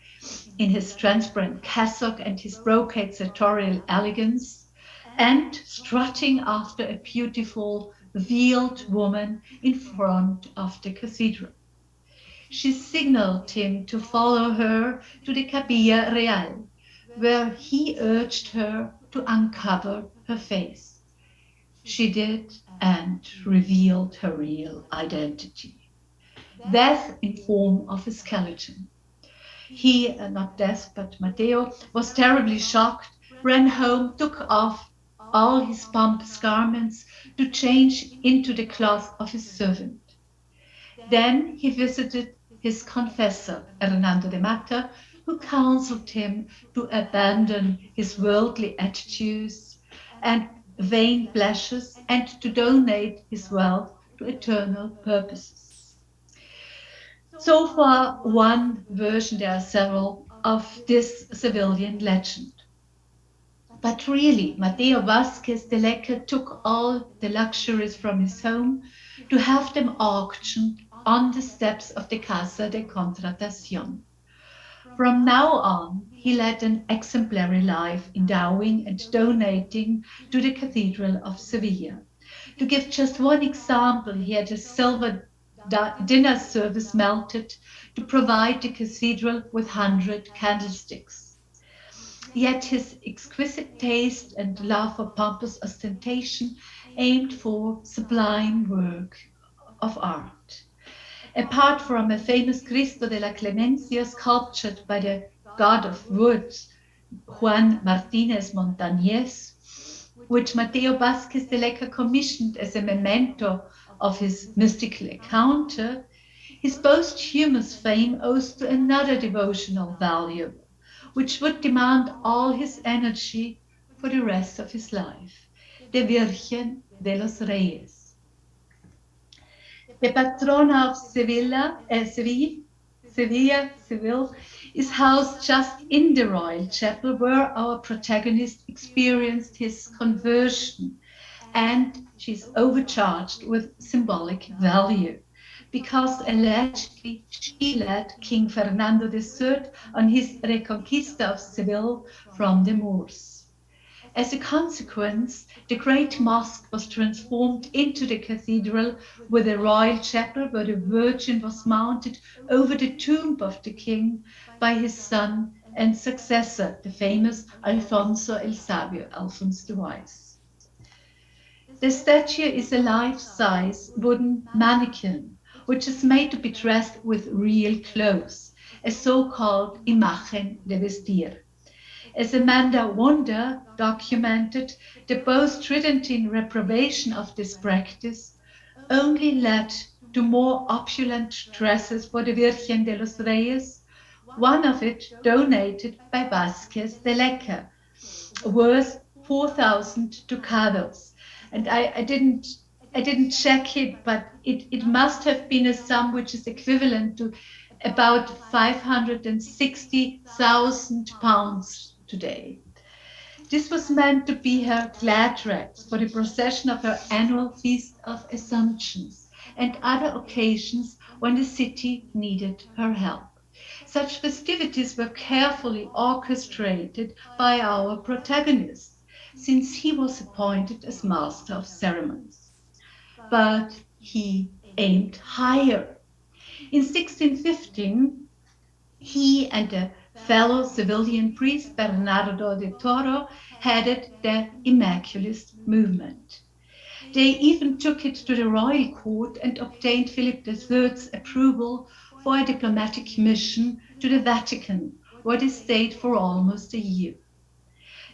in his transparent cassock and his brocade sartorial elegance, and strutting after a beautiful veiled woman in front of the cathedral. She signaled him to follow her to the Capilla Real, where he urged her to uncover her face. She did, and revealed her real identity. Death in form of a skeleton. He, not Death, but Matteo, was terribly shocked, ran home, took off all his pompous garments to change into the cloth of his servant. Then he visited his confessor, Hernando de Mata, who counseled him to abandon his worldly attitudes and vain pleasures and to donate his wealth to eternal purposes. So far, one version, there are several, of this civilian legend. But really, Matteo Vasquez de Lecker took all the luxuries from his home to have them auctioned on the steps of the Casa de Contratación. From now on, he led an exemplary life, endowing and donating to the Cathedral of Sevilla. To give just one example, he had a silver dinner service melted to provide the cathedral with 100 candlesticks. Yet his exquisite taste and love for pompous ostentation aimed for sublime work of art. Apart from a famous Cristo de la Clemencia sculptured by the god of wood, Juan Martínez Montañez, which Matteo Vasquez de Lecker commissioned as a memento of his mystical encounter, his posthumous fame owes to another devotional value, which would demand all his energy for the rest of his life, the Virgen de los Reyes. The patrona of Seville, is housed just in the royal chapel where our protagonist experienced his conversion, and she's overcharged with symbolic value. because allegedly she led King Fernando III on his Reconquista of Seville from the Moors. As a consequence, the great mosque was transformed into the cathedral with a royal chapel where the Virgin was mounted over the tomb of the king by his son and successor, the famous Alfonso el Sabio, Alphonse the Wise. The statue is a life-size wooden mannequin, which is made to be dressed with real clothes, a so-called imagen de vestir. As Amanda Wonder documented, the post-Tridentine reprobation of this practice only led to more opulent dresses for the Virgen de los Reyes, one of it donated by Vázquez de Leca, worth 4,000 ducados. And I didn't check it, but it must have been a sum which is equivalent to about 560,000 pounds today. This was meant to be her glad rags for the procession of her annual Feast of Assumptions and other occasions when the city needed her help. Such festivities were carefully orchestrated by our protagonist, since he was appointed as master of ceremonies. But he aimed higher. In 1615, he and a fellow civilian priest, Bernardo de Toro, headed the Immaculist movement. They even took it to the royal court and obtained Philip III's approval for a diplomatic mission to the Vatican, where they stayed for almost a year.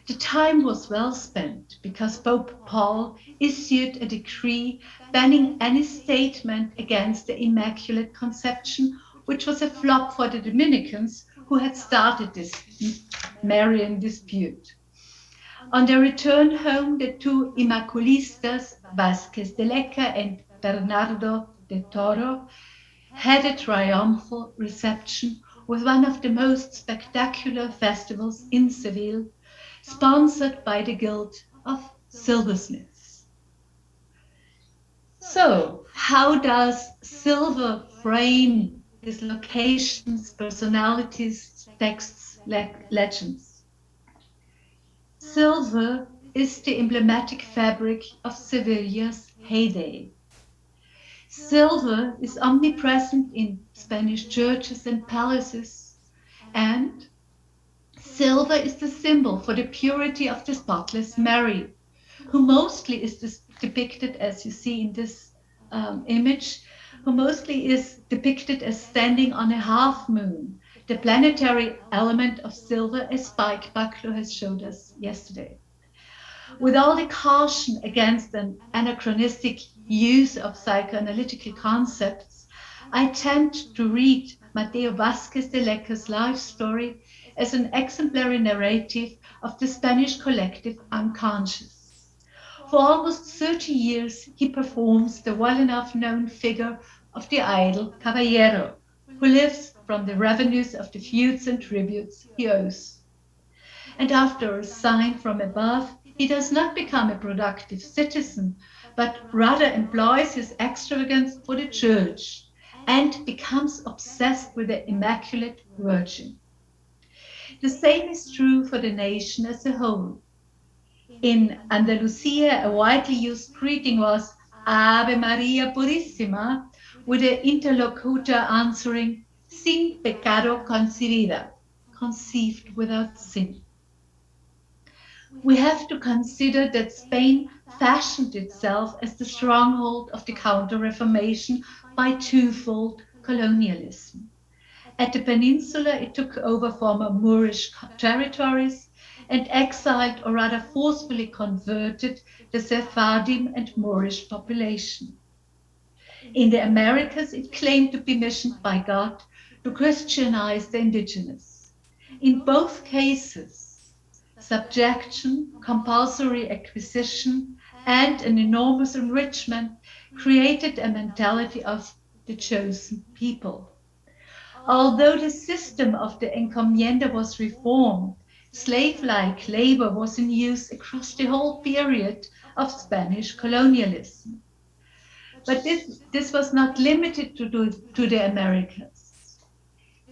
The time was well spent because Pope Paul issued a decree banning any statement against the Immaculate Conception, which was a flop for the Dominicans who had started this Marian dispute. On their return home, the two Immaculistas, Vázquez de Leca and Bernardo de Toro, had a triumphal reception with one of the most spectacular festivals in Seville, sponsored by the Guild of Silversmiths. So, how does silver frame these locations, personalities, texts, legends? Silver is the emblematic fabric of Sevilla's heyday. Silver is omnipresent in Spanish churches and palaces, and silver is the symbol for the purity of the spotless Mary, who mostly is depicted, as you see in this image, who mostly is depicted as standing on a half moon, the planetary element of silver, as Spike Bucklow has showed us yesterday. With all the caution against an anachronistic use of psychoanalytical concepts, I tend to read Mateo Vázquez de Leca's life story as an exemplary narrative of the Spanish collective unconscious. For almost 30 years, he performs the well enough known figure of the idle caballero, who lives from the revenues of the feuds and tributes he owes. And after a sign from above, he does not become a productive citizen, but rather employs his extravagance for the church and becomes obsessed with the Immaculate Virgin. The same is true for the nation as a whole. In Andalusia, a widely used greeting was Ave Maria Purissima, with the interlocutor answering Sin pecado concebida, conceived without sin. We have to consider that Spain fashioned itself as the stronghold of the Counter-Reformation by twofold colonialism. At the peninsula, it took over former Moorish territories and exiled, or rather forcefully converted, the Sephardim and Moorish population. In the Americas, it claimed to be missioned by God to Christianize the indigenous. In both cases, subjection, compulsory acquisition, and an enormous enrichment created a mentality of the chosen people. Although the system of the encomienda was reformed, slave-like labor was in use across the whole period of Spanish colonialism. But this was not limited to the Americas.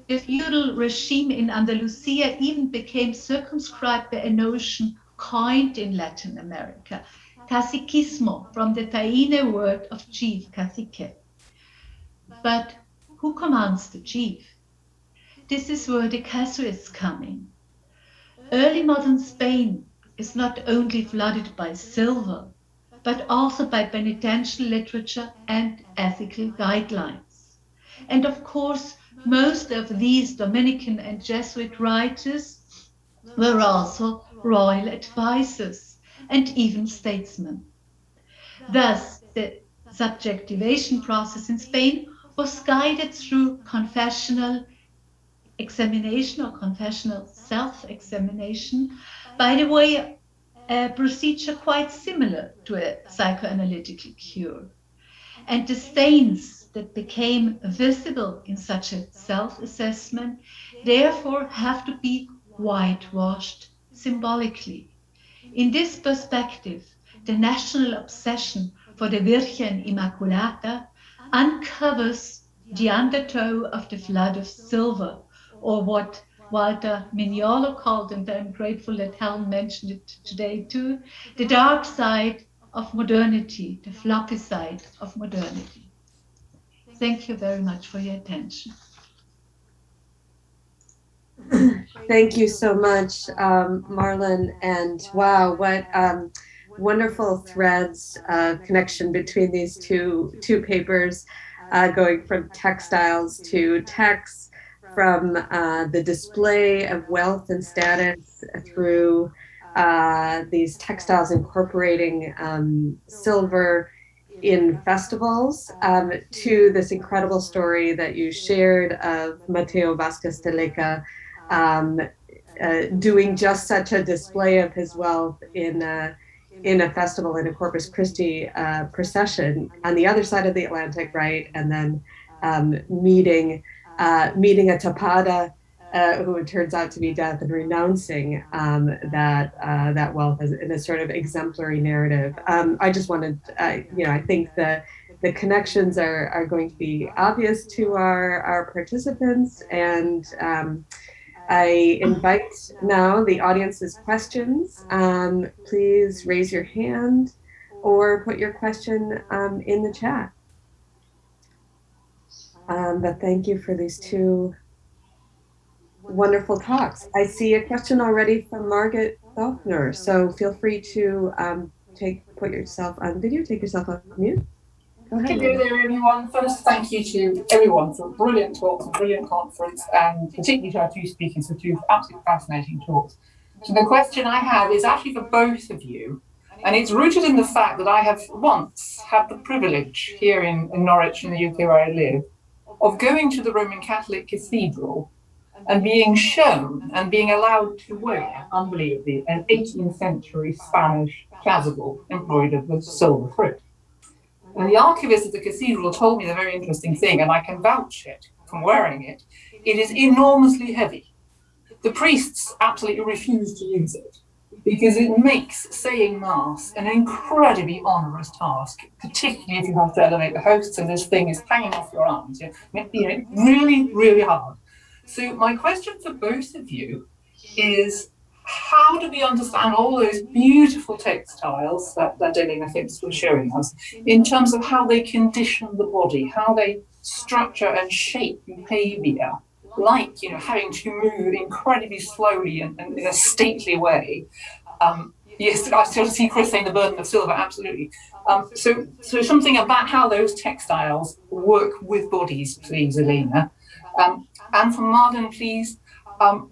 The feudal regime in Andalusia even became circumscribed by a notion coined in Latin America, caciquismo, from the Taíno word of chief, cacique. But who commands the chief? This is where the casuists come in. Early modern Spain is not only flooded by silver, but also by penitential literature and ethical guidelines. And of course, most of these Dominican and Jesuit writers were also royal advisors and even statesmen. Thus, the subjectivation process in Spain was guided through confessional examination or confessional self-examination, by the way, a procedure quite similar to a psychoanalytical cure. And the stains that became visible in such a self-assessment therefore have to be whitewashed symbolically. In this perspective, the national obsession for the Virgen Immaculata uncovers the undertow of the flood of silver, or what Walter Mignolo called, and I'm grateful that Helen mentioned it today too, the dark side of modernity, the floppy side of modernity. Thank you very much for your attention. Thank you so much, Marlon. And wow, what wonderful threads of connection between these two papers, going from textiles to texts, from the display of wealth and status through these textiles incorporating silver in festivals, to this incredible story that you shared of Mateo Vázquez de Leca doing just such a display of his wealth in a festival, in a Corpus Christi procession on the other side of the Atlantic, right? And then meeting a tapada who it turns out to be death, and renouncing that wealth in a sort of exemplary narrative. I just wanted, I think the connections are going to be obvious to our participants, and I invite now the audience's questions. Please raise your hand or put your question in the chat. But thank you for these two wonderful talks. I see a question already from Margaret Faulkner, so feel free to put yourself on video, take yourself off mute. Go ahead. Hello there, everyone. First, thank you to everyone for a brilliant talks, a brilliant conference, and particularly to our two speakers for two absolutely fascinating talks. So the question I have is actually for both of you, and it's rooted in the fact that I have once had the privilege here in Norwich, in the UK where I live, of going to the Roman Catholic Cathedral and being shown and being allowed to wear, unbelievably, an 18th century Spanish chasuble embroidered with silver thread. And the archivist of the cathedral told me a very interesting thing, and I can vouch it from wearing it. It is enormously heavy. The priests absolutely refuse to use it because it makes saying Mass an incredibly onerous task, particularly if you have to elevate the hosts and this thing is hanging off your arms. Really, really hard. So my question for both of you is, how do we understand all those beautiful textiles that Elena Phipps was showing us in terms of how they condition the body, how they structure and shape behavior, like, having to move incredibly slowly and in a stately way. Yes, I still see Chris saying the burden of silver, absolutely. So something about how those textiles work with bodies, please, Elena. And for Marlon, please,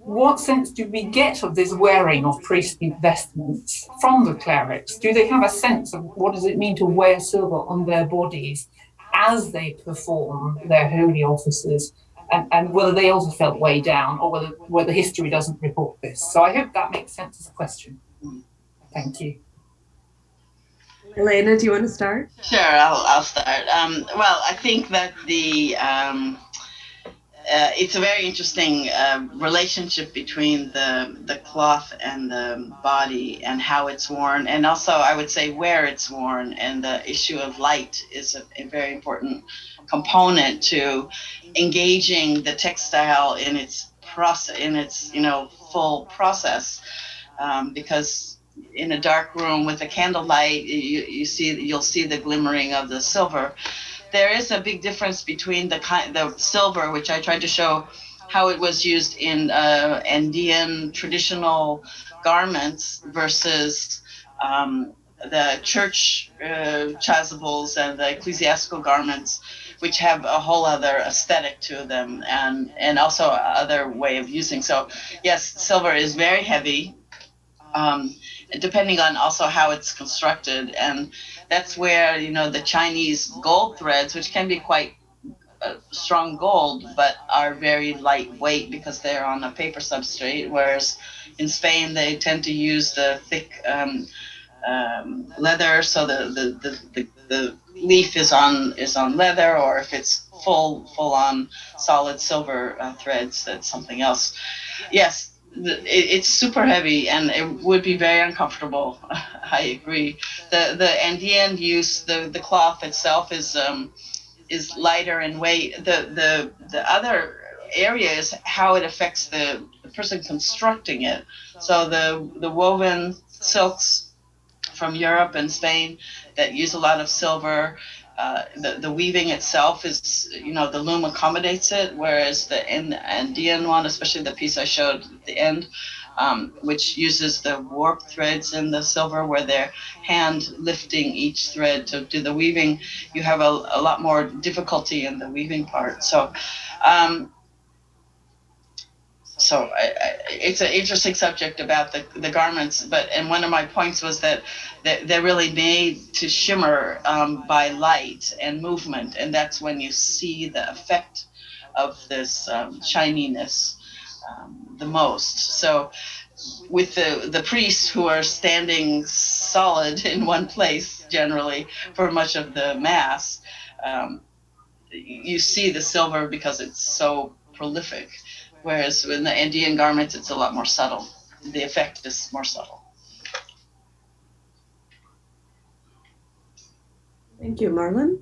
what sense do we get of this wearing of priestly vestments from the clerics? Do they have a sense of what does it mean to wear silver on their bodies as they perform their holy offices, and whether they also felt weighed down, or whether history doesn't report this? So I hope that makes sense as a question. Thank you. Elena, do you want to start? Sure, I'll start. Well, I think that it's a very interesting relationship between the cloth and the body and how it's worn, and also I would say where it's worn, and the issue of light is a very important component to engaging the textile in its process, in its full process, because in a dark room with a candlelight, you'll see the glimmering of the silver. There is a big difference between the silver, which I tried to show how it was used in Andean traditional garments, versus the church chasubles and the ecclesiastical garments, which have a whole other aesthetic to them, and also other way of using. So yes, silver is very heavy, depending on also how it's constructed. And that's where, the Chinese gold threads, which can be quite strong gold, but are very lightweight because they're on a paper substrate, whereas in Spain they tend to use the thick leather, so the leaf is on leather, or if it's full on solid silver threads, that's something else. Yes, it's super heavy and it would be very uncomfortable. I agree. The Andean use, the cloth itself is lighter in weight. The other area is how it affects the person constructing it. So the woven silks from Europe and Spain that use a lot of silver, the weaving itself is, the loom accommodates it, whereas the Andean one, especially the piece I showed at the end, which uses the warp threads in the silver, where they're hand lifting each thread to do the weaving, you have a lot more difficulty in the weaving part. So it's an interesting subject about the garments, and one of my points was that they're really made to shimmer by light and movement, and that's when you see the effect of this shininess the most. So with the priests, who are standing solid in one place generally for much of the mass, you see the silver because it's so prolific. Whereas in the Andean garments, it's a lot more subtle. The effect is more subtle. Thank you, Marlon.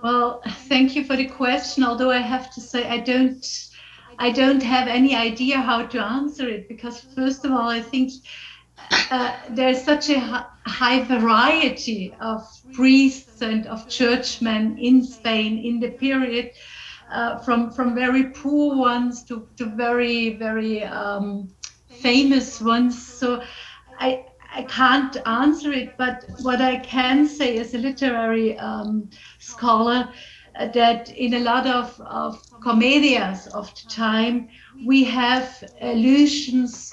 Well, thank you for the question. Although I have to say, I don't have any idea how to answer it, because first of all, I think there's such a high variety of priests and of churchmen in Spain in the period. From very poor ones to very, very famous ones. So I can't answer it, but what I can say as a literary scholar, that in a lot of comedias of the time, we have allusions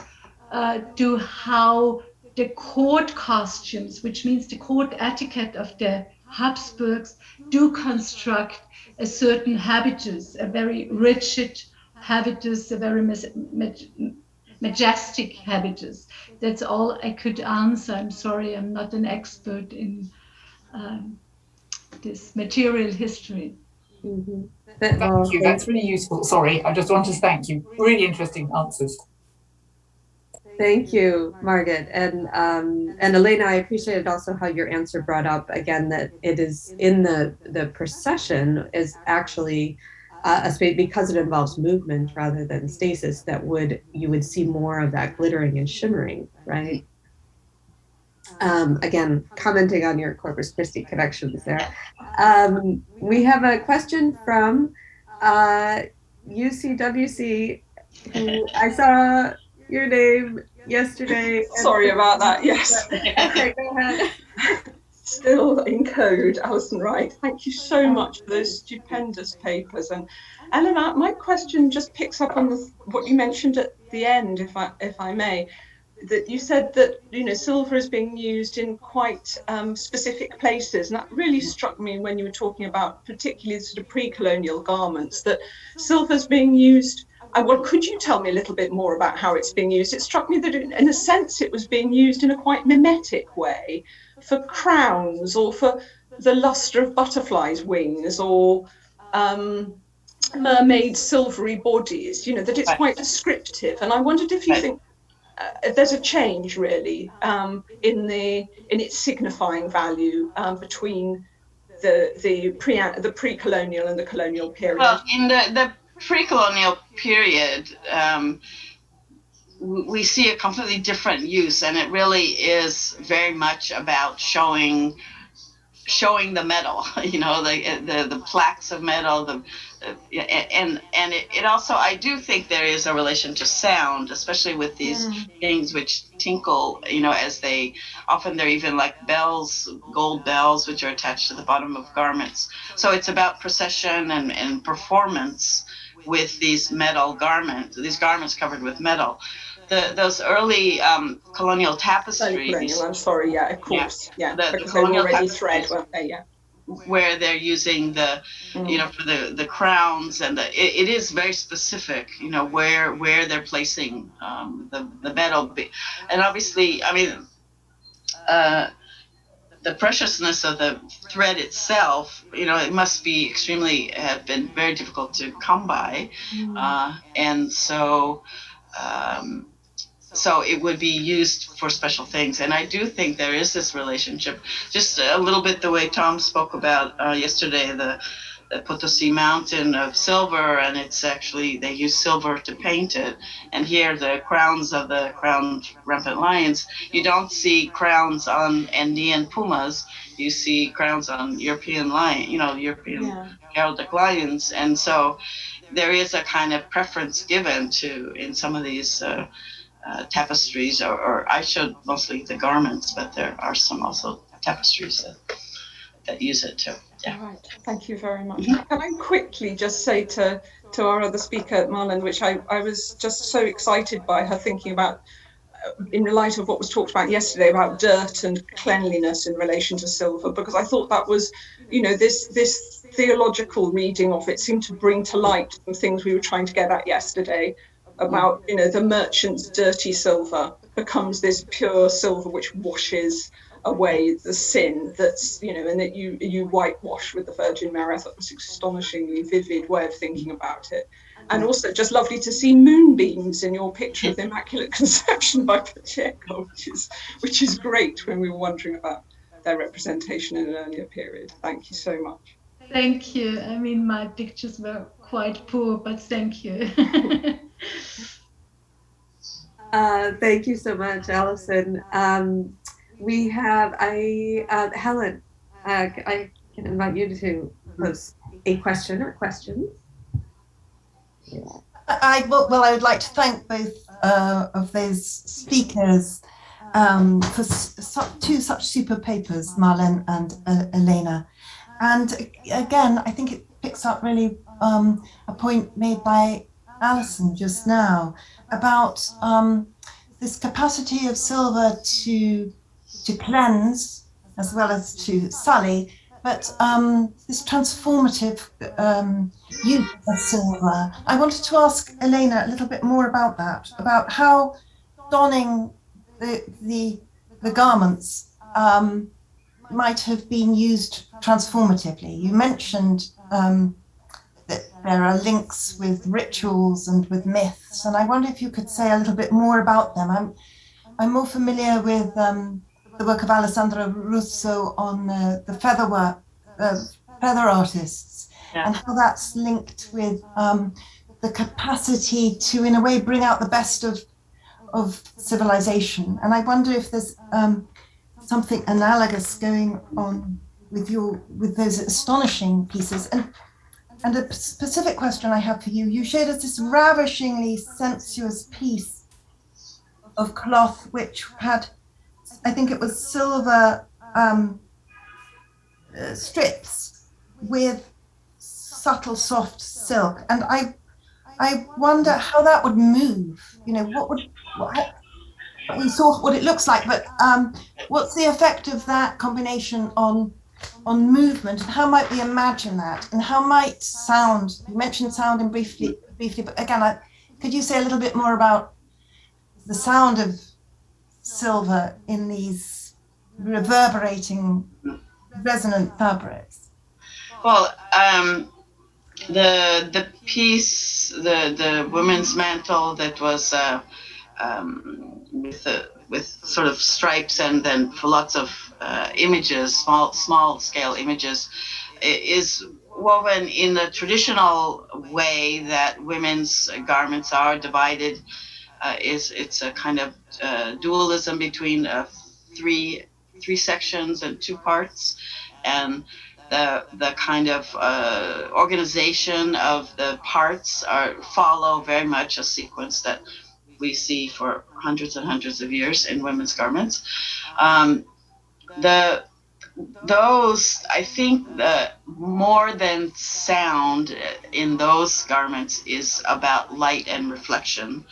to how the court costumes, which means the court etiquette of the Habsburgs, do construct a certain habitus, a very rigid habitus, a very majestic habitus. That's all I could answer. I'm sorry, I'm not an expert in this material history. Mm-hmm. Thank you, that's really useful. Sorry, I just want to thank you. Really interesting answers. Thank you, Margaret. And Elena, I appreciated also how your answer brought up again that it is in the procession is actually a space, because it involves movement rather than stasis, that you would see more of that glittering and shimmering, right? Again, commenting on your Corpus Christi connections there. We have a question from UCWC, who I saw your name yesterday. Sorry about that, yes. Okay, go ahead. Still in code, Alison Wright. Thank you so much for those stupendous papers. And Eleanor, my question just picks up on what you mentioned at the end, if I may, that you said that silver is being used in quite specific places, and that really struck me when you were talking about particularly sort of pre-colonial garments, that silver is being used. Well, could you tell me a little bit more about how it's being used? It struck me that in a sense it was being used in a quite mimetic way for crowns, or for the luster of butterflies' wings, or mermaid silvery bodies, you know, that it's quite descriptive. And I wondered if you think there's a change really in its signifying value between the pre-colonial and the colonial period. Well, in the pre-colonial period, we see a completely different use, and it really is very much about showing the metal, you know, the plaques of metal, and it also, I do think there is a relation to sound, especially with these things which tinkle, you know, as they're even like bells, gold bells, which are attached to the bottom of garments. So it's about procession and performance with these garments covered with metal. Those early colonial tapestries. I'm sorry, yeah, of course, yeah, the because they were already thread, weren't they? Yeah. Where they're using you know, for the crowns, and it is very specific, you know, where they're placing the metal, and obviously, I mean, the preciousness of the thread itself, you know, it must be have been very difficult to come by, and so. So it would be used for special things. And I do think there is this relationship, just a little bit the way Tom spoke about yesterday, the Potosi Mountain of silver, and it's actually, they use silver to paint it. And here the crowns of the crowned rampant lions, you don't see crowns on Andean pumas, you see crowns on European lion, you know, European heraldic lions. And so there is a kind of preference given to, in some of these tapestries, or I showed mostly the garments, but there are some also tapestries that use it too. Yeah. All right. Thank you very much. Can I quickly just say to our other speaker, Marlon, which I was just so excited by her thinking about, in light of what was talked about yesterday about dirt and cleanliness in relation to silver, because I thought that was, you know, this theological reading of it seemed to bring to light some things we were trying to get at yesterday about, you know, the merchant's dirty silver becomes this pure silver which washes away the sin that's, you know, and that you whitewash with the Virgin Mary. I thought it was an astonishingly vivid way of thinking about it. And also just lovely to see moonbeams in your picture of the Immaculate Conception by Pacheco, which is great when we were wondering about their representation in an earlier period. Thank you so much. Thank you. I mean, my pictures were quite poor, but thank you. Thank you so much, Alison. We have Helen. I can invite you to pose a question or questions. I would like to thank both of those speakers for two such super papers, Marlon and Elena. And again, I think it picks up really a point made by Alison just now about this capacity of silver to cleanse as well as to sully, but this transformative use of silver. I wanted to ask Elena a little bit more about that, about how donning the garments might have been used transformatively. You mentioned that there are links with rituals and with myths, and I wonder if you could say a little bit more about them. I'm more familiar with the work of Alessandro Russo on the feather work, feather artists, and how that's linked with the capacity to, in a way, bring out the best of civilization. And I wonder if there's something analogous going on with those astonishing pieces. And a specific question I have for you: you showed us this ravishingly sensuous piece of cloth which had, I think it was silver strips with subtle soft silk, and I wonder how that would move. You know, we saw what it looks like, but what's the effect of that combination on movement, and how might we imagine that, and how might sound? You mentioned sound and briefly, but again, could you say a little bit more about the sound of silver in these reverberating, resonant fabrics? Well, the piece, the women's mantle that was with sort of stripes and then for lots of images, small scale images, is woven in the traditional way that women's garments are divided. It's a kind of dualism between three sections and two parts, and the kind of organization of the parts follow very much a sequence that we see for hundreds and hundreds of years in women's garments. The those, I think, the more than sound in those garments is about light and reflection,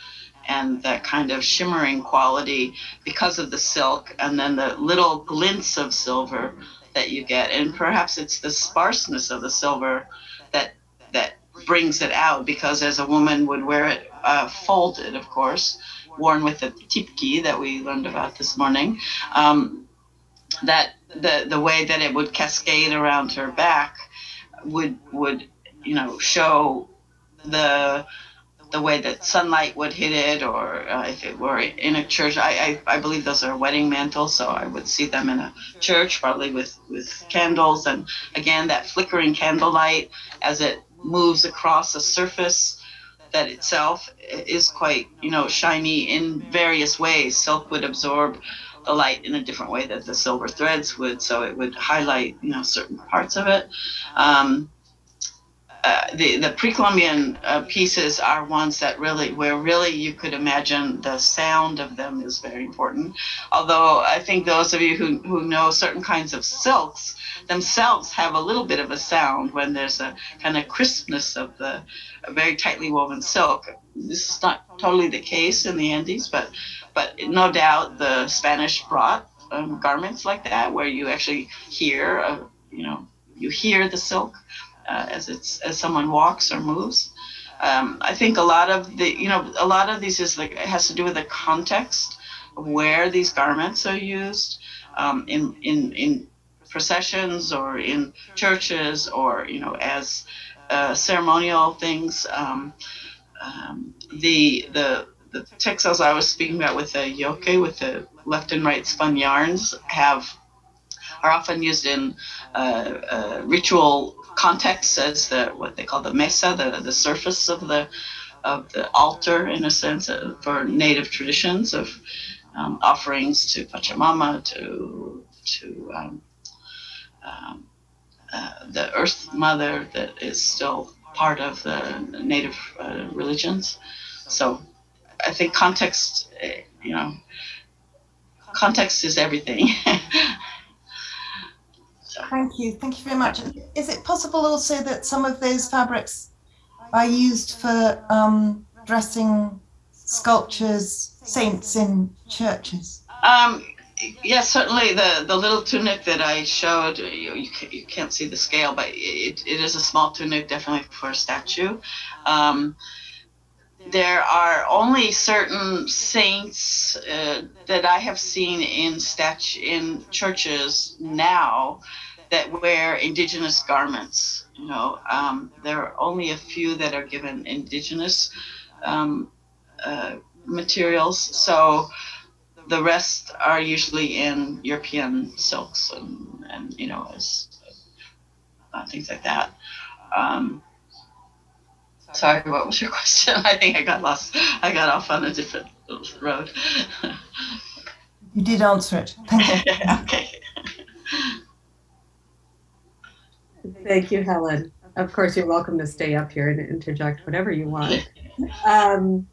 and that kind of shimmering quality because of the silk, and then the little glints of silver that you get, and perhaps it's the sparseness of the silver that brings it out, because as a woman would wear it folded, of course, worn with the tipki that we learned about this morning, that the way that it would cascade around her back would show the way that sunlight would hit it, or if it were in a church. I believe those are wedding mantles, so I would see them in a church, probably with candles, and again that flickering candlelight as it moves across a surface that itself is quite shiny in various ways. Silk would absorb the light in a different way that the silver threads would, so it would highlight certain parts of it. The pre-Columbian pieces are ones that where you could imagine the sound of them is very important. Although I think those of you who know certain kinds of silks themselves have a little bit of a sound when there's a kind of crispness of the very tightly woven silk. This is not totally the case in the Andes, but no doubt the Spanish brought garments like that, where you actually hear, you hear the silk as someone walks or moves. I think a lot of these is it has to do with the context of where these garments are used, in processions or in churches, or as ceremonial things. The textiles I was speaking about with the yoke, with the left and right spun yarns, are often used in ritual contexts as what they call the mesa, the surface of the altar, in a sense, for native traditions of offerings to Pachamama, to the Earth Mother that is still part of the native religions. So I think context is everything. Thank you very much. Is it possible also that some of those fabrics are used for dressing sculptures, saints in churches? Yes, certainly the little tunic that I showed, you can't see the scale, but it is a small tunic, definitely for a statue. There are only certain saints that I have seen in churches now that wear indigenous garments. There are only a few that are given indigenous materials. So the rest are usually in European silks and things like that. Sorry, what was your question? I think I got lost. I got off on a different road. You did answer it. Thank you. Okay. Thank you, Helen. Of course, you're welcome to stay up here and interject whatever you want. Anne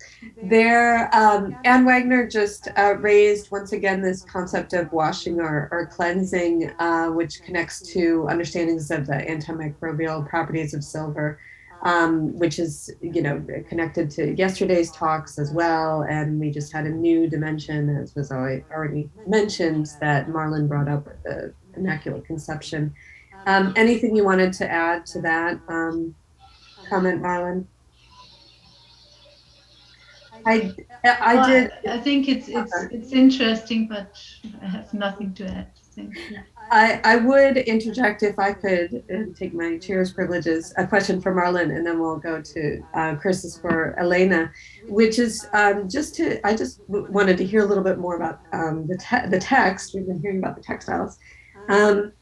Wagner just raised once again this concept of washing or cleansing, which connects to understandings of the antimicrobial properties of silver, which is connected to yesterday's talks as well. And we just had a new dimension, as was already mentioned, that Marlon brought up with the Immaculate Conception. Anything you wanted to add to that comment, Marlon? I did. I think it's interesting, but I have nothing to add. Thank you. I would interject, if I could, take my chair's privileges, a question for Marlon, and then we'll go to Chris for Elena, which is I just wanted to hear a little bit more about the text. We've been hearing about the textiles. That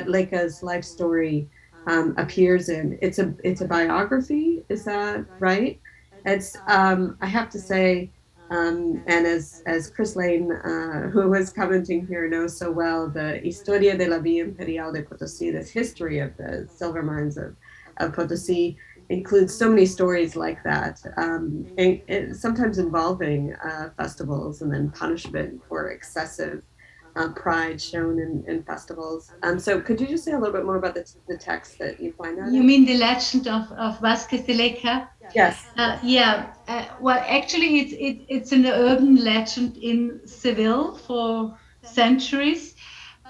Leica's life story appears in. It's a biography, is that right? It's I have to say, and as Chris Lane, who was commenting here, knows so well, the Historia de la Villa Imperial de Potosí, this history of the silver mines of Potosí, includes so many stories like that, and sometimes involving festivals and then punishment for excessive pride shown in festivals. So could you just say a little bit more about the text that you find that You in? mean the legend of Vasquez de Leica? Yes. Yeah. Well, actually, it's an urban legend in Seville for centuries.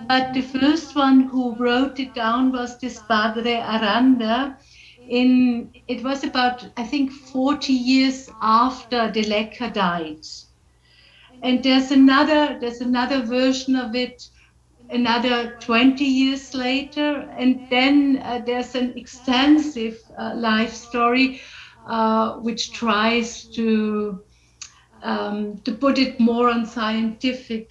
But the first one who wrote it down was this Padre Aranda. It was about, I think, 40 years after de Leica died. And there's another version of it another 20 years later, and then there's an extensive life story which tries to put it more on scientific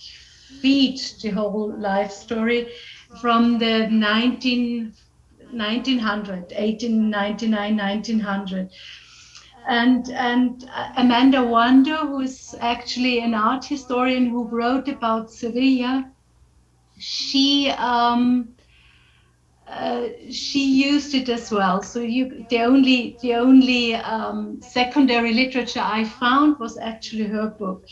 feet, the whole life story from the 1900, 1899, 1900. And Amanda Wander, who is actually an art historian who wrote about Sevilla, she used it as well. So the only secondary literature I found was actually her book.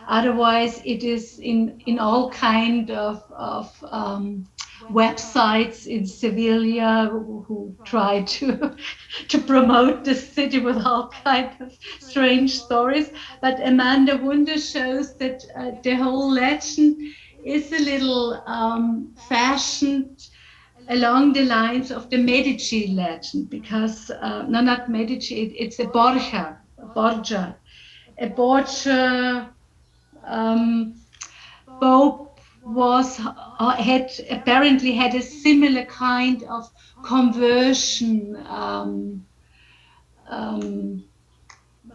Otherwise, it is in all kind of websites in Sevilla who try to promote the city with all kind of strange stories. But Amanda Wunder shows that the whole legend is a little fashioned along the lines of the Medici legend, because no, not Medici, it's a Borgia. A Borgia Pope apparently had a similar kind of conversion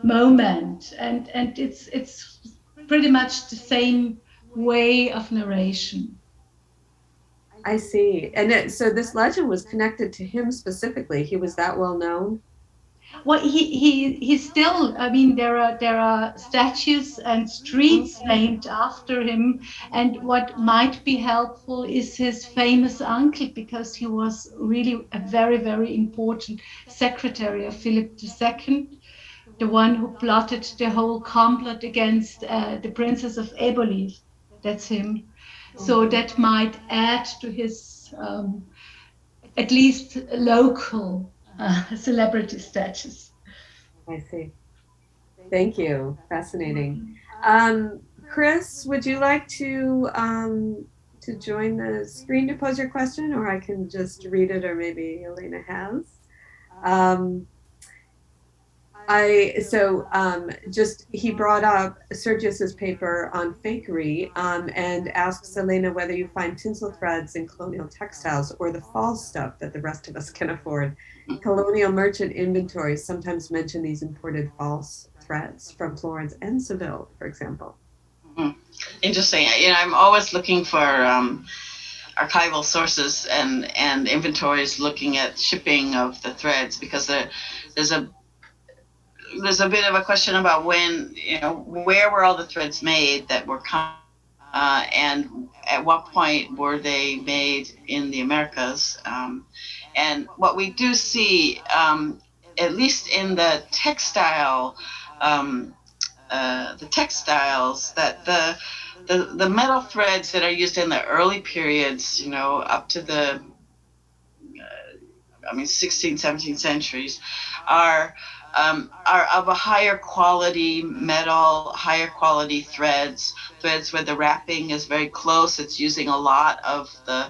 moment, and it's pretty much the same way of narration. I see. And so this legend was connected to him specifically. He was that well known? Well, he's still, I mean, there are statues and streets named after him. And what might be helpful is his famous uncle, because he was really a very, very important secretary of Philip II, the one who plotted the whole complot against the Princess of Eboli. That's him. So that might add to his at least local celebrity status. I see. Thank you. Fascinating. Chris, would you like to join the screen to pose your question, or I can just read it, or maybe Elena has. He brought up Sergius's paper on fakery and asks Elena whether you find tinsel threads in colonial textiles or the false stuff that the rest of us can afford. Colonial merchant inventories sometimes mention these imported false threads from Florence and Seville, for example. Interesting. I'm always looking for archival sources and inventories looking at shipping of the threads, because there's a bit of a question about when, where were all the threads made that were and at what point were they made in the Americas? And what we do see, at least in the textiles, that the metal threads that are used in the early periods, up to the 16th, 17th centuries, are of a higher quality metal, higher quality threads where the wrapping is very close. It's using a lot of the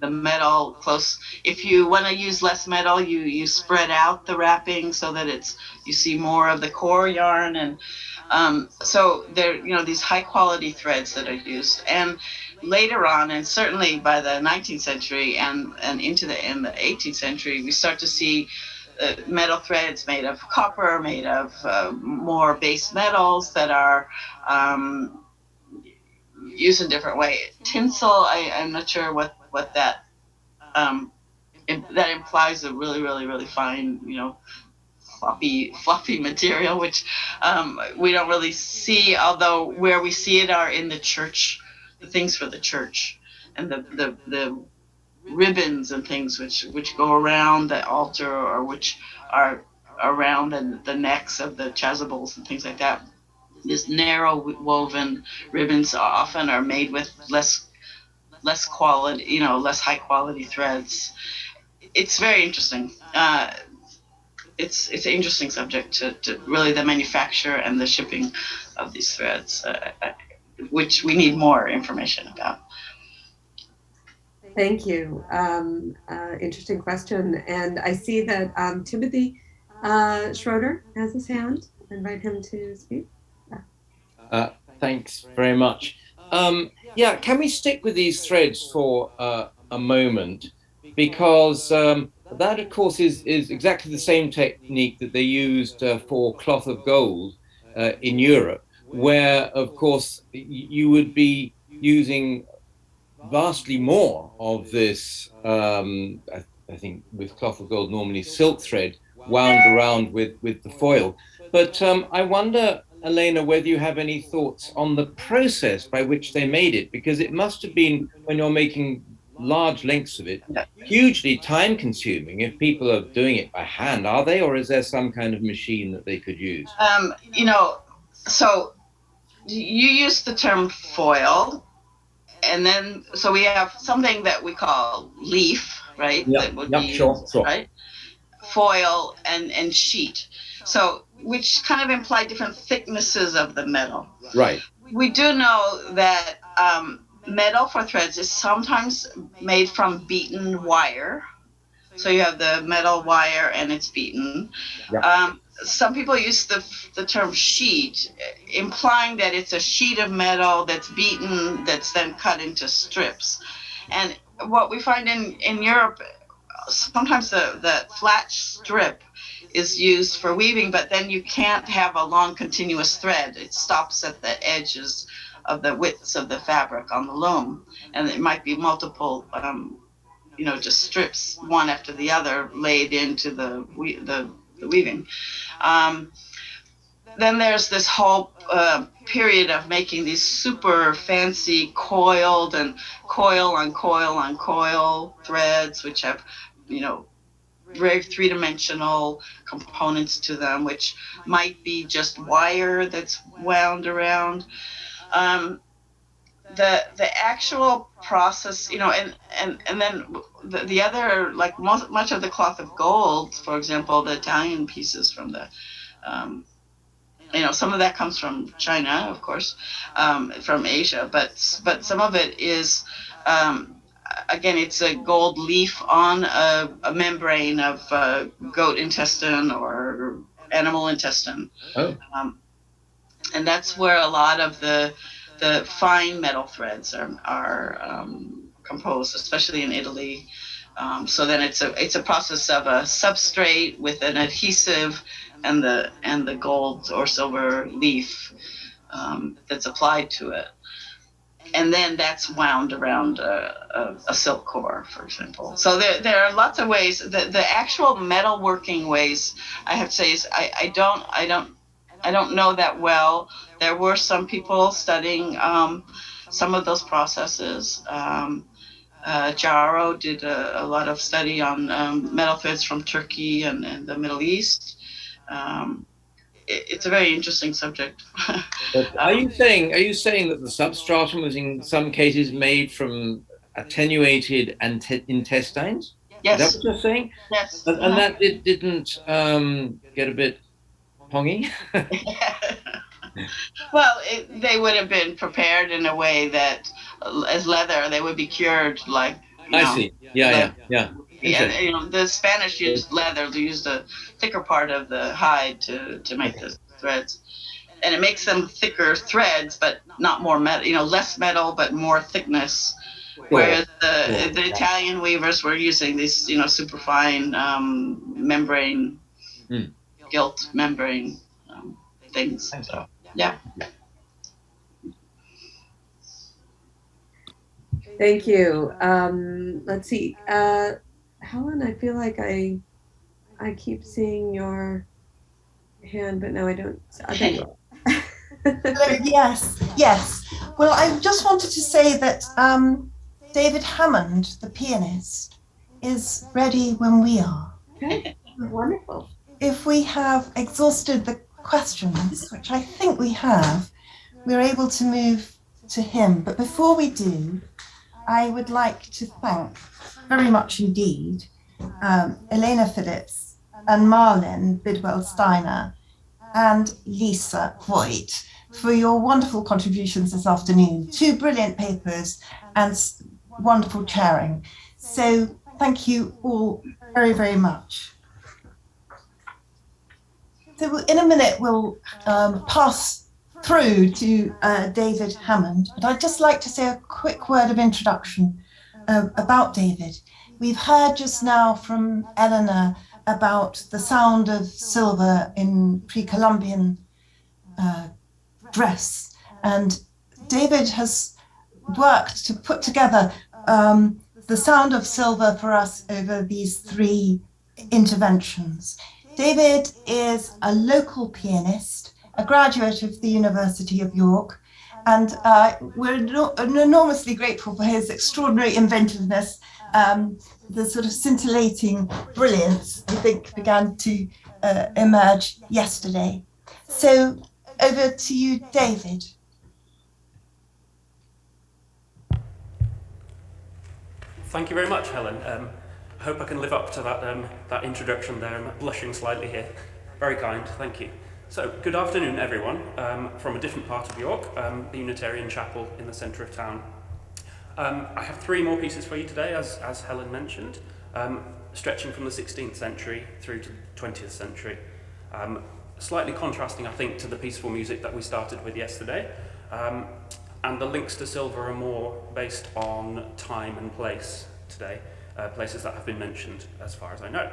the metal close. If you want to use less metal, you spread out the wrapping so that you see more of the core yarn, and so there, these high quality threads that are used. And later on, and certainly by the 19th century and into the 18th century, we start to see metal threads made of copper, made of more base metals that are used in different way. Tinsel, I'm not sure what that that implies a really, really, really fine, fluffy material, which we don't really see, although where we see it are in the church, the things for the church, and the ribbons and things which go around the altar, or which are around the necks of the chasubles and things like that. This narrow woven ribbons often are made with less quality, less high quality threads. It's very interesting. It's an interesting subject to really the manufacture and the shipping of these threads, which we need more information about. Thank you. Interesting question. And I see that Timothy Schroeder has his hand. I invite him to speak. Thanks very much. Yeah, can we stick with these threads for a moment? Because that, of course, is exactly the same technique that they used for cloth of gold in Europe, where, of course, you would be using vastly more of this, I think with cloth of gold, normally silk thread wound around with the foil. But I wonder, Elena, whether you have any thoughts on the process by which they made it, because it must have been, when you're making large lengths of it, hugely time consuming if people are doing it by hand, are they? Or is there some kind of machine that they could use? So you use the term foil, and then, so we have something that we call leaf, right? That would be sure. Right? Foil and sheet. So, which kind of imply different thicknesses of the metal. Right. We do know that metal for threads is sometimes made from beaten wire. So you have the metal wire and it's beaten. Yep. Some people use the term sheet, implying that it's a sheet of metal that's beaten, that's then cut into strips. And what we find in Europe, sometimes the flat strip is used for weaving, but then you can't have a long continuous thread. It stops at the edges of the widths of the fabric on the loom, and it might be multiple, just strips, one after the other, laid into the weaving. Then there's this whole period of making these super fancy coiled and coil on coil on coil threads, which have, very three-dimensional components to them, which might be just wire that's wound around. The actual process, and then the other, like much of the cloth of gold, for example, the Italian pieces from the, some of that comes from China, of course, from Asia, but some of it is, again, it's a gold leaf on a membrane of goat intestine or animal intestine. Oh. And that's where a lot of the fine metal threads are composed, especially in Italy. So then it's a process of a substrate with an adhesive and the gold or silver leaf that's applied to it. And then that's wound around a silk core, for example. So there are lots of ways. The actual metalworking ways, I have to say, is I don't know that well. There were some people studying some of those processes. Jaro did a lot of study on metal threads from Turkey and the Middle East. It's a very interesting subject. But are you saying that the substratum was in some cases made from attenuated intestines? Yes. Is that what you're saying? Yes. And that didn't get a bit pongy? Well, they would have been prepared in a way that, as leather, they would be cured like I know, see. Yeah. yeah, Interesting. you know, the Spanish used leather. They used the thicker part of the hide to make the threads, and it makes them thicker threads, but not more metal. You know, less metal, but more thickness. Whereas the Italian weavers were using these, you know, superfine membrane, gilt membrane things. So yeah. Thank you. Let's see. Helen, I feel like I keep seeing your hand, but now I don't. There you are. Hello, yes. Well, I just wanted to say that David Hammond, the pianist, is ready when we are. Okay, wonderful. If we have exhausted the questions, which I think we have, we're able to move to him. But before we do, I would like to thank very much indeed Elena Phillips and Marlin Bidwell-Steiner and Lisa Voigt for your wonderful contributions this afternoon. 2 brilliant papers and wonderful chairing. So thank you all very, very much. So in a minute, we'll pass through to David Hammond, but I'd just like to say a quick word of introduction about David. We've heard just now from Eleanor about the sound of silver in pre-Columbian dress, and David has worked to put together the sound of silver for us over these 3 interventions. David is a local pianist, a graduate of the University of York, and we're enormously grateful for his extraordinary inventiveness. The sort of scintillating brilliance, I think, began to emerge yesterday. So over to you, David. Thank you very much, Helen. I hope I can live up to that introduction there. I'm blushing slightly here. Very kind, thank you. So, good afternoon, everyone, from a different part of York, the Unitarian Chapel in the centre of town. I have 3 more pieces for you today, as Helen mentioned, stretching from the 16th century through to the 20th century. Slightly contrasting, I think, to the peaceful music that we started with yesterday. And the links to silver are more based on time and place today, places that have been mentioned as far as I know.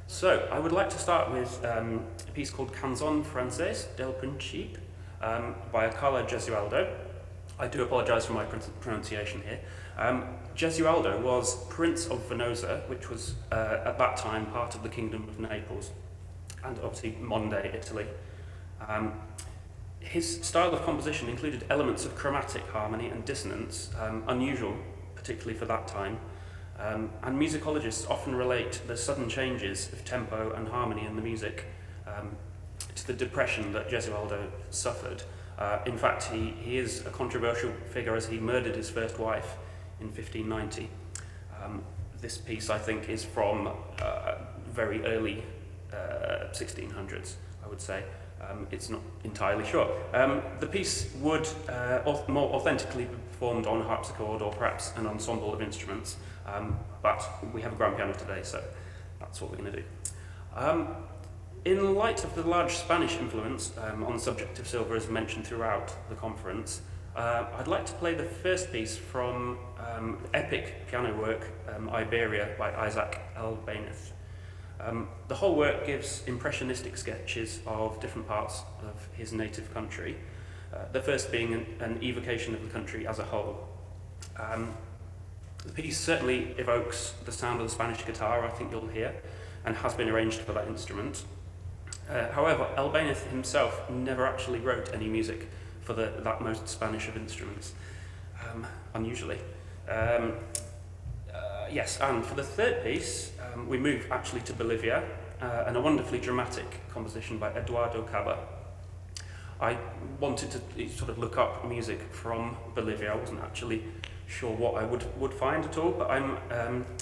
So I would like to start with a piece called Canzon Francés del Principe by Carlo Gesualdo. I do apologise for my pronunciation here. Gesualdo was Prince of Venosa, which was at that time part of the Kingdom of Naples, and obviously modern-day Italy. His style of composition included elements of chromatic harmony and dissonance, unusual, particularly for that time. And musicologists often relate the sudden changes of tempo and harmony in the music to the depression that Gesualdo suffered. In fact, he is a controversial figure as he murdered his first wife in 1590. This piece, I think, is from very early 1600s, I would say. It's not entirely sure. The piece would more authentically be performed on harpsichord or perhaps an ensemble of instruments, but we have a grand piano today, so that's what we're going to do. In light of the large Spanish influence on the subject of silver as mentioned throughout the conference, I'd like to play the first piece from epic piano work, Iberia, by Isaac Albéniz. The whole work gives impressionistic sketches of different parts of his native country, the first being an evocation of the country as a whole. The piece certainly evokes the sound of the Spanish guitar, I think you'll hear, and has been arranged for that instrument. However, Albéniz himself never actually wrote any music for that most Spanish of instruments, unusually. Yes, and for the third piece, we move actually to Bolivia, and a wonderfully dramatic composition by Eduardo Caba. I wanted to sort of look up music from Bolivia. I wasn't actually sure what I would find at all, but I'm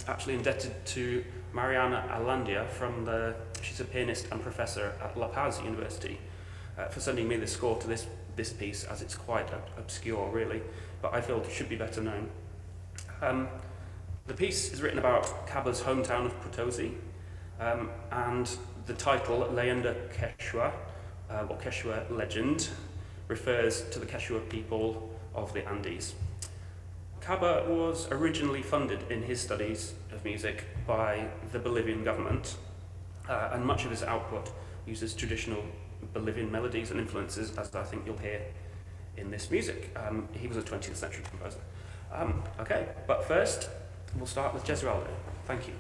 actually indebted to Mariana Alandia she's a pianist and professor at La Paz University, for sending me the score to this piece, as it's quite obscure really, but I feel it should be better known. The piece is written about Kaba's hometown of Potosi, and the title, Leyenda Quechua, or Quechua Legend, refers to the Quechua people of the Andes. Kaba was originally funded in his studies of music by the Bolivian government, and much of his output uses traditional Bolivian melodies and influences, as I think you'll hear in this music. He was a 20th century composer. Okay, but first, we'll start with Gesualdo. Thank you.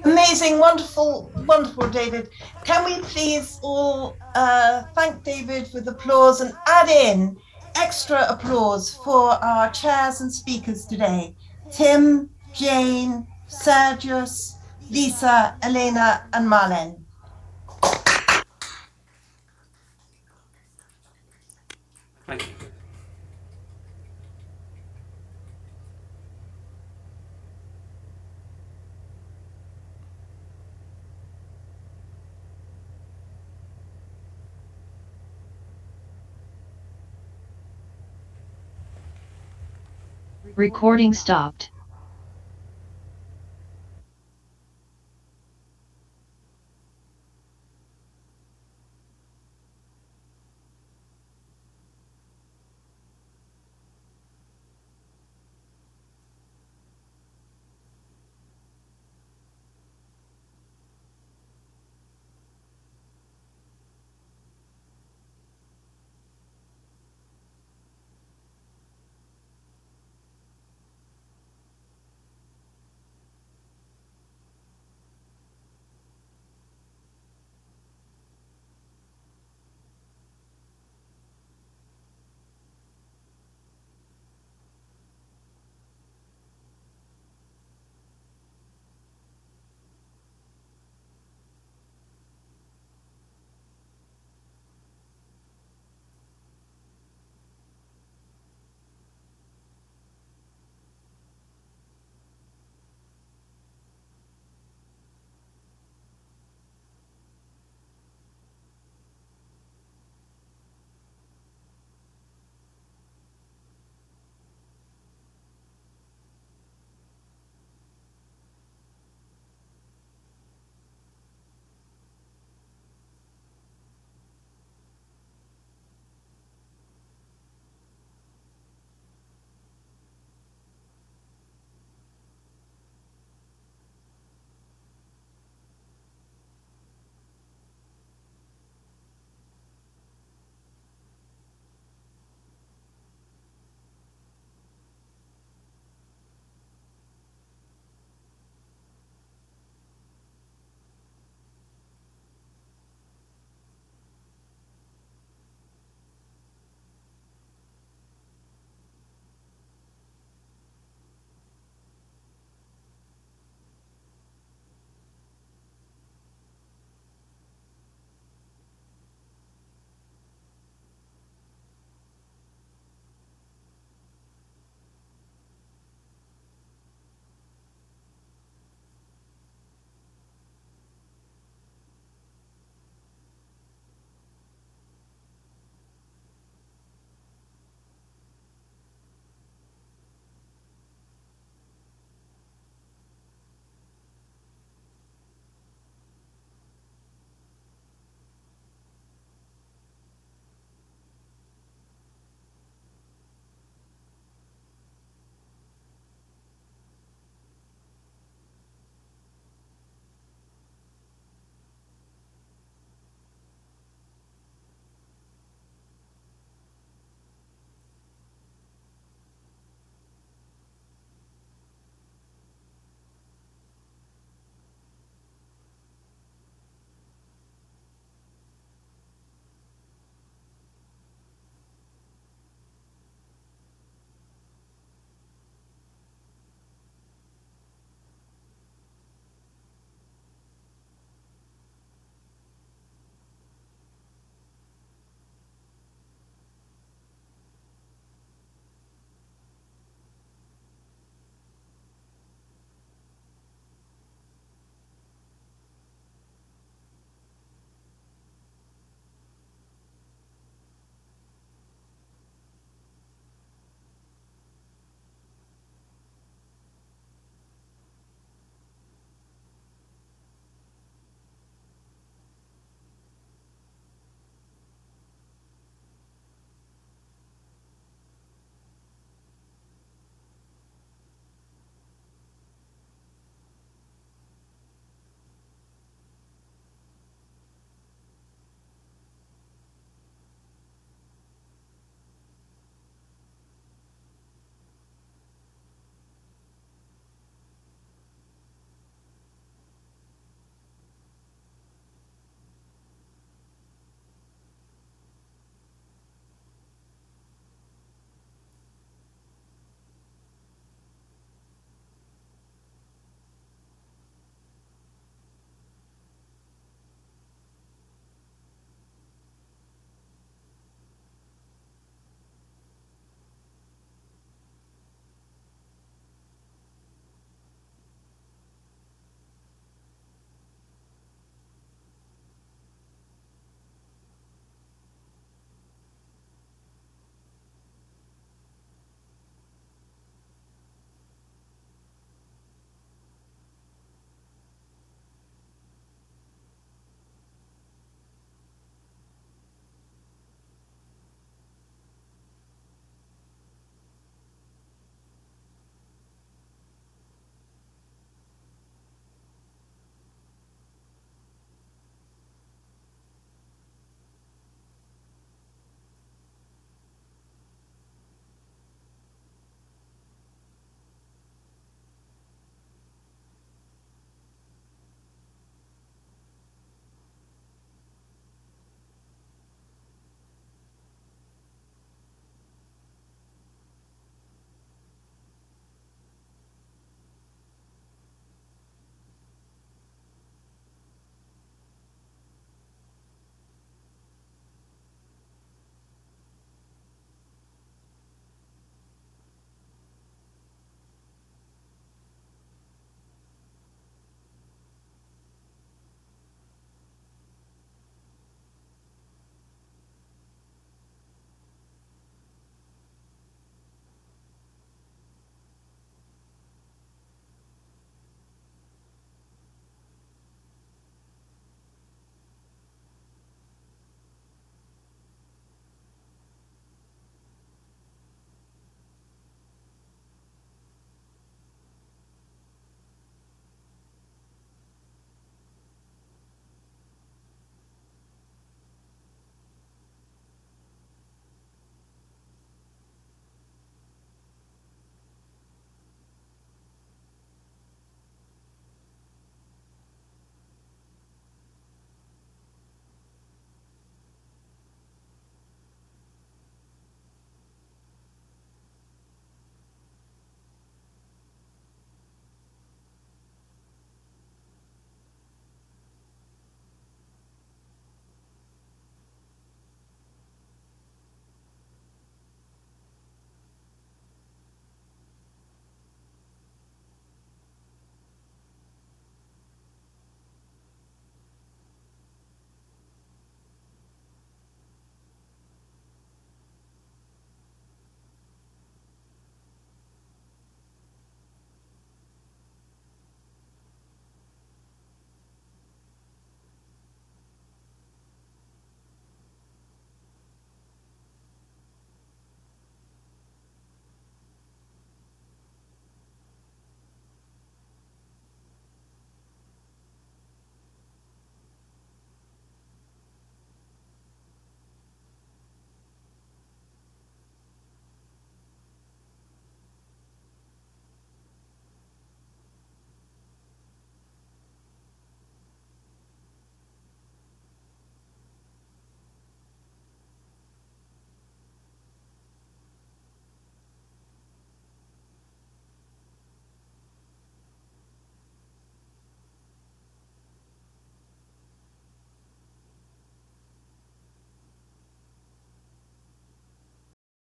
Amazing, wonderful, wonderful, David. Can we please all thank David with applause and add in extra applause for our chairs and speakers today? Tim, Jane, Sergius, Lisa, Elena, and Marlene. Thank you. Recording stopped.